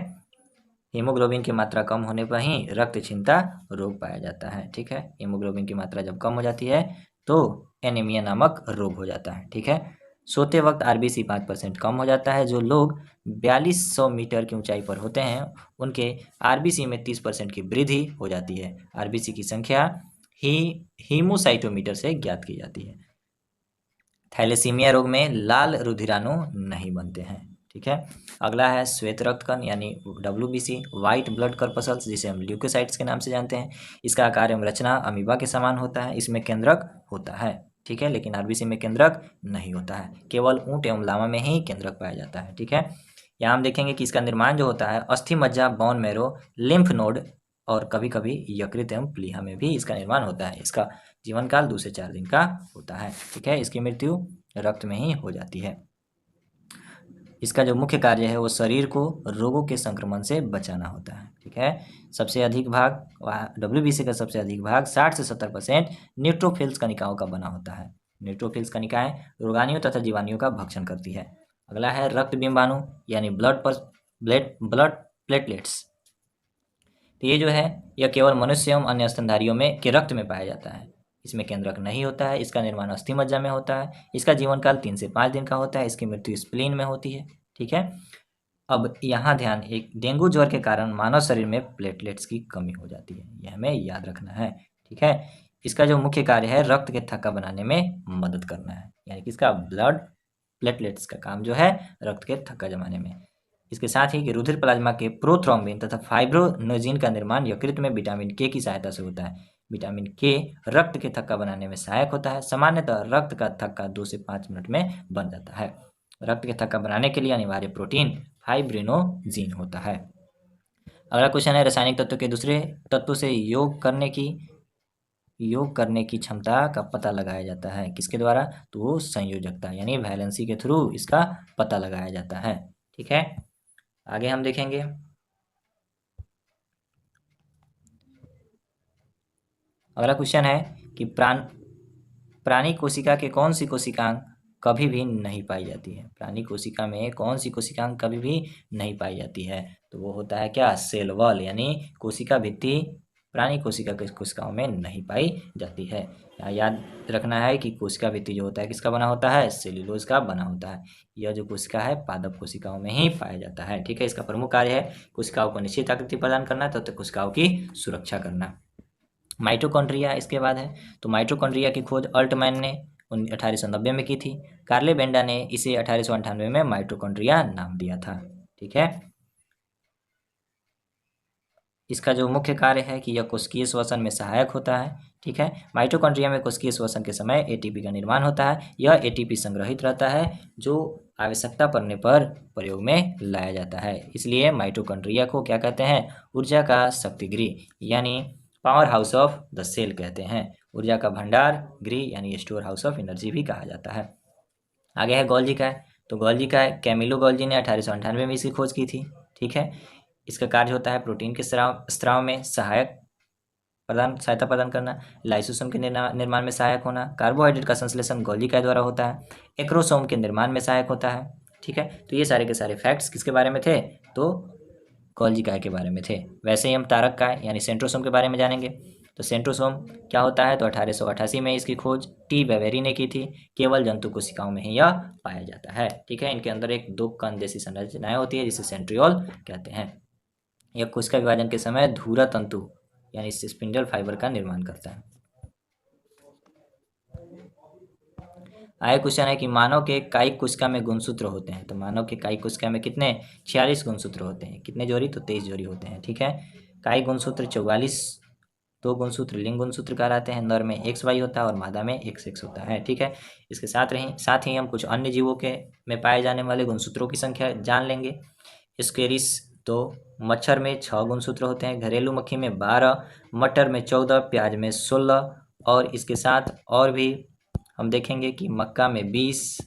हीमोग्लोबिन की मात्रा कम होने पर ही रक्त क्षीणता रोग पाया जाता है। ठीक है, हीमोग्लोबिन की मात्रा जब कम हो जाती है तो एनीमिया नामक रोग हो जाता है। ठीक है, सोते वक्त आरबीसी 5% कम हो जाता है। जो लोग 4200 मीटर की ऊंचाई पर होते हैं उनके आरबीसी में 30% की वृद्धि हो जाती है। आरबीसी की संख्या हीमोसाइटोमीटर से ज्ञात की जाती है। थैलेसीमिया रोग में लाल रुधिराणु नहीं बनते हैं। ठीक है, अगला है श्वेत रक्त कण यानी डब्ल्यूबीसी, व्हाइट ब्लड कर्पसल्स, जिसे हम ल्यूकोसाइट्स के नाम से जानते हैं। इसका आकार एवं रचना अमीबा के समान होता है। इसमें केंद्रक होता है। ठीक है, लेकिन आरबीसी में केंद्रक नहीं होता है। केवल ऊंट एवं लामा में ही केंद्रक पाया जाता है। ठीक है, यहाँ हम देखेंगे कि इसका निर्माण जो होता है अस्थि मज्जा, बोन मैरो, लिम्फ नोड और कभी कभी यकृत एवं प्लीहा में भी इसका निर्माण होता है। इसका जीवन काल 2 से 4 दिन का होता है। ठीक है, इसकी मृत्यु रक्त में ही हो जाती है। इसका जो मुख्य कार्य है वो शरीर को रोगों के संक्रमण से बचाना होता है। ठीक है, सबसे अधिक भाग डब्ल्यूबीसी का सबसे अधिक भाग 60 से 70% न्यूट्रोफिल्स कणिकाओं का बना होता है। न्यूट्रोफिल्स कणिकाएं रोगाणुओं तथा जीवाणुओं का भक्षण करती है। अगला है रक्त बिंबाणु यानी ब्लड प्लेटलेट्स। तो ये जो है यह केवल मनुष्य एवं अन्य स्तनधारियों में के रक्त में पाया जाता है। इसमें केंद्रक नहीं होता है। इसका निर्माण अस्थि मज्जा में होता है। इसका जीवन काल 3 से 5 दिन का होता है। इसकी मृत्यु स्प्लीन में होती है। ठीक है, अब यहाँ ध्यान, एक डेंगू ज्वर के कारण मानव शरीर में प्लेटलेट्स की कमी हो जाती है, यह हमें याद रखना है। ठीक है, इसका जो मुख्य कार्य है रक्त के थक्का बनाने में मदद करना है यानी कि इसका ब्लड प्लेटलेट्स का काम जो है रक्त के थक्का जमाने में। इसके साथ ही कि रुधिर प्लाज्मा के प्रोथ्रोम्बिन तथा फाइब्रोनोजिन का निर्माण यकृत में विटामिन के की सहायता से होता है। विटामिन के रक्त के थक्का बनाने में सहायक होता है। सामान्यतः रक्त का थक्का 2 से 5 मिनट में बन जाता है। रक्त के थक्का बनाने के लिए अनिवार्य प्रोटीन फाइब्रिनोजिन होता है। अगला क्वेश्चन है रासायनिक तत्व के दूसरे तत्व से योग करने की क्षमता का पता लगाया जाता है। किसके द्वारा, तो वो संयोजकता यानी वैलेंसी के थ्रू इसका पता लगाया जाता है। ठीक है, आगे हम देखेंगे। अगला क्वेश्चन है कि प्राणी कोशिका के कौन सी कोशिकांग कभी भी नहीं पाई जाती है। प्राणी कोशिका में कौन सी कोशिकांग कभी भी नहीं पाई जाती है, तो वो होता है क्या, सेल वॉल यानी कोशिका भित्ति प्राणी कोशिका के कोशिकाओं में नहीं पाई जाती है। यहाँ याद रखना है कि कोशिका भित्ति जो होता है किसका बना होता है, सेल्यूलोज का बना होता है। यह जो कोशिका है पादप कोशिकाओं में ही पाया जाता है। ठीक है, इसका प्रमुख कार्य है कोशिकाओं को निश्चित आकृति प्रदान करना तथा कोशिकाओं की सुरक्षा करना। माइटोकॉन्ड्रिया इसके बाद है। तो माइटोकॉन्ड्रिया की खोज अल्टमैन ने 1890 में की थी। कार्ले बेंडा ने इसे 1898 में माइटोकॉन्ड्रिया नाम दिया था। ठीक है, इसका जो मुख्य कार्य है कि यह कोशिकीय श्वसन में सहायक होता है। ठीक है, माइटोकॉन्ड्रिया में कोशिकीय श्वसन के समय एटीपी का निर्माण होता है। यह एटीपी संग्रहित रहता है जो आवश्यकता पड़ने पर प्रयोग में लाया जाता है। इसलिए माइटोकॉन्ड्रिया को क्या कहते हैं, ऊर्जा का शक्तिगृह यानी power house of the cell कहते हैं। ऊर्जा का भंडार गृह यानी स्टोर हाउस ऑफ एनर्जी भी कहा जाता है। आगे है गोल्जी का। तो गोल्जी का कैमिलो गोल्जी ने 1898 में इसकी खोज की थी। ठीक है, इसका कार्य होता है प्रोटीन के स्राव में सहायता प्रदान करना, लाइसोसोम के निर्माण में सहायक होना, कार्बोहाइड्रेट का संश्लेषण गोल्जी का द्वारा होता है, एक्रोसोम के निर्माण में सहायक होता है। ठीक है, तो ये सारे के सारे फैक्ट्स किसके बारे में थे, तो गोल्जी काय के बारे में थे। वैसे ही हम तारक काय यानी सेंट्रोसोम के बारे में जानेंगे। तो सेंट्रोसोम क्या होता है, तो 1888 में इसकी खोज टी बेवेरी ने की थी। केवल जंतु कोशिकाओं में ही यह पाया जाता है। ठीक है, इनके अंदर एक दो कण जैसी संरचनाएं होती है जिसे सेंट्रियोल कहते हैं। यह कोशिका विभाजन के समय धूरा तंतु यानी स्पिंडल फाइबर का निर्माण करता है। आगे क्वेश्चन है कि मानव के कायिक कोशिका में गुणसूत्र होते हैं। तो मानव के कायिक कोशिका में कितने 46 गुणसूत्र होते हैं। कितने जोड़ी, तो 23 जोड़ी होते हैं। ठीक है, कायिक गुणसूत्र 44, दो गुणसूत्र लिंग गुणसूत्र कहलाते हैं। नर में XY होता है और मादा में XX होता है। ठीक है, इसके साथ ही हम कुछ अन्य जीवों के में पाए जाने वाले गुणसूत्रों की संख्या जान लेंगे। स्केरिस 2, मच्छर में 6 गुणसूत्र होते हैं, घरेलू मक्खी में 12, मटर में 14, प्याज में 16 और इसके साथ और भी हम देखेंगे कि मक्का में 20।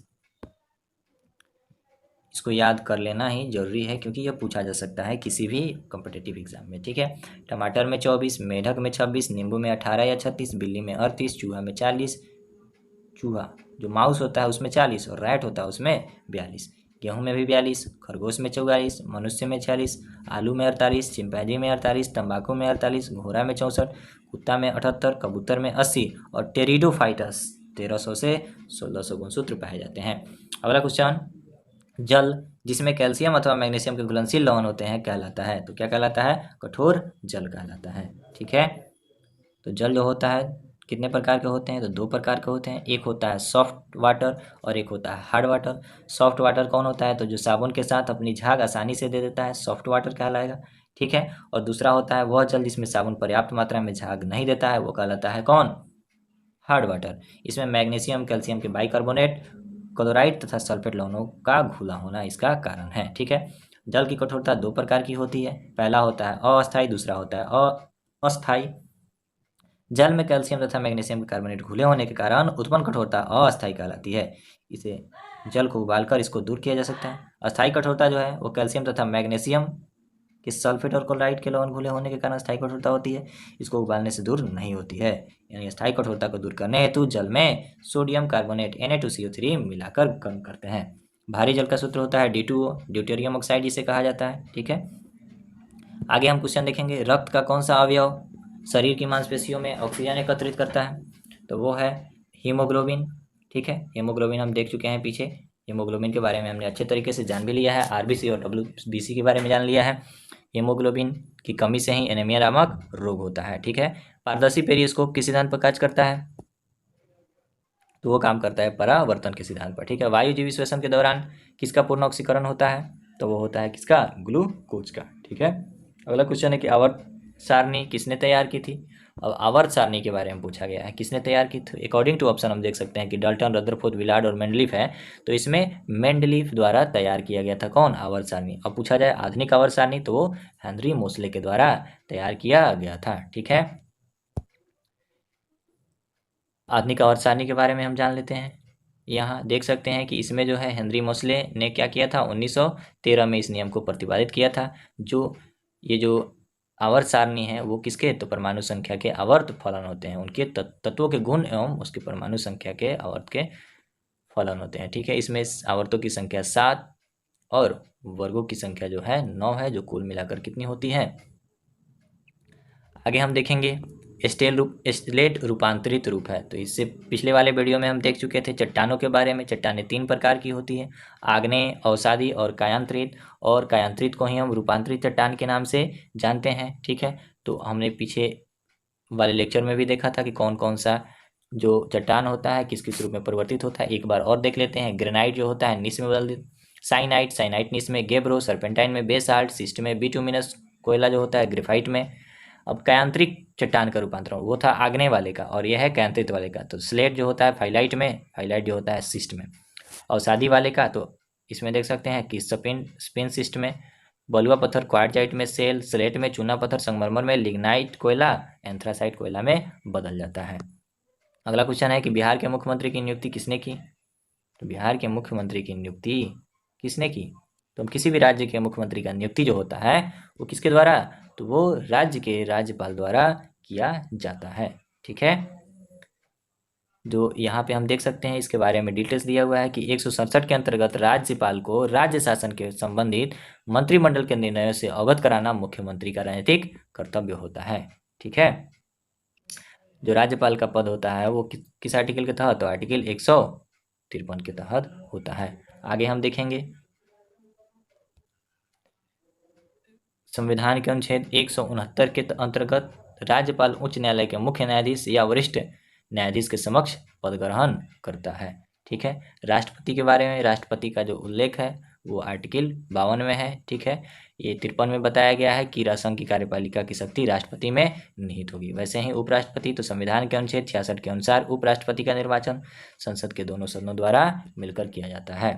इसको याद कर लेना ही जरूरी है क्योंकि यह पूछा जा सकता है किसी भी कॉम्पिटिटिव एग्जाम में। ठीक है, टमाटर में 24, मेढक में 26, नींबू में 18 या 36, बिल्ली में 38, चूहा में 40, चूहा जो माउस होता है उसमें 40 और रैट होता है उसमें 42, गेहूं में भी 42, खरगोश में 44, मनुष्य में 46, आलू में 48, चिंपैंजी में 48, तंबाकू में 48, घोड़ा में 64, कुत्ता में 78, कबूतर में 80 और टेरिडोफाइटस 1300 से 1600 गुणसूत्र पाए जाते हैं। अगला क्वेश्चन, जल जिसमें कैल्शियम अथवा मैग्नीशियम के घुलनशील लवण होते हैं कहलाता है। तो क्या कहलाता है, कठोर जल कहलाता है। ठीक है, तो जल जो होता है कितने प्रकार के होते हैं, तो 2 प्रकार के होते हैं। एक होता है सॉफ्ट वाटर और एक होता है हार्ड वाटर। सॉफ्ट वाटर कौन होता है, तो जो साबुन के साथ अपनी झाग आसानी से दे देता है, सॉफ्ट वाटर कहलाएगा। ठीक है, और दूसरा होता है वह जल जिसमें साबुन पर्याप्त मात्रा में झाग नहीं देता है, वो कहलाता है कौन, हार्ड वाटर। इसमें मैग्नीशियम कैल्शियम के बाइकार्बोनेट, क्लोराइड तथा सल्फेट लवणों का घुला होना इसका कारण है। ठीक है, जल की कठोरता 2 प्रकार की होती है। पहला होता है अस्थायी, दूसरा होता है अस्थायी। जल में कैल्शियम तथा मैग्नीशियम के कार्बोनेट घुले होने के कारण उत्पन्न कठोरता अस्थायी कहलाती है। इसे जल को उबालकर इसको दूर किया जा सकता है। अस्थायी कठोरता जो है वो कैल्शियम तथा मैग्नीशियम कि सल्फेट और क्लोराइड के लवण घुले होने के कारण स्थायी कठोरता होती है, इसको उबालने से दूर नहीं होती है। यानी स्थायी कठोरता को दूर करने हेतु जल में सोडियम कार्बोनेट Na2CO3 मिलाकर गर्म करते हैं। भारी जल का सूत्र होता है D2O, ड्यूटेरियम ऑक्साइड जिसे कहा जाता है। ठीक है, आगे हम क्वेश्चन देखेंगे, रक्त का कौन सा अवयव शरीर की मांसपेशियों में ऑक्सीजन एकत्रित करता है, तो वो है हीमोग्लोबिन। ठीक है, हीमोग्लोबिन हम देख चुके हैं पीछे। हीमोग्लोबिन के बारे में हमने अच्छे तरीके से जान भी लिया है। आरबीसी और WBC के बारे में जान लिया है। हीमोग्लोबिन की कमी से ही एनीमिया नामक रोग होता है। ठीक है, पारदर्शी पेरिस्कोप किस सिद्धांत पर कार्य करता है, तो वो काम करता है परावर्तन के सिद्धांत पर। ठीक है, वायु जीवी श्वसन के दौरान किसका पूर्ण ऑक्सीकरण होता है, तो वो होता है किसका, ग्लूकोज का। ठीक है, अगला क्वेश्चन है कि आवर्त सारणी किसने तैयार की थी। अब आवर्त सारणी के बारे में पूछा गया है, किसने तैयार की थी। अकॉर्डिंग टू ऑप्शन हम देख सकते हैं कि डाल्टन, रदरफोर्ड, विलार्ड और मेंडलीफ है। तो इसमें मेंडलीफ द्वारा तैयार किया गया था कौन, आवर्त सारणी। अब पूछा जाए आधुनिक आवर्त सारणी, तो वो हेनरी मोसले के द्वारा तैयार किया गया था। ठीक है, आधुनिक आवर्त सारणी के बारे में हम जान लेते हैं। यहाँ देख सकते हैं कि इसमें जो है हेनरी मोसले ने क्या किया था, 1913 में इस नियम को प्रतिपादित किया था। ये जो आवर्त सारणी है वो किसके, तो परमाणु संख्या के आवर्त फलन होते हैं, उनके तत्वों के गुण एवं उसकी परमाणु संख्या के आवर्त के फलन होते हैं। ठीक है, इसमें आवर्तों की संख्या 7 और वर्गों की संख्या जो है 9 है, जो कुल मिलाकर कितनी होती है। आगे हम देखेंगे स्लेट रूपांतरित रूप है। तो इससे पिछले वाले वीडियो में हम देख चुके थे चट्टानों के बारे में। चट्टानें 3 प्रकार की होती है, आग्नेय, अवसादी और कायांतरित। और कायांतरित को ही हम रूपांतरित चट्टान के नाम से जानते हैं। ठीक है, तो हमने पीछे वाले लेक्चर में भी देखा था कि कौन कौन सा जो चट्टान होता है किस किस रूप में परिवर्तित होता है। एक बार और देख लेते हैं। ग्रेनाइट जो होता है निस में बदल, साइनाइट निस में, गेब्रो सर्पेंटाइन में, बेसाल्ट सिस्ट में, बिटुमिनस कोयला जो होता है ग्रेफाइट में। अब कायांतरिक चट्टान का रूपांतरण वो था आग्नेय वाले का, और यह है कायांतरित वाले का। तो स्लेट जो होता है फाइलाइट में, फाइलाइट जो होता है सिस्ट में। अवसादी वाले का तो इसमें देख सकते हैं कि स्पिन सिस्ट में, बलुआ पत्थर क्वार्टजाइट में, सेल स्लेट में, चूना पत्थर संगमरमर में, लिग्नाइट कोयला एंथ्रासाइट कोयला में बदल जाता है। अगला क्वेश्चन है कि बिहार के मुख्यमंत्री की नियुक्ति किसने की? तो बिहार के मुख्यमंत्री की नियुक्ति किसने की? तो किसी भी राज्य के मुख्यमंत्री का नियुक्ति जो होता है वो किसके द्वारा? तो वो राज्य के राज्यपाल द्वारा किया जाता है। ठीक है, जो यहाँ पे हम देख सकते हैं इसके बारे में डिटेल्स दिया हुआ है कि 167 के अंतर्गत राज्यपाल को राज्य शासन के संबंधित मंत्रिमंडल के निर्णयों से अवगत कराना मुख्यमंत्री का राजनीतिक कर्तव्य होता है। ठीक है, जो राज्यपाल का पद होता है वो किस आर्टिकल के तहत? तो आर्टिकल 153 के तहत होता है। आगे हम देखेंगे संविधान के अनुच्छेद 169 के अंतर्गत राज्यपाल उच्च न्यायालय के मुख्य न्यायाधीश या वरिष्ठ न्यायाधीश के समक्ष पद ग्रहण करता है। ठीक है, राष्ट्रपति के बारे में, राष्ट्रपति का जो उल्लेख है वो आर्टिकल 52 में है। ठीक है, ये 53 में बताया गया है कि संघ की कार्यपालिका की शक्ति राष्ट्रपति में निहित होगी। वैसे ही उपराष्ट्रपति, तो संविधान के अनुच्छेद 66 के अनुसार उपराष्ट्रपति का निर्वाचन संसद के दोनों सदनों द्वारा मिलकर किया जाता है।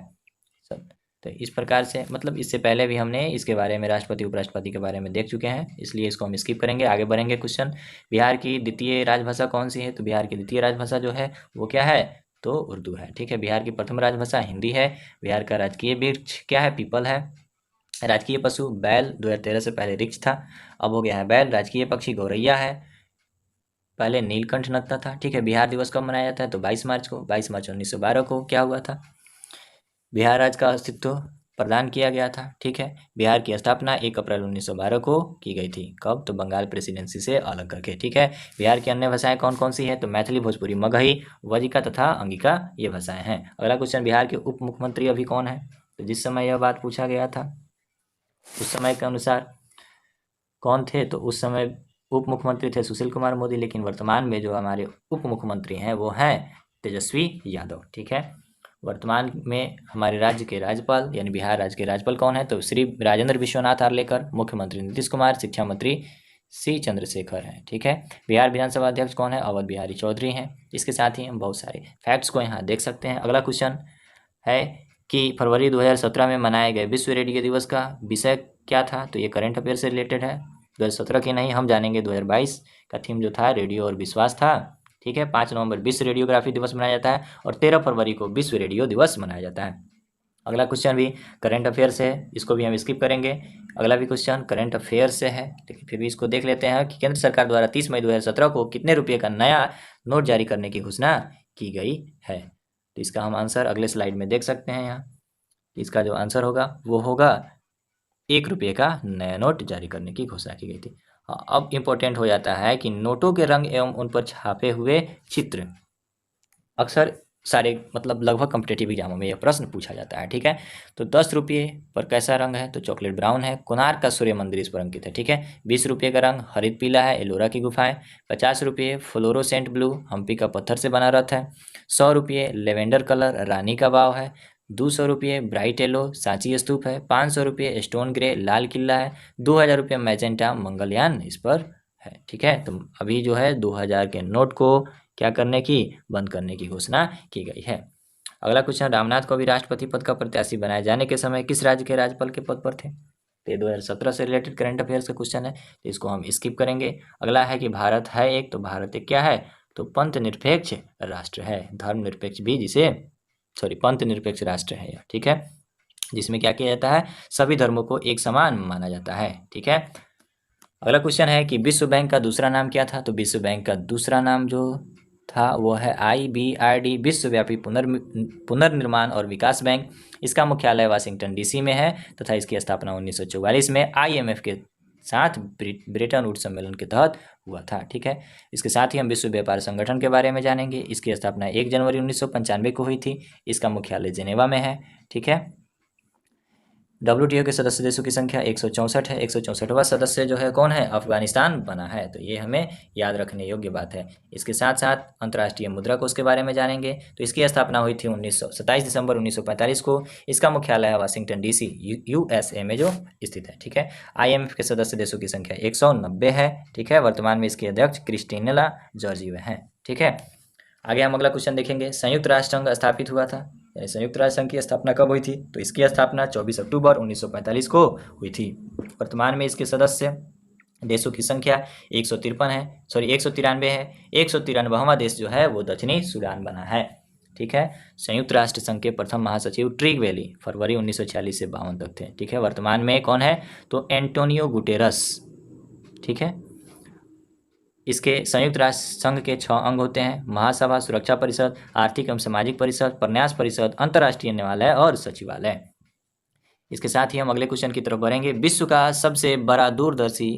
तो इस प्रकार से, मतलब इससे पहले भी हमने इसके बारे में राष्ट्रपति उपराष्ट्रपति के बारे में देख चुके हैं, इसलिए इसको हम स्किप करेंगे। आगे बढ़ेंगे। क्वेश्चन, बिहार की द्वितीय राजभाषा कौन सी है? तो बिहार की द्वितीय राजभाषा जो है वो क्या है? तो उर्दू है। ठीक है, बिहार की प्रथम राजभाषा हिंदी है। बिहार का राजकीय वृक्ष क्या है? पीपल है। राजकीय पशु बैल, 2013 से पहले रिक्ष था, अब हो गया है बैल। राजकीय पक्षी गौरैया है, पहले नीलकंठ नत्था था। ठीक है, बिहार दिवस कब मनाया जाता है? तो 22 मार्च को। 22 मार्च 1912 को क्या हुआ था? बिहार राज्य का अस्तित्व प्रदान किया गया था। ठीक है, बिहार की स्थापना 1 अप्रैल 1912 को की गई थी। कब? तो बंगाल प्रेसिडेंसी से अलग करके। ठीक है, बिहार की अन्य भाषाएं कौन कौन सी है? तो मैथिली, भोजपुरी, मगही, वजिका तथा अंगिका ये भाषाएं हैं। अगला क्वेश्चन, बिहार के उप मुख्यमंत्री अभी कौन है? तो जिस समय यह बात पूछा गया था उस समय के अनुसार कौन थे? तो उस समय उप मुख्यमंत्री थे सुशील कुमार मोदी, लेकिन वर्तमान में जो हमारे उप मुख्यमंत्री हैं वो हैं तेजस्वी यादव। ठीक है, वर्तमान में हमारे राज्य के राज्यपाल यानी बिहार राज्य के राज्यपाल कौन है? तो श्री राजेंद्र विश्वनाथ आर्लेकर, मुख्यमंत्री नीतीश कुमार, शिक्षा मंत्री सी चंद्रशेखर हैं। ठीक है, बिहार विधानसभा अध्यक्ष कौन है? अवध बिहारी चौधरी हैं। इसके साथ ही हम बहुत सारे फैक्ट्स को यहाँ देख सकते हैं। अगला क्वेश्चन है कि फरवरी 2017 में मनाए गए विश्व रेडियो दिवस का विषय क्या था? तो ये करंट अफेयर से रिलेटेड है। 2017 की नहीं, हम जानेंगे 2022 का थीम जो था रेडियो और विश्वास था। ठीक है, 5 नवंबर विश्व रेडियोग्राफी दिवस मनाया जाता है और 13 फरवरी को विश्व रेडियो दिवस मनाया जाता है। अगला क्वेश्चन भी करंट अफेयर से है, इसको भी हम स्किप करेंगे। अगला भी क्वेश्चन करंट अफेयर से है, लेकिन फिर भी इसको देख लेते हैं कि केंद्र सरकार द्वारा 30 मई 2017 को कितने रुपये का नया नोट जारी करने की घोषणा की गई है? तो इसका हम आंसर अगले स्लाइड में देख सकते हैं। यहाँ इसका जो आंसर होगा वो होगा 1 रुपये का नया नोट जारी करने की घोषणा की गई थी। अब इम्पोर्टेंट हो जाता है कि नोटों के रंग एवं उन पर छापे हुए चित्र अक्सर सारे मतलब लगभग कॉम्पिटेटिव एग्जामों में यह प्रश्न पूछा जाता है। ठीक है, तो 10 रुपये पर कैसा रंग है? तो चॉकलेट ब्राउन है। कोणार्क का सूर्य मंदिर इस पर अंकित है। ठीक है, 20 रुपये का रंग हरित पीला है, एलोरा की गुफाएं। 50 रुपये फ्लोरोसेंट ब्लू, हम्पी का पत्थर से बना रथ है। 100 रुपये लेवेंडर कलर, रानी का वाव है। 200 रुपये ब्राइट येलो, सांची स्तूप है। 500 रुपये स्टोन ग्रे, लाल किला है। 2000 रुपये मैजेंटा, मंगलयान इस पर है। ठीक है, तो अभी जो है 2000 के नोट को क्या करने की? बंद करने की घोषणा की गई है। अगला क्वेश्चन, रामनाथ को भी राष्ट्रपति पद का प्रत्याशी बनाए जाने के समय किस राज्य के राज्यपाल के पद पर थे? तो 2017 से रिलेटेड करंट अफेयर्स का क्वेश्चन है, तो इसको हम स्किप करेंगे। अगला है कि भारत है एक, तो भारत एक क्या है? तो पंथ निरपेक्ष राष्ट्र है। धर्मनिरपेक्ष भी जिसे पंथ निरपेक्ष राष्ट्र है। ठीक है, जिसमें क्या किया जाता है? सभी धर्मों को एक समान माना जाता है। ठीक है, अगला क्वेश्चन है कि विश्व बैंक का दूसरा नाम क्या था? तो विश्व बैंक का दूसरा नाम जो था वो है IBRD, विश्वव्यापी पुनर्निर्माण और विकास बैंक। इसका मुख्यालय वाशिंगटन DC में है तथा इसकी स्थापना 1944 में IMF के साथ ब्रेटन वुड्स सम्मेलन के तहत हुआ था। ठीक है, इसके साथ ही हम विश्व व्यापार संगठन के बारे में जानेंगे। इसकी स्थापना 1 जनवरी 1995 को हुई थी। इसका मुख्यालय जेनेवा में है। ठीक है, WTO के सदस्य देशों की संख्या 164 है। 164वां सदस्य जो है कौन है? अफगानिस्तान बना है। तो ये हमें याद रखने योग्य बात है। इसके साथ साथ अंतर्राष्ट्रीय मुद्रा कोष के बारे में जानेंगे। तो इसकी स्थापना हुई थी 27 दिसंबर 1945 को। इसका मुख्यालय है वाशिंगटन DC USA में जो स्थित है। ठीक है, IMF के सदस्य देशों की संख्या 190 है। ठीक है, वर्तमान में इसके अध्यक्ष क्रिस्टिना जॉर्जिवा हैं। ठीक है, आगे हम अगला क्वेश्चन देखेंगे। संयुक्त राष्ट्र संघ स्थापित हुआ था, यानी संयुक्त राष्ट्र संघ की स्थापना कब हुई थी? तो इसकी स्थापना 24 अक्टूबर 1945 को हुई थी। वर्तमान में इसके सदस्य देशों की संख्या 153 है, सॉरी 193 है। 193वां देश जो है वो दक्षिणी सूडान बना है। ठीक है, संयुक्त राष्ट्र संघ के प्रथम महासचिव ट्रिग वैली फरवरी 1946 से 52 तक थे। ठीक है, वर्तमान में कौन है? तो एंटोनियो गुटेरस। ठीक है, इसके संयुक्त राष्ट्र संघ के 6 अंग होते हैं: महासभा, सुरक्षा परिषद, आर्थिक एवं सामाजिक परिषद, प्रन्यास परिषद, अंतर्राष्ट्रीय न्यायालय और सचिवालय। इसके साथ ही हम अगले क्वेश्चन की तरफ बढ़ेंगे। विश्व का सबसे बड़ा दूरदर्शी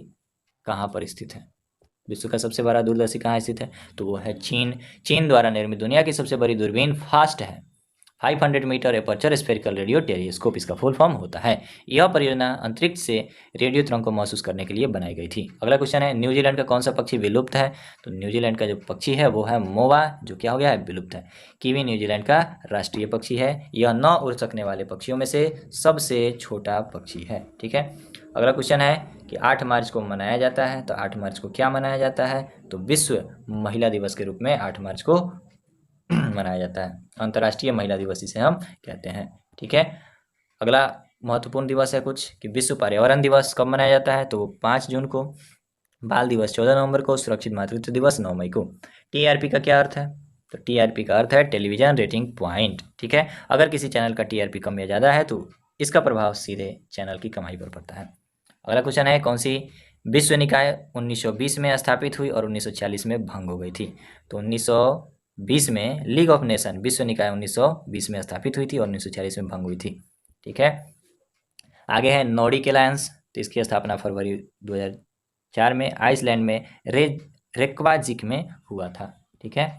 कहाँ पर स्थित है? विश्व का सबसे बड़ा दूरदर्शी कहाँ स्थित है? तो वो है चीन। चीन द्वारा निर्मित दुनिया की सबसे बड़ी दूरबीन फास्ट है। 500 metre aperture spherical radio telescope इसका फुल फॉर्म होता है। यह परियोजना अंतरिक्ष से रेडियो तरंग को महसूस करने के लिए बनाई गई थी। अगला क्वेश्चन है, न्यूजीलैंड का कौन सा पक्षी विलुप्त है? तो न्यूजीलैंड का जो पक्षी है वो है मोवा, जो क्या हो गया है? विलुप्त है। कीवी न्यूजीलैंड का राष्ट्रीय पक्षी है। यह 9 उड़ सकने वाले पक्षियों में से सबसे छोटा पक्षी है। ठीक है, अगला क्वेश्चन है कि 8 मार्च को मनाया जाता है। तो 8 मार्च को क्या मनाया जाता है? तो विश्व महिला दिवस के रूप में 8 मार्च को मनाया जाता है। अंतर्राष्ट्रीय महिला दिवस इसे हम कहते हैं। ठीक है, अगला महत्वपूर्ण दिवस है कुछ कि विश्व पर्यावरण दिवस कब मनाया जाता है? तो 5 जून को। बाल दिवस 14 नवंबर को। सुरक्षित मातृत्व दिवस 9 मई को। TRP का क्या अर्थ है? तो TRP का अर्थ है टेलीविजन रेटिंग पॉइंट। ठीक है, अगर किसी चैनल का TRP कम या ज़्यादा है तो इसका प्रभाव सीधे चैनल की कमाई पर पड़ता है। अगला क्वेश्चन है, कौन सी विश्व निकाय 1920 में स्थापित हुई और 1946 में भंग हो गई थी? तो 1920 में लीग ऑफ नेशन विश्व निकाय 1920 में स्थापित हुई थी और 1946 में भंग हुई थी। ठीक है, आगे है नॉर्डिक एलायंस। तो इसकी स्थापना फरवरी 2004 में आइसलैंड में रेक्वाजिक में हुआ था। ठीक है,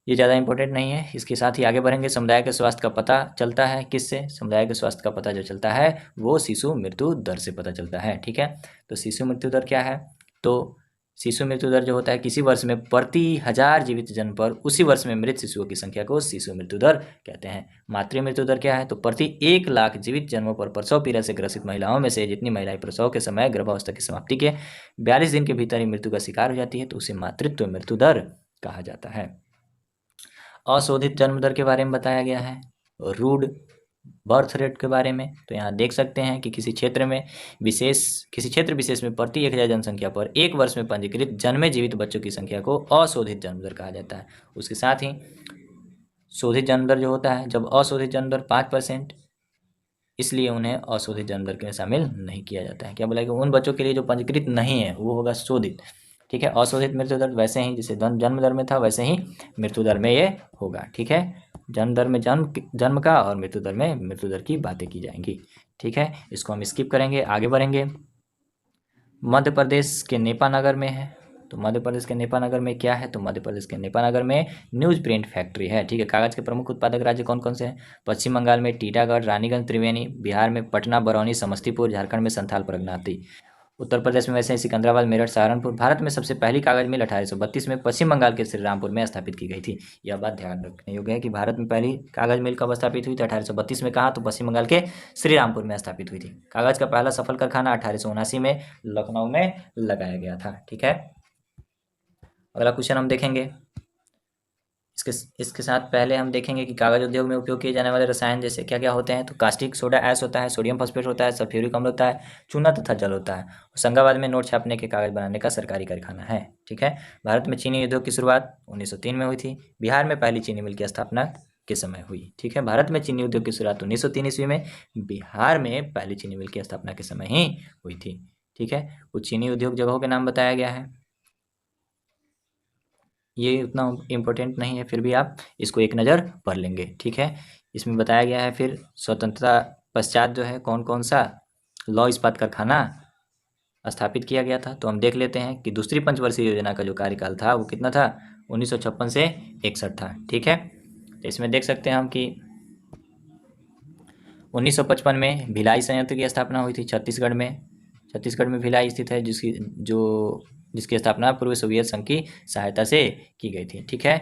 ये ज़्यादा इंपॉर्टेंट नहीं है। इसके साथ ही आगे बढ़ेंगे। समुदाय के स्वास्थ्य का पता चलता है किससे? समुदाय के स्वास्थ्य का पता जो चलता है वो शिशु मृत्यु दर से पता चलता है। ठीक है, तो शिशु मृत्यु दर क्या है? तो शिशु मृत्यु दर जो होता है किसी वर्ष में प्रति 1000 जीवित जन्म पर उसी वर्ष में मृत शिशुओं की संख्या को शिशु मृत्यु दर कहते हैं। मातृ मृत्यु दर क्या है? तो प्रति 1 लाख जीवित जन्मों पर प्रसव पीड़ा से ग्रसित महिलाओं में से जितनी महिलाएं प्रसव के समय गर्भावस्था की समाप्ति के 42 दिन के भीतर ही मृत्यु का शिकार हो जाती है तो उसे मातृत्व मृत्यु दर कहा जाता है। अशोधित जन्म दर के बारे में बताया गया है, रूड बर्थ रेट के बारे में। तो यहाँ देख सकते हैं कि किसी क्षेत्र विशेष में प्रति 1000 जनसंख्या पर 1 वर्ष में पंजीकृत जन्मे जीवित बच्चों की संख्या को अशोधित जन्म दर कहा जाता है। उसके साथ ही शोधित जन्म दर जो होता है, जब अशोधित जन्म दर 5%, इसलिए उन्हें अशोधित जन्म दर में शामिल नहीं किया जाता है। क्या बोला कि उन बच्चों के लिए जो पंजीकृत नहीं है वो होगा शोधित। ठीक है, अशोधित मृत्यु दर वैसे ही जैसे जन्म दर में था वैसे ही मृत्यु दर में ये होगा। ठीक है, जन्म दर में जन्म का और मृत्यु दर में मृत्यु दर की बातें की जाएंगी। ठीक है, इसको हम स्किप करेंगे, आगे बढ़ेंगे। मध्य प्रदेश के नेपानगर में है। तो मध्य प्रदेश के नेपानगर में क्या है? तो मध्य प्रदेश के नेपानगर में न्यूज प्रिंट फैक्ट्री है। ठीक है, कागज के प्रमुख उत्पादक राज्य कौन कौन से हैं? पश्चिम बंगाल में टीटागढ़, रानीगंज, त्रिवेणी, बिहार में पटना, बरौनी, समस्तीपुर, झारखंड में संथाल, प्रगनाती, उत्तर प्रदेश में वैसे ही सिकंदराबाद, मेरठ, सहारनपुर। भारत में सबसे पहली कागज मिल 1832 में पश्चिम बंगाल के श्रीरामपुर में स्थापित की गई थी। यह बात ध्यान रखने योग्य है कि भारत में पहली कागज मिल कब स्थापित हुई थी? 1832 में। कहा? तो पश्चिम बंगाल के श्रीरामपुर में स्थापित हुई थी। कागज का पहला सफल कारखाना 1879 में लखनऊ में लगाया गया था। ठीक है, अगला क्वेश्चन हम देखेंगे। इसके साथ पहले हम देखेंगे कि कागज उद्योग में उपयोग किए जाने वाले रसायन जैसे क्या क्या होते हैं। तो कास्टिक सोडा ऐश होता है, सोडियम फॉस्फेट होता है, सल्फ्यूरिक अम्ल होता है, चूना तथा जल होता है। होशंगाबाद में नोट छापने के कागज बनाने का सरकारी कारखाना है। ठीक है, भारत में चीनी उद्योग की शुरुआत 1903 में हुई थी। बिहार में पहली चीनी मिल की स्थापना के समय हुई। ठीक है, भारत में चीनी उद्योग की शुरुआत 1903 ईस्वी में, बिहार में पहली चीनी मिल की स्थापना के समय ही हुई थी। ठीक है, कुछ चीनी उद्योग जगहों के नाम बताया गया है, ये उतना इम्पोर्टेंट नहीं है, फिर भी आप इसको एक नज़र पढ़ लेंगे। ठीक है, इसमें बताया गया है फिर स्वतंत्रता पश्चात जो है कौन कौन सा लौह इस्पात कारखाना स्थापित किया गया था। तो हम देख लेते हैं कि दूसरी पंचवर्षीय योजना का जो कार्यकाल था वो कितना था, 1956 से 61 था। ठीक है, तो इसमें देख सकते हैं हम कि 1955 में भिलाई संयंत्र की स्थापना हुई थी छत्तीसगढ़ में भिलाई स्थित है, जिसकी स्थापना पूर्व सोवियत संघ की सहायता से की गई थी। ठीक है,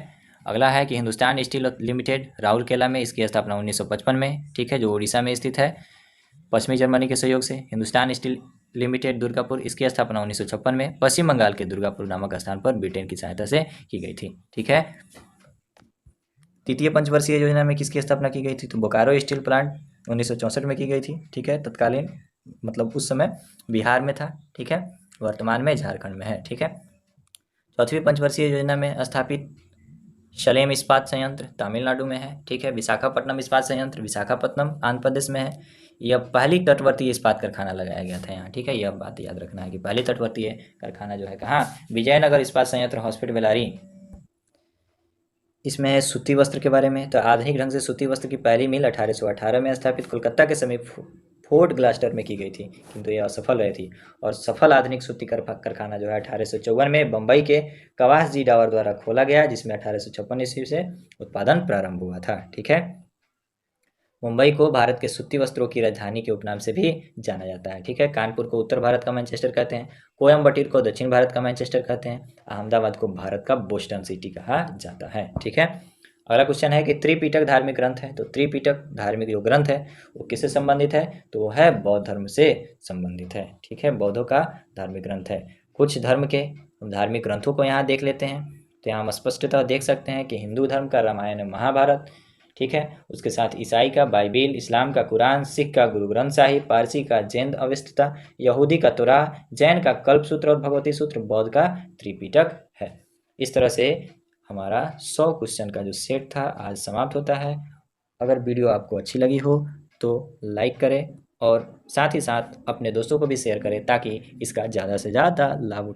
अगला है कि हिंदुस्तान स्टील लिमिटेड राउरकेला में, इसकी स्थापना 1955 में। ठीक है, जो उड़ीसा में स्थित है, पश्चिमी जर्मनी के सहयोग से। हिंदुस्तान स्टील लिमिटेड दुर्गापुर, इसकी स्थापना 1956 में पश्चिम बंगाल के दुर्गापुर नामक स्थान पर ब्रिटेन की सहायता से की गई थी। ठीक है, तृतीय पंचवर्षीय योजना में किसकी स्थापना की गई थी, तो बोकारो स्टील प्लांट 1964 में की गई थी। ठीक है, तत्कालीन मतलब उस समय बिहार में था। ठीक है, वर्तमान में झारखंड में है। ठीक है, चौथी पंचवर्षीय योजना में स्थापित शलेम इस्पात संयंत्र तमिलनाडु में है। ठीक है, विशाखापट्टनम इस्पात संयंत्र विशाखापट्टनम आंध्र प्रदेश में है। यह पहली तटवर्ती इस्पात कारखाना लगाया गया था यहाँ। ठीक है, यह बात याद रखना है कि पहली तटवर्ती कारखाना जो है कहाँ, विजयनगर इस्पात संयंत्र हॉस्पिटल बेलारी। इसमें है सूती वस्त्र के बारे में। तो आधुनिक ढंग से सूती वस्त्र की पहली मिल 1818 में स्थापित कोलकाता के समीप फोर्ट ग्लास्टर में की गई थी, किंतु यह असफल रही थी। और सफल आधुनिक सूती कारखाना जो है 1854 में बम्बई के कवास जी डावर द्वारा खोला गया, जिसमें 1856 ईस्वी से उत्पादन प्रारंभ हुआ था। ठीक है, मुंबई को भारत के सूती वस्त्रों की राजधानी के उपनाम से भी जाना जाता है। ठीक है, कानपुर को उत्तर भारत का मैनचेस्टर कहते हैं, कोयम्बटूर को दक्षिण भारत का मैनचेस्टर कहते हैं, अहमदाबाद को भारत का बोस्टन सिटी कहा जाता है। ठीक है, अगला क्वेश्चन है कि त्रिपिटक धार्मिक ग्रंथ है। तो त्रिपिटक धार्मिक जो ग्रंथ है वो किससे संबंधित है, तो वो है बौद्ध धर्म से संबंधित है। ठीक है, बौद्धों का धार्मिक ग्रंथ है। कुछ धर्म के धार्मिक ग्रंथों को यहाँ देख लेते हैं। तो यहाँ हम स्पष्टतः देख सकते हैं कि हिंदू धर्म का रामायण महाभारत। ठीक है, उसके साथ ईसाई का बाइबिल, इस्लाम का कुरान, सिख का गुरु ग्रंथ साहिब, पारसी का जैन अवेस्ता, यहूदी का तोराह, जैन का कल्प सूत्र और भगवती सूत्र, बौद्ध का त्रिपिटक है। इस तरह से हमारा 100 क्वेश्चन का जो सेट था आज समाप्त होता है। अगर वीडियो आपको अच्छी लगी हो तो लाइक करें और साथ ही साथ अपने दोस्तों को भी शेयर करें, ताकि इसका ज़्यादा से ज़्यादा लाभ